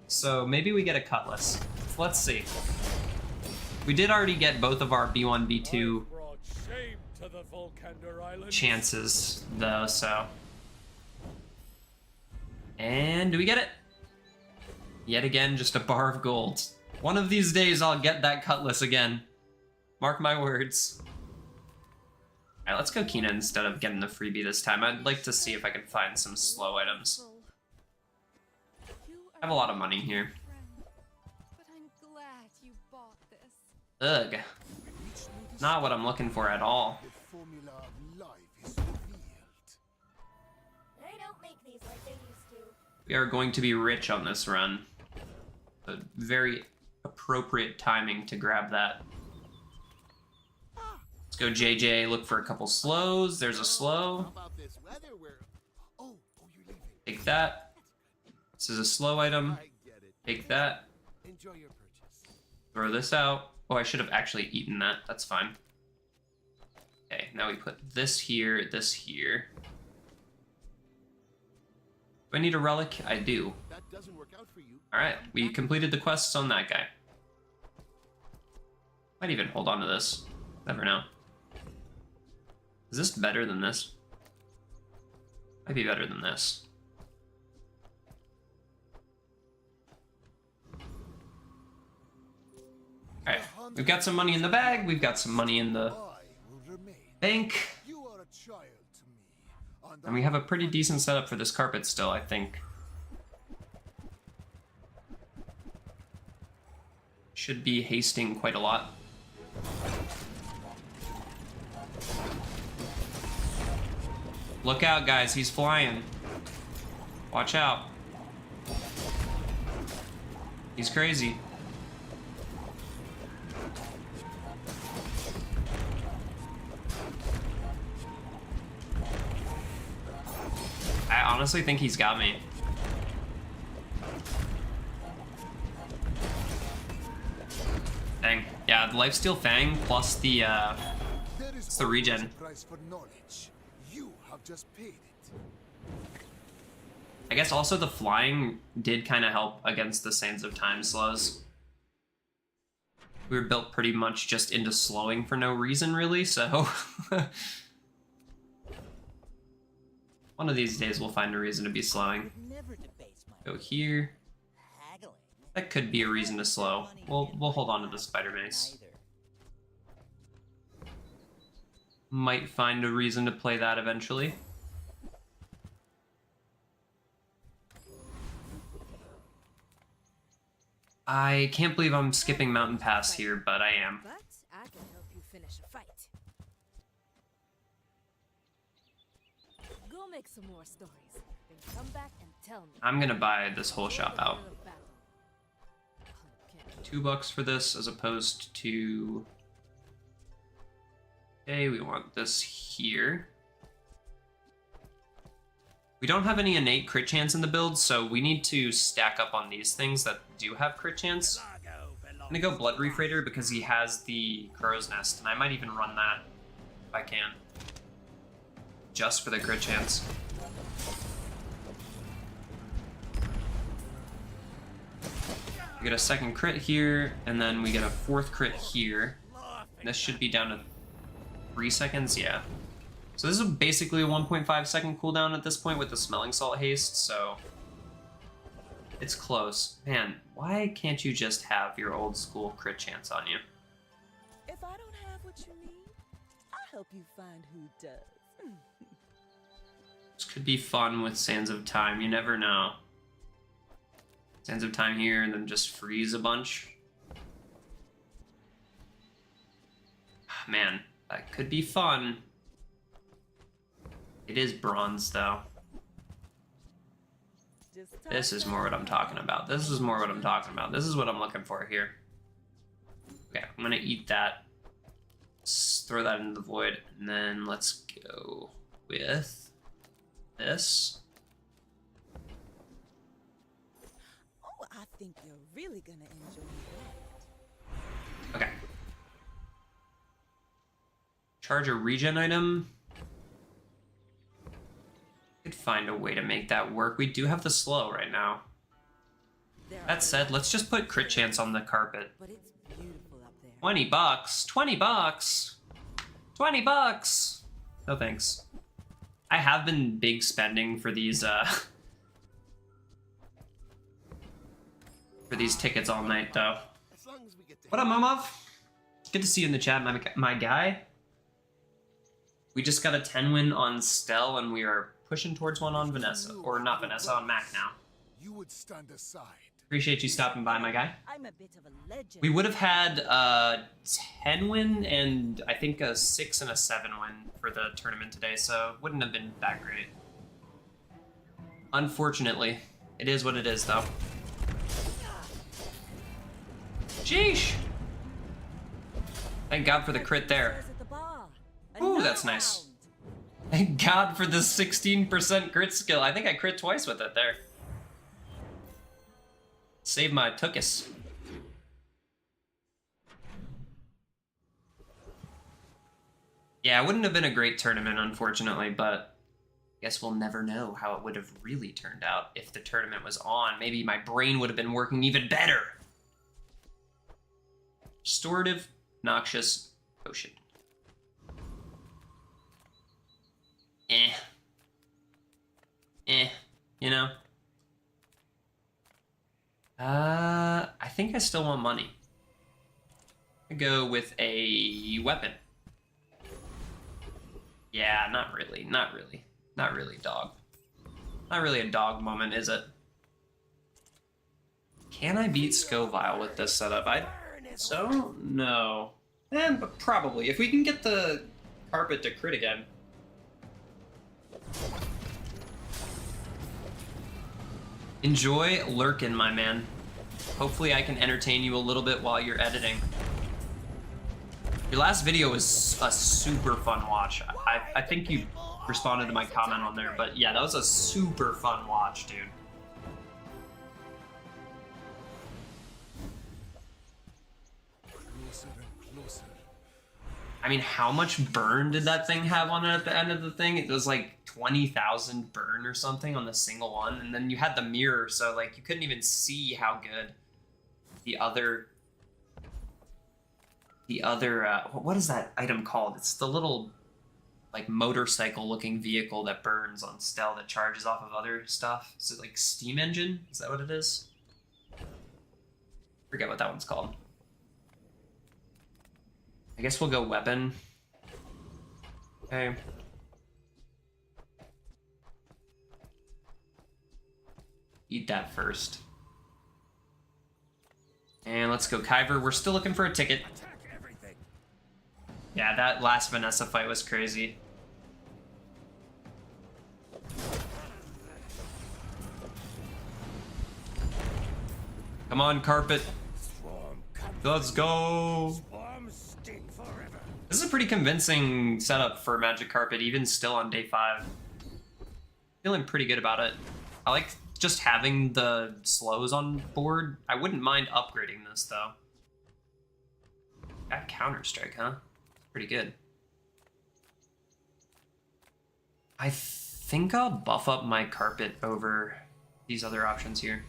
So maybe we get a cutlass. Let's see. We did already get both of our B1, B2 chances, though, so. And do we get it? Yet again, just a bar of gold. One of these days, I'll get that cutlass again. Mark my words. Alright, let's go Kina instead of getting the freebie this time. I'd like to see if I can find some slow items. I have a lot of money here. But I'm glad you bought this. Ugh. Not what I'm looking for at all. The formula of life is revealed. They don't make these like they used to. We are going to be rich on this run. A very appropriate timing to grab that. Let's go JJ, look for a couple slows. There's a slow. Take that. This is a slow item. Take that. Throw this out. Oh, I should have actually eaten that. That's fine. Okay, now we put this here, this here. Do I need a relic? I do. Alright, we completed the quests on that guy. Might even hold on to this. Never know. Is this better than this? Might be better than this. Alright, we've got some money in the bag, we've got some money in the bank. And we have a pretty decent setup for this carpet still, I think. Should be hasting quite a lot. Look out, guys, he's flying. Watch out. He's crazy. I honestly think he's got me. Dang. Yeah, the Lifesteal Fang plus the it's the regen. I guess also the flying did kind of help against the Sands of Time slows. We were built pretty much just into slowing for no reason, really, so... One of these days we'll find a reason to be slowing. Go here. That could be a reason to slow. We'll hold on to the Spider Mace. Might find a reason to play that eventually. I can't believe I'm skipping Mountain Pass here, but I am. But I can help you finish a fight. Go make some more stories. Then come back and tell me. I'm gonna buy this whole shop out. $2 for this as opposed to... Okay, we want this here. We don't have any innate crit chance in the build, so we need to stack up on these things that do have crit chance. I'm gonna go Blood Reef Raider because he has the Crow's Nest, and I might even run that if I can. Just for the crit chance. We get a second crit here, and then we get a fourth crit here. And this should be down to 3 seconds, yeah. So this is basically a 1.5 second cooldown at this point with the Smelling Salt haste, so it's close. Man, why can't you just have your old school crit chance on you? If I don't have what you need, I'll help you find who does. This could be fun with Sands of Time, you never know. Sands of Time here and then just freeze a bunch. Man, that could be fun. It is bronze, though. This is more what I'm talking about. This is more what I'm talking about. This is what I'm looking for here. Okay, I'm gonna eat that. Let's throw that into the void, and then let's go with this. Oh, I think you're really gonna enjoy that. Okay. Charge a regen item. Could find a way to make that work. We do have the slow right now. That said, let's just put crit chance on the carpet. But it's beautiful up there. $20. $20. $20. No thanks. I have been big spending for these tickets all night though. What up, Momov? Good to see you in the chat, my guy. We just got a 10 win on Stell and we are pushing towards one on Vanessa. Or not Vanessa, on Mac now. You would stand aside. Appreciate you stopping by, my guy. I'm a bit of a legend. We would have had a 10 win and I think a 6 and a 7 win for the tournament today, so it wouldn't have been that great. Unfortunately. It is what it is, though. Sheesh! Thank God for the crit there. Ooh, that's nice. Thank God for the 16% crit skill. I think I crit twice with it there. Save my tuchus. Yeah, it wouldn't have been a great tournament, unfortunately, but I guess we'll never know how it would have really turned out if the tournament was on. Maybe my brain would have been working even better. Restorative, noxious potion. You know? I think I still want money. I go with a weapon. Yeah, not really, not really. Not really, dog. Not really a dog moment, is it? Can I beat Scoville with this setup? I don't know. But probably. If we can get the carpet to crit again. Enjoy lurkin', my man. Hopefully I can entertain you a little bit while you're editing. Your last video was a super fun watch. I think you responded to my comment on there, but yeah, that was a super fun watch, dude. Closer and closer. I mean, how much burn did that thing have on it at the end of the thing? It was like 20,000 burn or something on the single one, and then you had the mirror, so like you couldn't even see how good the other what is that item called? It's the little like motorcycle looking vehicle that burns on Stell that charges off of other stuff. Is it like steam engine? Is that what it is? Forget what that one's called. I guess we'll go weapon. Okay. Eat that first. And let's go Kyver. We're still looking for a ticket. Attack everything. Yeah, that last Vanessa fight was crazy. Come on, Carpet. Swarm come. Let's go. Swarm sting forever. This is a pretty convincing setup for Magic Carpet, even still on day 5. Feeling pretty good about it. I like just having the slows on board. I wouldn't mind upgrading this, though. Got Counter-Strike, huh? Pretty good. I think I'll buff up my Carpet over these other options here.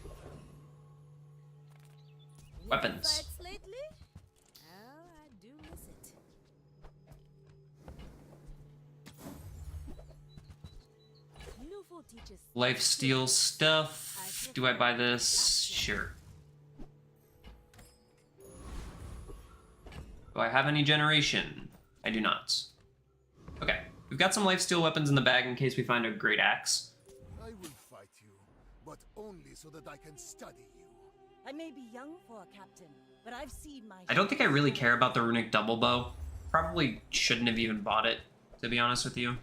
Weapons. Fights lately? Oh, I do miss it. Newful teaches Lifesteal stuff. Do I buy this? Sure. Do I have any generation? I do not. Okay. We've got some lifesteal weapons in the bag in case we find a great axe. I will fight you, but only so that I can study you. I may be young for a captain, but I've seen my... I don't think I really care about the runic double bow. Probably shouldn't have even bought it, to be honest with you.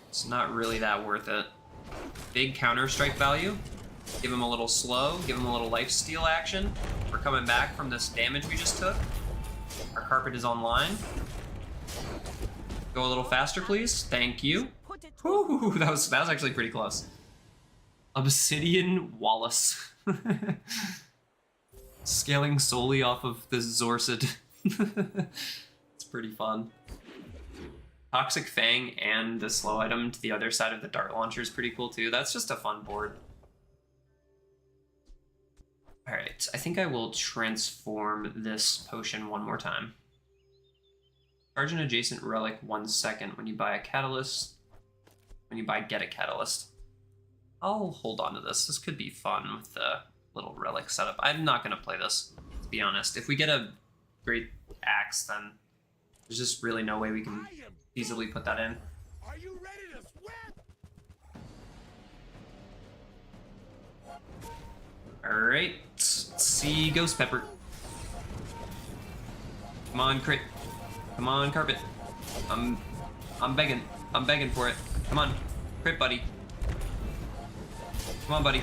It's not really that worth it. Big counter-strike value. Give him a little slow, give him a little lifesteal action. We're coming back from this damage we just took. Our Carpet is online. Go a little faster, please. Thank you. Whew, that was actually pretty close. Obsidian Wallace. Scaling solely off of the Zorsid. It's pretty fun. Toxic Fang and the slow item to the other side of the dart launcher is pretty cool too. That's just a fun board. Alright, I think I will transform this potion one more time. Charge an adjacent relic 1 second when you buy a catalyst. When you buy get a catalyst. I'll hold on to this. This could be fun with the little relic setup. I'm not going to play this, to be honest. If we get a great axe, then there's just really no way we can easily put that in. Are you ready to sweat? Alright, let's see Ghost Pepper. Come on, crit. Come on, Carpet. I'm begging. I'm begging for it. Come on, crit, buddy. Come on, buddy.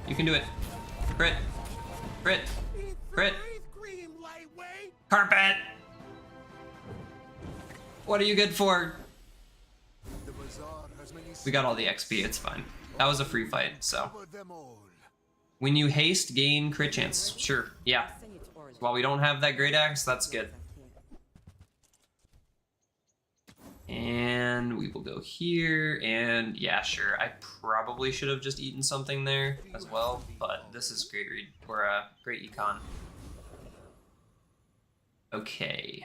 You can do it. Crit. Crit. Crit. Carpet! What are you good for? The Bazaar has many We got all the XP, it's fine. That was a free fight, so. Cover them all. When you haste, gain crit chance. Sure, yeah. While we don't have that great axe, that's good. And we will go here, and yeah, sure. I probably should have just eaten something there as well, but this is great read, or great econ. Okay.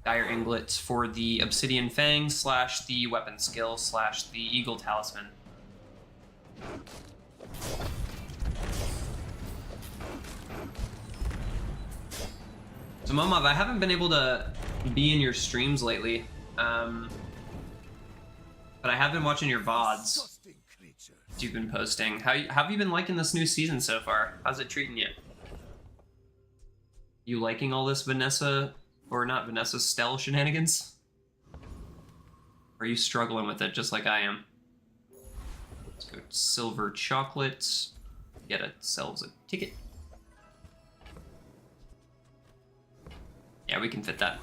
Dire Inglets for the Obsidian Fang / the weapon skill / the Eagle Talisman. So Momov, I haven't been able to be in your streams lately. But I have been watching your VODs you've been posting. How have you been liking this new season so far? How's it treating you? You liking all this Vanessa, or not Vanessa, Stell shenanigans? Or are you struggling with it just like I am? Let's go silver chocolate. Get ourselves a ticket. Yeah, we can fit that.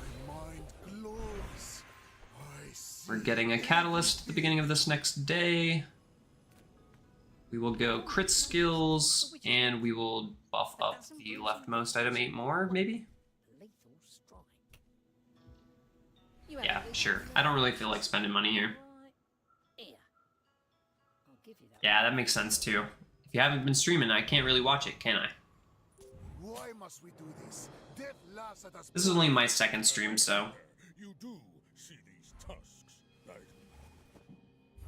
We're getting a catalyst at the beginning of this next day. We will go crit skills, and we will buff up the leftmost item 8 more, maybe? Yeah, sure. I don't really feel like spending money here. Yeah, that makes sense too. If you haven't been streaming, I can't really watch it, can I? Why must we do this? Death laughs at us. This is only my second stream, so You do see these tusks, right?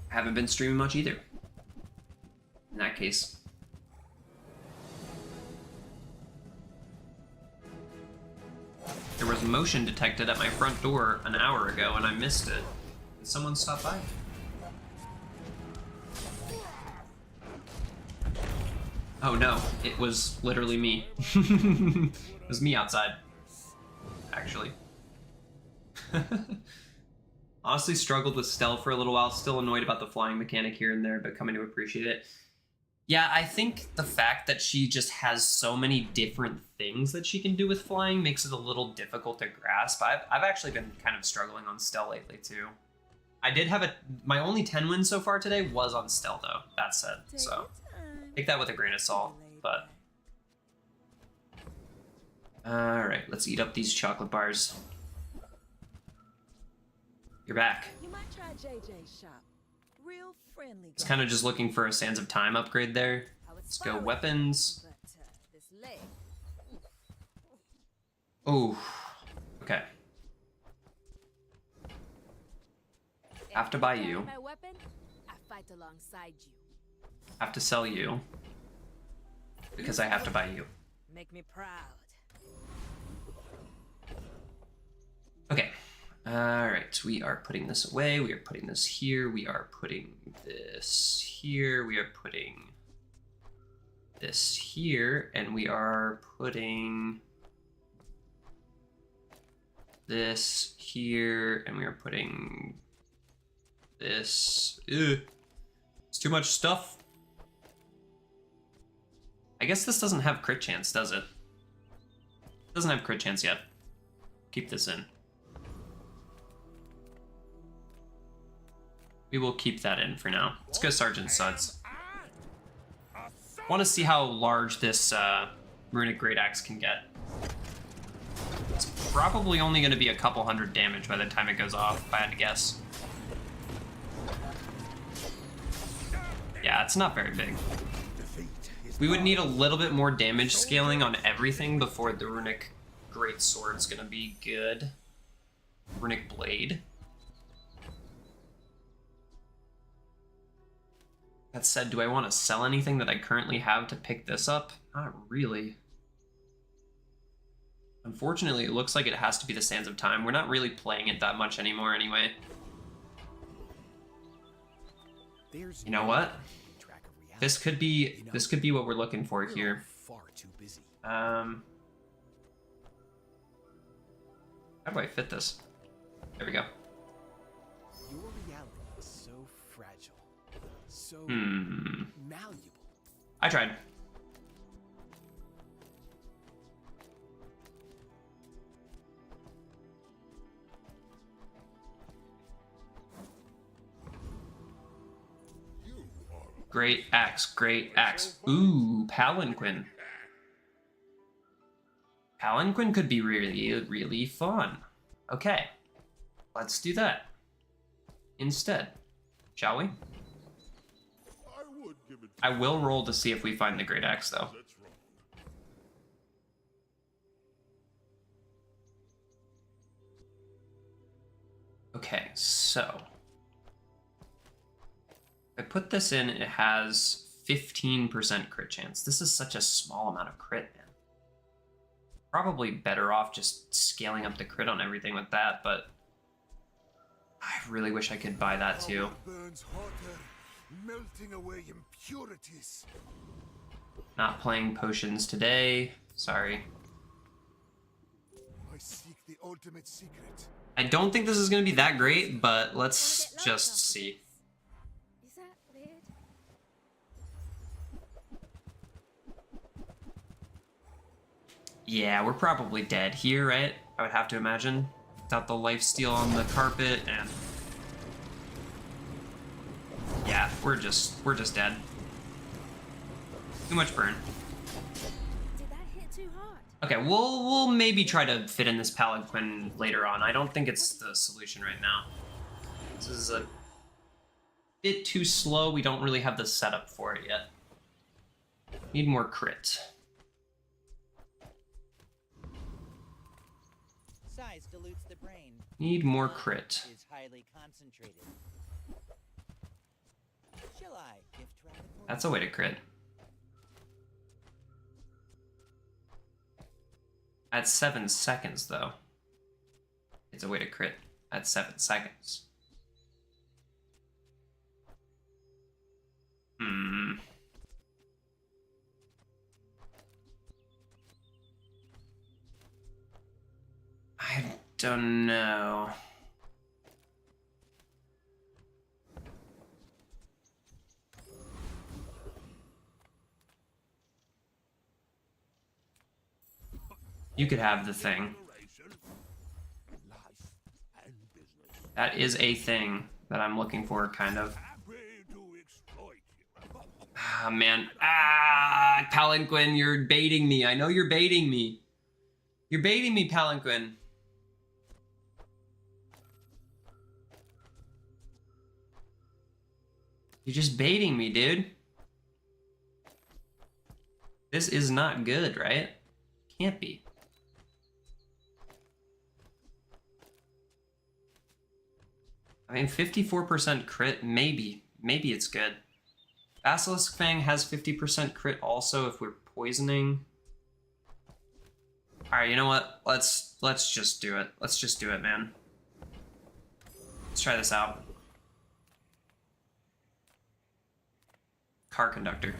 I haven't been streaming much either. In that case. There was motion detected at my front door an hour ago and I missed it. Did someone stop by? Oh no, it was literally me. It was me outside, actually. Honestly struggled with stealth for a little while, still annoyed about the flying mechanic here and there, but coming to appreciate it. Yeah, I think the fact that she just has so many different things that she can do with flying makes it a little difficult to grasp. I've actually been kind of struggling on stealth lately too. I did have my only 10 wins so far today was on stealth though, that said, so take that with a grain of salt, but... Alright, let's eat up these chocolate bars. You're back. You might try JJ's shop. Real friendly. It's kind of just looking for a Sands of Time upgrade there. Let's go weapons. This leg. Oh, okay. Have to buy you. My weapon, I fight alongside you. Have to sell you. Because I have to buy you. Make me proud. Okay. Alright, we are putting this away. We are putting this here. We are putting this here. We are putting this here. And we are putting this here. And we are putting this. Ugh. It's too much stuff. I guess this doesn't have crit chance, does it? It doesn't have crit chance yet. Keep this in. We will keep that in for now. Let's go Sergeant Suds. Want to see how large this Runic Great Axe can get. It's probably only going to be a couple hundred damage by the time it goes off, if I had to guess. Yeah, it's not very big. We would need a little bit more damage scaling on everything before the Runic Great Sword's going to be good. Runic Blade. That said, do I want to sell anything that I currently have to pick this up? Not really. Unfortunately, it looks like it has to be the Sands of Time. We're not really playing it that much anymore anyway. You know what? This could be what we're looking for here. How do I fit this? There we go. Your reality is so fragile. So malleable. I tried. Great axe, great axe. Ooh, Palanquin. Palanquin could be really, really fun. Okay, let's do that instead, shall we? I will roll to see if we find the great axe, though. Okay, so if I put this in, it has 15% crit chance. This is such a small amount of crit, man. Probably better off just scaling up the crit on everything with that, but I really wish I could buy that too. Burns hotter, melting away impurities. Not playing potions today. Sorry. I seek the ultimate secret. I don't think this is going to be that great, but let's just see. Is that weird? Yeah, we're probably dead here, right? I would have to imagine. Without the lifesteal on the carpet and... yeah, we're just dead. Too much burn. Did that hit too hard? Okay, we'll maybe try to fit in this Palanquin later on. I don't think it's the solution right now. This is a bit too slow. We don't really have the setup for it yet. Need more crit. Size dilutes the brain. Need more crit. Is highly concentrated. Shall I gift wrap it for That's a way to crit. At 7 seconds, though. It's a way to crit at 7 seconds. don't know. You could have the thing. That is a thing that I'm looking for, kind of. Ah, man. Ah, Palanquin, you're baiting me. I know you're baiting me. You're baiting me, Palanquin. You're just baiting me, dude. This is not good, right? Can't be. I mean, 54% crit, maybe. Maybe it's good. Basilisk Fang has 50% crit also if we're poisoning. Alright, you know what? Let's just do it. Let's just do it, man. Let's try this out. Car conductor.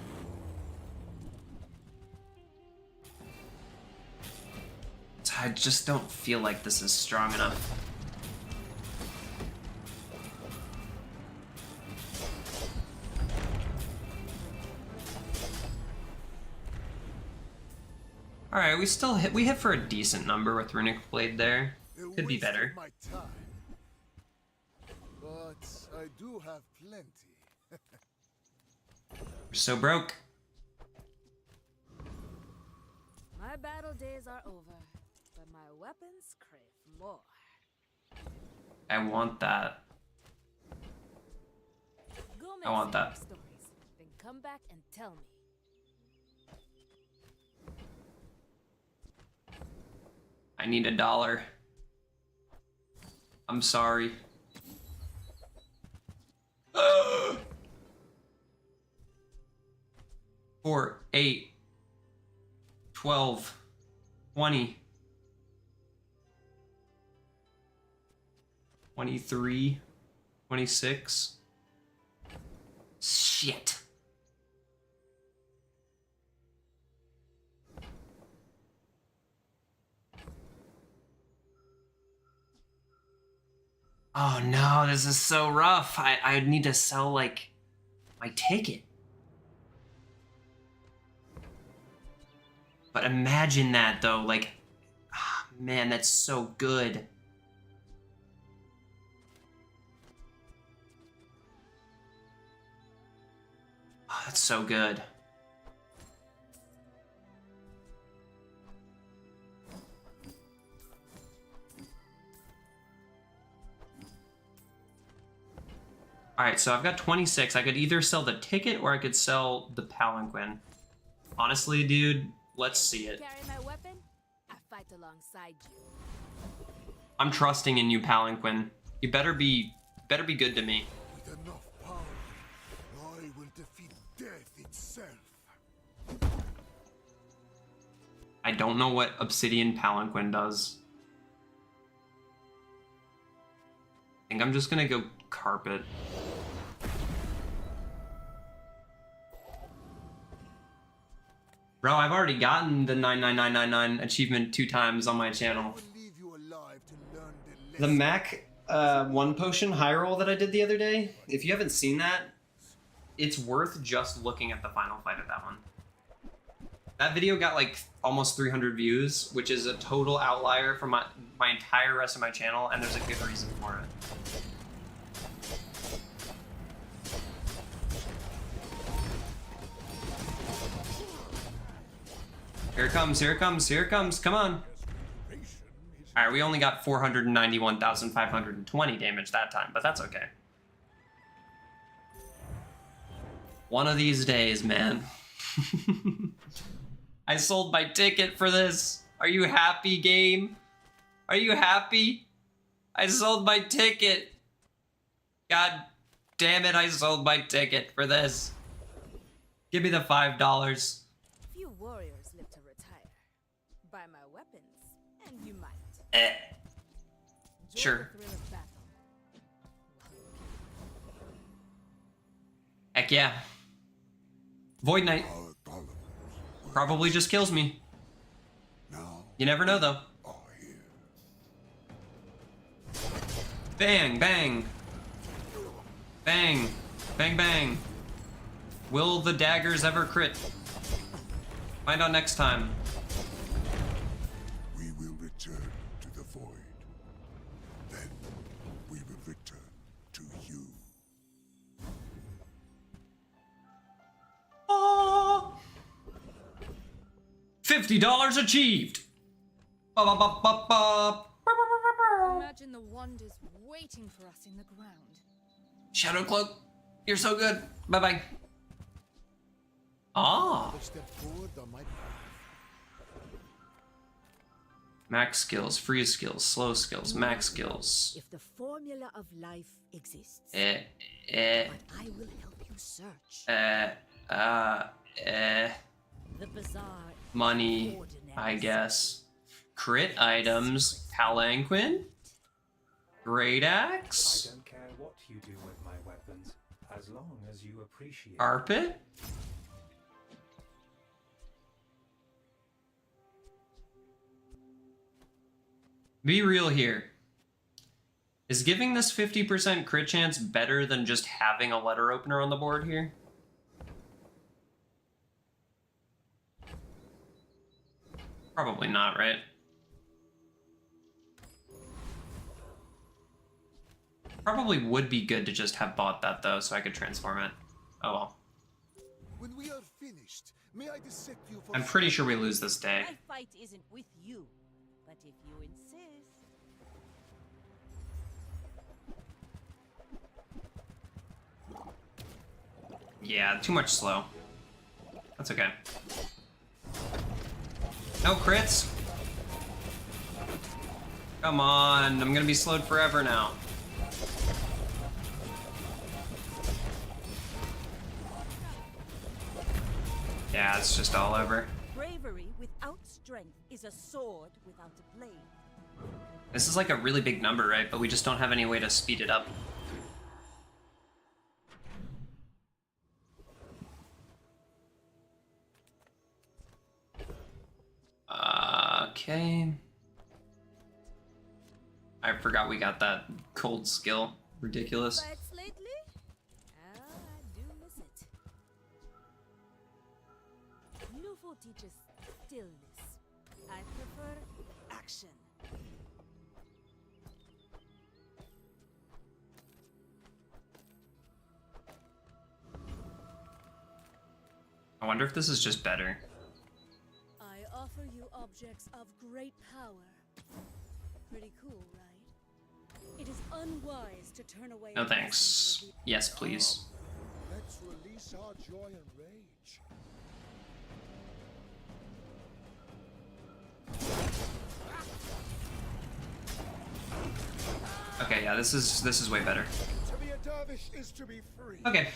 I just don't feel like this is strong enough. Alright, we hit for a decent number with Runic Blade there. Could be better. My time. But I do have plenty. We're so broke. My battle days are over, but my weapons crave more. I want that. Go make I want some that. more stories, then come back and tell me. I need $1. I'm sorry. 4, 8, 12, 20, 23, 26. Shit. Oh no, this is so rough. I need to sell, like, my ticket. But imagine that, though. Like, ah, man, that's so good. Oh, that's so good. Alright, so I've got 26. I could either sell the ticket or I could sell the Palanquin. Honestly, dude, let's see it. Carry my weapon, I fight alongside you. I'm trusting in you, Palanquin. You better be good to me. With enough power, I will defeat death itself. I don't know what Obsidian Palanquin does. I think I'm just gonna go Carpet. Bro, I've already gotten the 99999 achievement 2 times on my channel. The Mac 1 potion high roll that I did the other day, if you haven't seen that, it's worth just looking at the final fight of that one. That video got like almost 300 views, which is a total outlier from my entire rest of my channel, and there's a good reason for it. Here it comes, here it comes, here it comes, come on. Alright, we only got 491,520 damage that time, but that's okay. One of these days, man. I sold my ticket for this. Are you happy, game? Are you happy? I sold my ticket. God damn it, I sold my ticket for this. Give me the $5. Few warriors live to retire. Buy my weapons, and you might. Sure. Thrill of battle. Heck yeah. Void Knight. Probably just kills me. You never know, though. Bang, bang. Bang. Bang, bang. Will the daggers ever crit? Find out next time. We will return to the void. Then we will return to you. Oh. $50 achieved. Ba, ba, ba, ba, ba. Imagine the wonders waiting for us in the ground. Shadow Cloak, you're so good. Bye-bye. Ah. Step forward on my path. Max skills, freeze skills, slow skills, max skills. If the formula of life exists, but Eh. I will help you search. The Bazaar Money, I guess. Crit items, palanquin, great axe, I don't care what you do with my weapons, as long as you appreciate. carpet. Be real here. Is giving this 50% crit chance better than just having a letter opener on the board here? Probably not, right? Probably would be good to just have bought that though, so I could transform it. Oh well. When we are finished, may I dissect you for I'm pretty sure we lose this day. My fight isn't with you, but if you insist. Yeah, too much slow. That's okay. No crits. Come on, I'm gonna be slowed forever now. Yeah, it's just all over. Bravery without strength is a sword without a blade. This is like a really big number, right? But we just don't have any way to speed it up. Okay. I forgot we got that cold skill. Ridiculous. Fights lately? Ah, I do miss it. Newful teaches stillness. I prefer action. I wonder if this is just better. I offer you objects of great power. Pretty cool, right? It is unwise to turn away. No thanks. Yes, please. Let's release our joy and rage. Okay, yeah, this is way better. To be a dervish is to be free. Okay.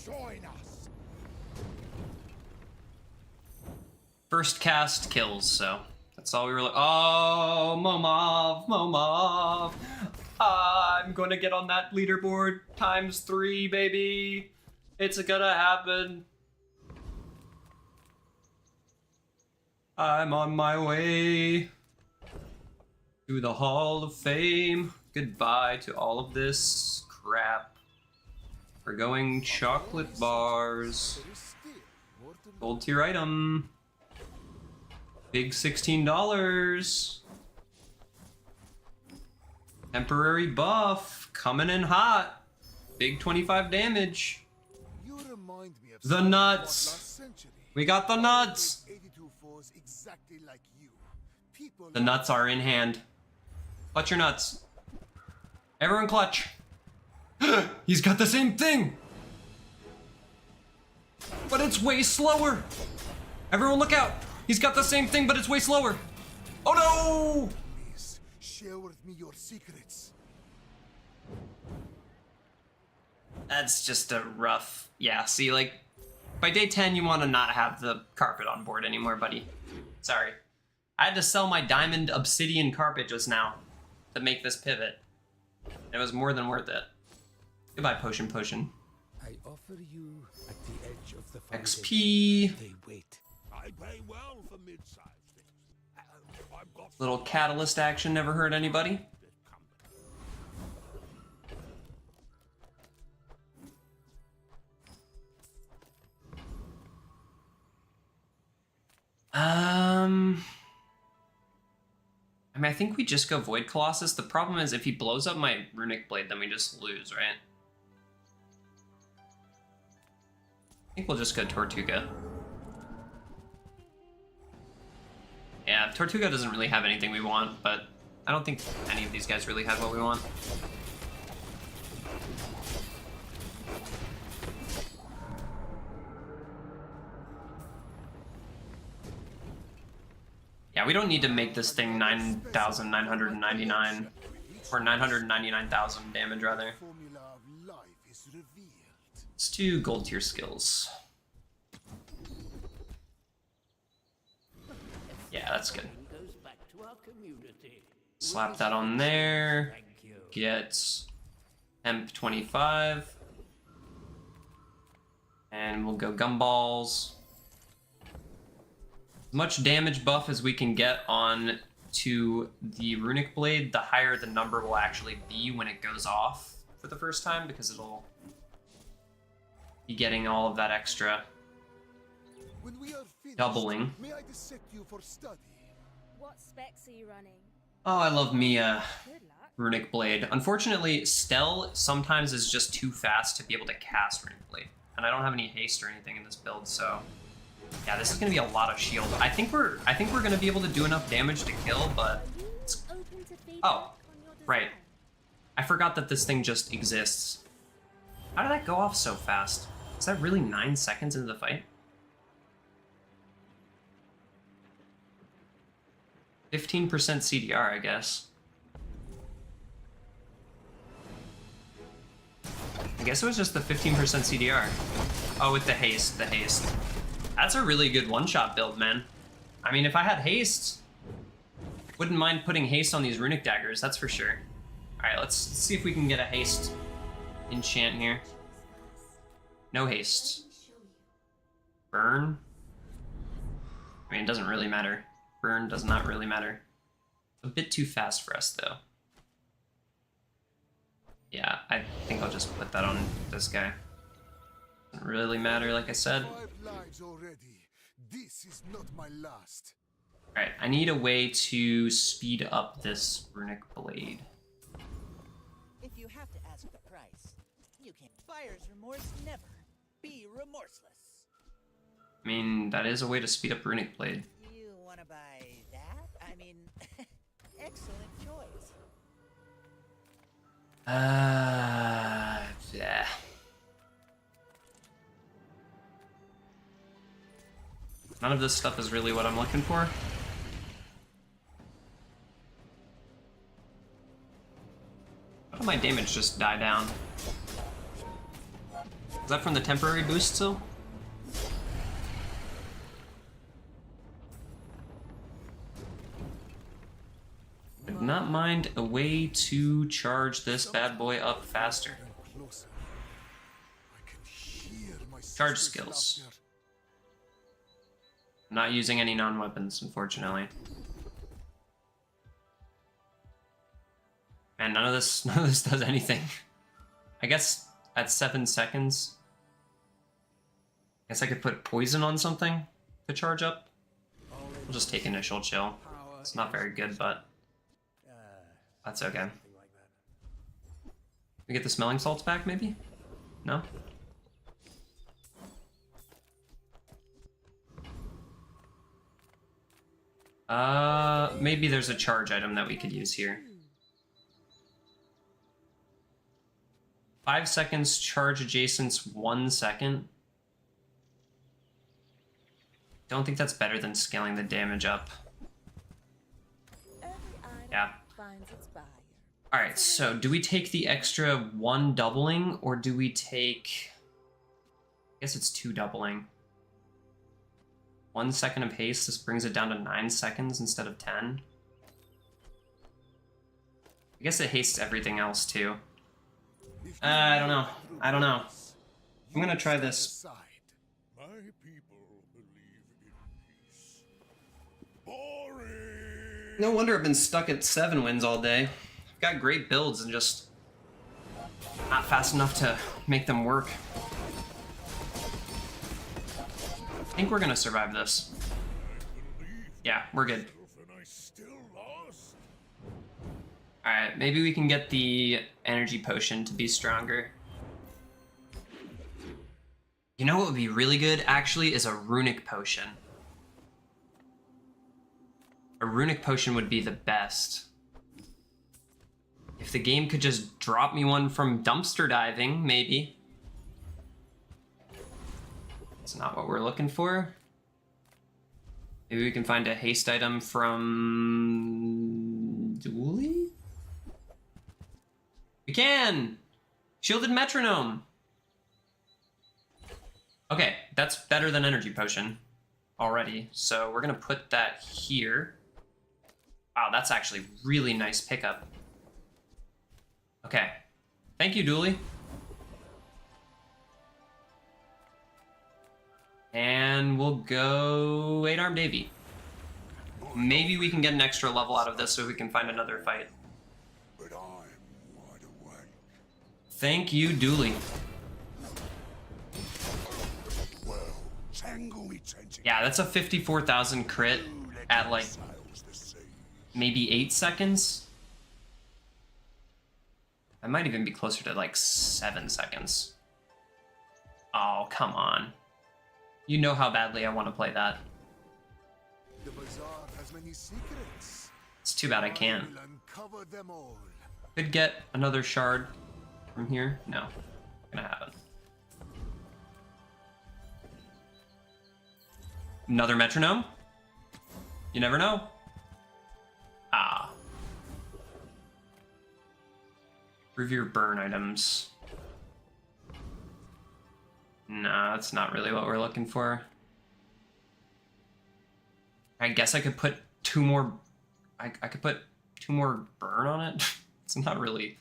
Join us. First cast kills, so that's all we were oh, Momov. I'm gonna get on that leaderboard ×3, baby. It's gonna happen. I'm on my way to the Hall of Fame. Goodbye to all of this crap. We're going chocolate bars. Gold tier item. Big $16. Temporary buff. Coming in hot. Big 25 damage. You remind me of The nuts. last century. We got the nuts. 82 fours exactly like you. People The nuts are in hand. Clutch your nuts. Everyone clutch. He's got the same thing. But it's way slower. Everyone look out. He's got the same thing, but it's way slower. Oh no! Please share with me your secrets. That's just a rough... Yeah, see, like, by day 10, you want to not have the carpet on board anymore, buddy. Sorry. I had to sell my diamond obsidian carpet just now to make this pivot. It was more than worth it. Goodbye, potion. I offer you at the edge of the XP. They wait. I pay well for mid-sized things. I've got Little catalyst action never hurt anybody. I mean, I think we just go Void Colossus. The problem is if he blows up my Runic Blade, then we just lose, right? I think we'll just go Tortuga. Yeah, Tortuga doesn't really have anything we want, but I don't think any of these guys really have what we want. Yeah, we don't need to make this thing 9,999 or 999,000 damage rather. Let's do gold tier skills. Yeah, that's good. Slap that on there. Get Hemp 25. And we'll go Gumballs. As much damage buff as we can get on to the Runic Blade, the higher the number will actually be when it goes off for the first time, because it'll be getting all of that extra doubling. May I dissect you for study? What specs are you running? Oh, I love Mia Runic Blade. Unfortunately, Stell sometimes is just too fast to be able to cast Runic Blade. And I don't have any haste or anything in this build, so yeah, this is gonna be a lot of shield. I think we're gonna be able to do enough damage to kill, but oh, right. I forgot that this thing just exists. How did that go off so fast? Is that really 9 seconds into the fight? 15% CDR, I guess. I guess it was just the 15% CDR. Oh, with the haste, That's a really good one-shot build, man. I mean, if I had haste, wouldn't mind putting haste on these runic daggers, that's for sure. Alright, let's see if we can get a haste enchant here. No haste. Burn? I mean, it doesn't really matter. Burn does not really matter. A bit too fast for us, though. Yeah, I think I'll just put that on this guy. Doesn't really matter, like I said. 5 lives already. This is not my last. Alright, I need a way to speed up this Runic Blade. If you have to ask the price, you can't. Fire's remorse never. Be remorseless. I mean, that is a way to speed up Runic Blade. You want to buy that? I mean, excellent choice. Yeah. None of this stuff is really what I'm looking for. How did my damage just die down? Is that from the temporary boost still? I do not mind a way to charge this bad boy up faster. Charge skills. I'm not using any non-weapons, unfortunately. And none of this does anything. I guess at 7 seconds, I guess I could put poison on something to charge up. We'll just take initial chill. It's not very good, but that's okay. We get the smelling salts back, maybe? No? Maybe there's a charge item that we could use here. 5 seconds, charge adjacents 1 second. Don't think that's better than scaling the damage up. Yeah. Alright, so do we take the extra 1 doubling, or do we take... I guess it's 2 doubling. 1 second of haste, this brings it down to 9 seconds instead of 10. I guess it hastes everything else too. I don't know. I'm gonna try this. My people believe in peace. Boring. No wonder I've been stuck at 7 wins all day. I've got great builds and just not fast enough to make them work. I think we're gonna survive this. Yeah, we're good. And I still lost. Alright, maybe we can get the energy potion to be stronger. You know what would be really good, actually, is a runic potion. A runic potion would be the best. If the game could just drop me one from dumpster diving, maybe. It's not what we're looking for. Maybe we can find a haste item from... Dooley? We can! Shielded metronome! Okay, that's better than energy potion already. So we're gonna put that here. Wow, that's actually really nice pickup. Okay. Thank you, Dooley. And we'll go 8-arm Davy. Maybe we can get an extra level out of this so we can find another fight. But I'm wide awake. Thank you, Dooley. Well, tangle me tentacle. Yeah, that's a 54,000 crit at like maybe 8 seconds. That might even be closer to like 7 seconds. Oh, come on. You know how badly I want to play that. The Bazaar has many secrets. It's too bad I can't. will uncover them all. Could get another shard from here. No, not gonna happen. Another metronome? You never know. Ah. Revere burn items. Nah, that's not really what we're looking for. I guess I could put two more... I could put 2 more burn on it. It's not really...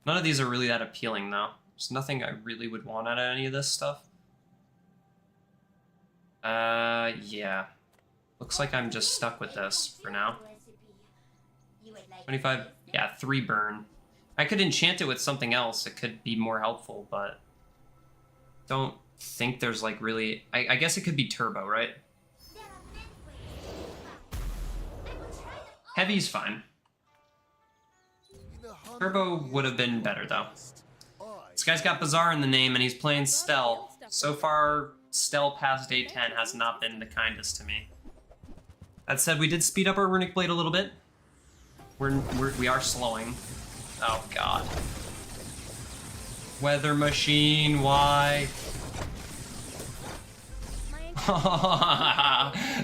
None of these are really that appealing, though. There's nothing I really would want out of any of this stuff. Yeah. Looks like I'm just stuck with this for now. 25... Yeah, 3 burn. I could enchant it with something else. It could be more helpful, but... Don't think there's, like, really... I guess it could be turbo, right? Heavy's fine. Turbo would have been better, though. This guy's got Bazaar in the name, and he's playing Stell. So far, Stell past day 10 has not been the kindest to me. That said, we did speed up our Runic Blade a little bit. We are slowing. Oh, God. Weather Machine, why?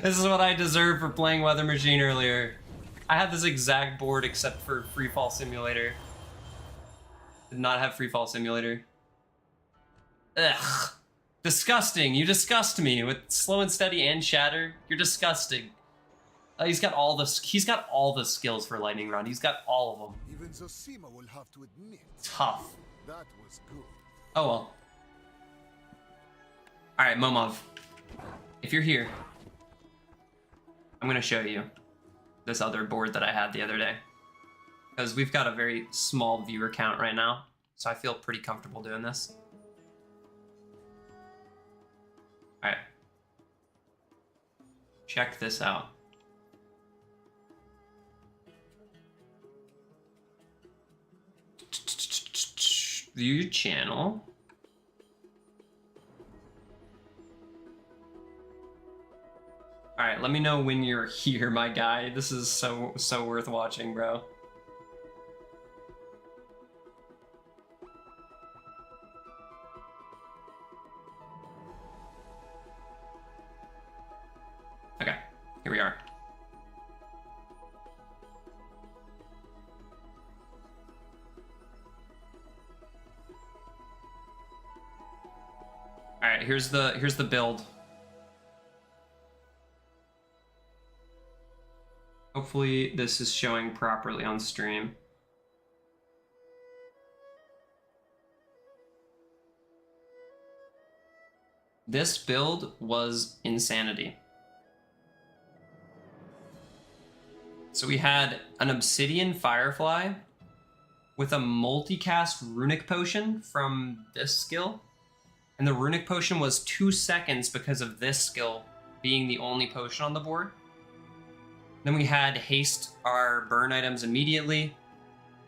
This is what I deserve for playing Weather Machine earlier. I had this exact board except for Free Fall Simulator. Did not have Free Fall Simulator. Ugh. Disgusting. You disgust me with Slow and Steady and Shatter. You're disgusting. He's got all the skills for Lightning Rod. He's got all of them. Even Zosima will have to admit. Tough. That was good. Oh well. Alright, Momov. If you're here, I'm gonna show you this other board that I had the other day. Because we've got a very small viewer count right now, so I feel pretty comfortable doing this. Alright. Check this out. View your channel. Alright, let me know when you're here, my guy. This is so worth watching, bro. Okay, here we are. Alright, here's the build. Hopefully this is showing properly on stream. This build was insanity. So we had an Obsidian Firefly with a multicast Runic Potion from this skill. And the Runic Potion was 2 seconds because of this skill being the only potion on the board. Then we had haste our burn items immediately,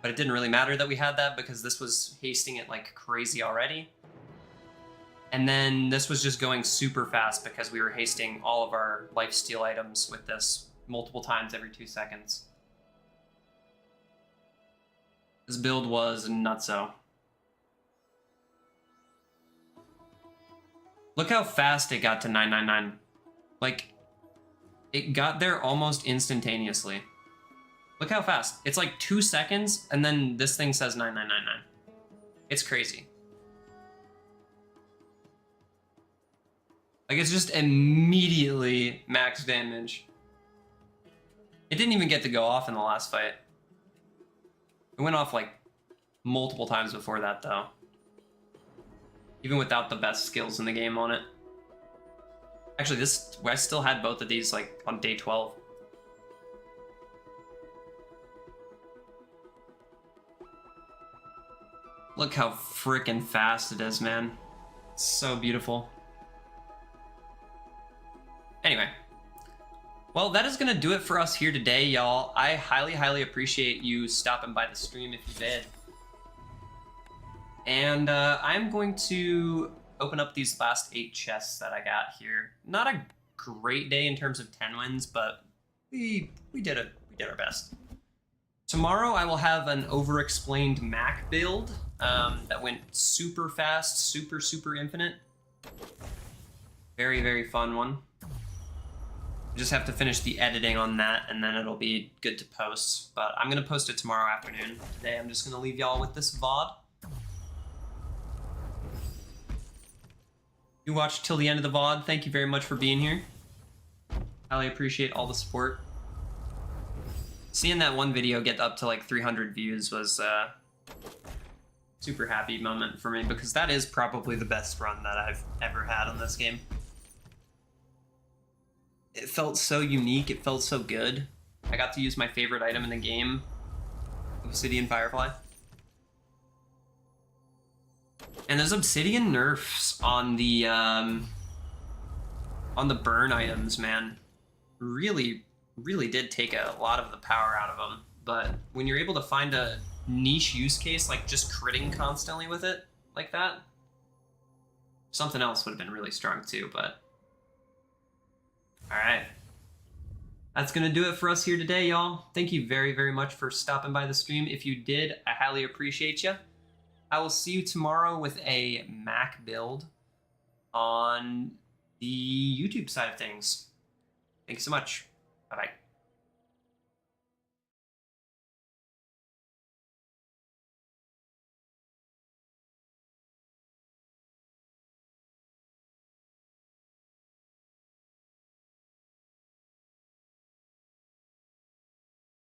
but it didn't really matter that we had that because this was hasting it like crazy already. And then this was just going super fast because we were hasting all of our lifesteal items with this multiple times every 2 seconds. This build was nutso. Look how fast it got to 999. Like, it got there almost instantaneously. Look how fast. It's like 2 seconds, and then this thing says 9999. It's crazy. Like, it's just immediately max damage. It didn't even get to go off in the last fight. It went off, like, multiple times before that, though. Even without the best skills in the game on it. Actually, I still had both of these, like, on day 12. Look how freaking fast it is, man. It's so beautiful. Anyway. Well, that is going to do it for us here today, y'all. I highly, highly appreciate you stopping by the stream if you did. And I'm going to open up these last 8 chests that I got here. Not a great day in terms of 10 wins, but we did our best. Tomorrow I will have an over-explained Mac build that went super fast, super infinite. Very, very fun one. Just have to finish the editing on that, and then it'll be good to post. But I'm gonna post it tomorrow afternoon. Today I'm just gonna leave y'all with this VOD. You watched till the end of the VOD. Thank you very much for being here. Highly appreciate all the support. Seeing that one video get up to like 300 views was a super happy moment for me because that is probably the best run that I've ever had on this game. It felt so unique, it felt so good. I got to use my favorite item in the game, Obsidian Firefly. And those Obsidian nerfs on the burn items, man, really did take a lot of the power out of them. But when you're able to find a niche use case, like just critting constantly with it, like that, something else would have been really strong too, but... Alright. That's gonna do it for us here today, y'all. Thank you very, very much for stopping by the stream. If you did, I highly appreciate you. I will see you tomorrow with a Mac build on the YouTube side of things. Thanks so much.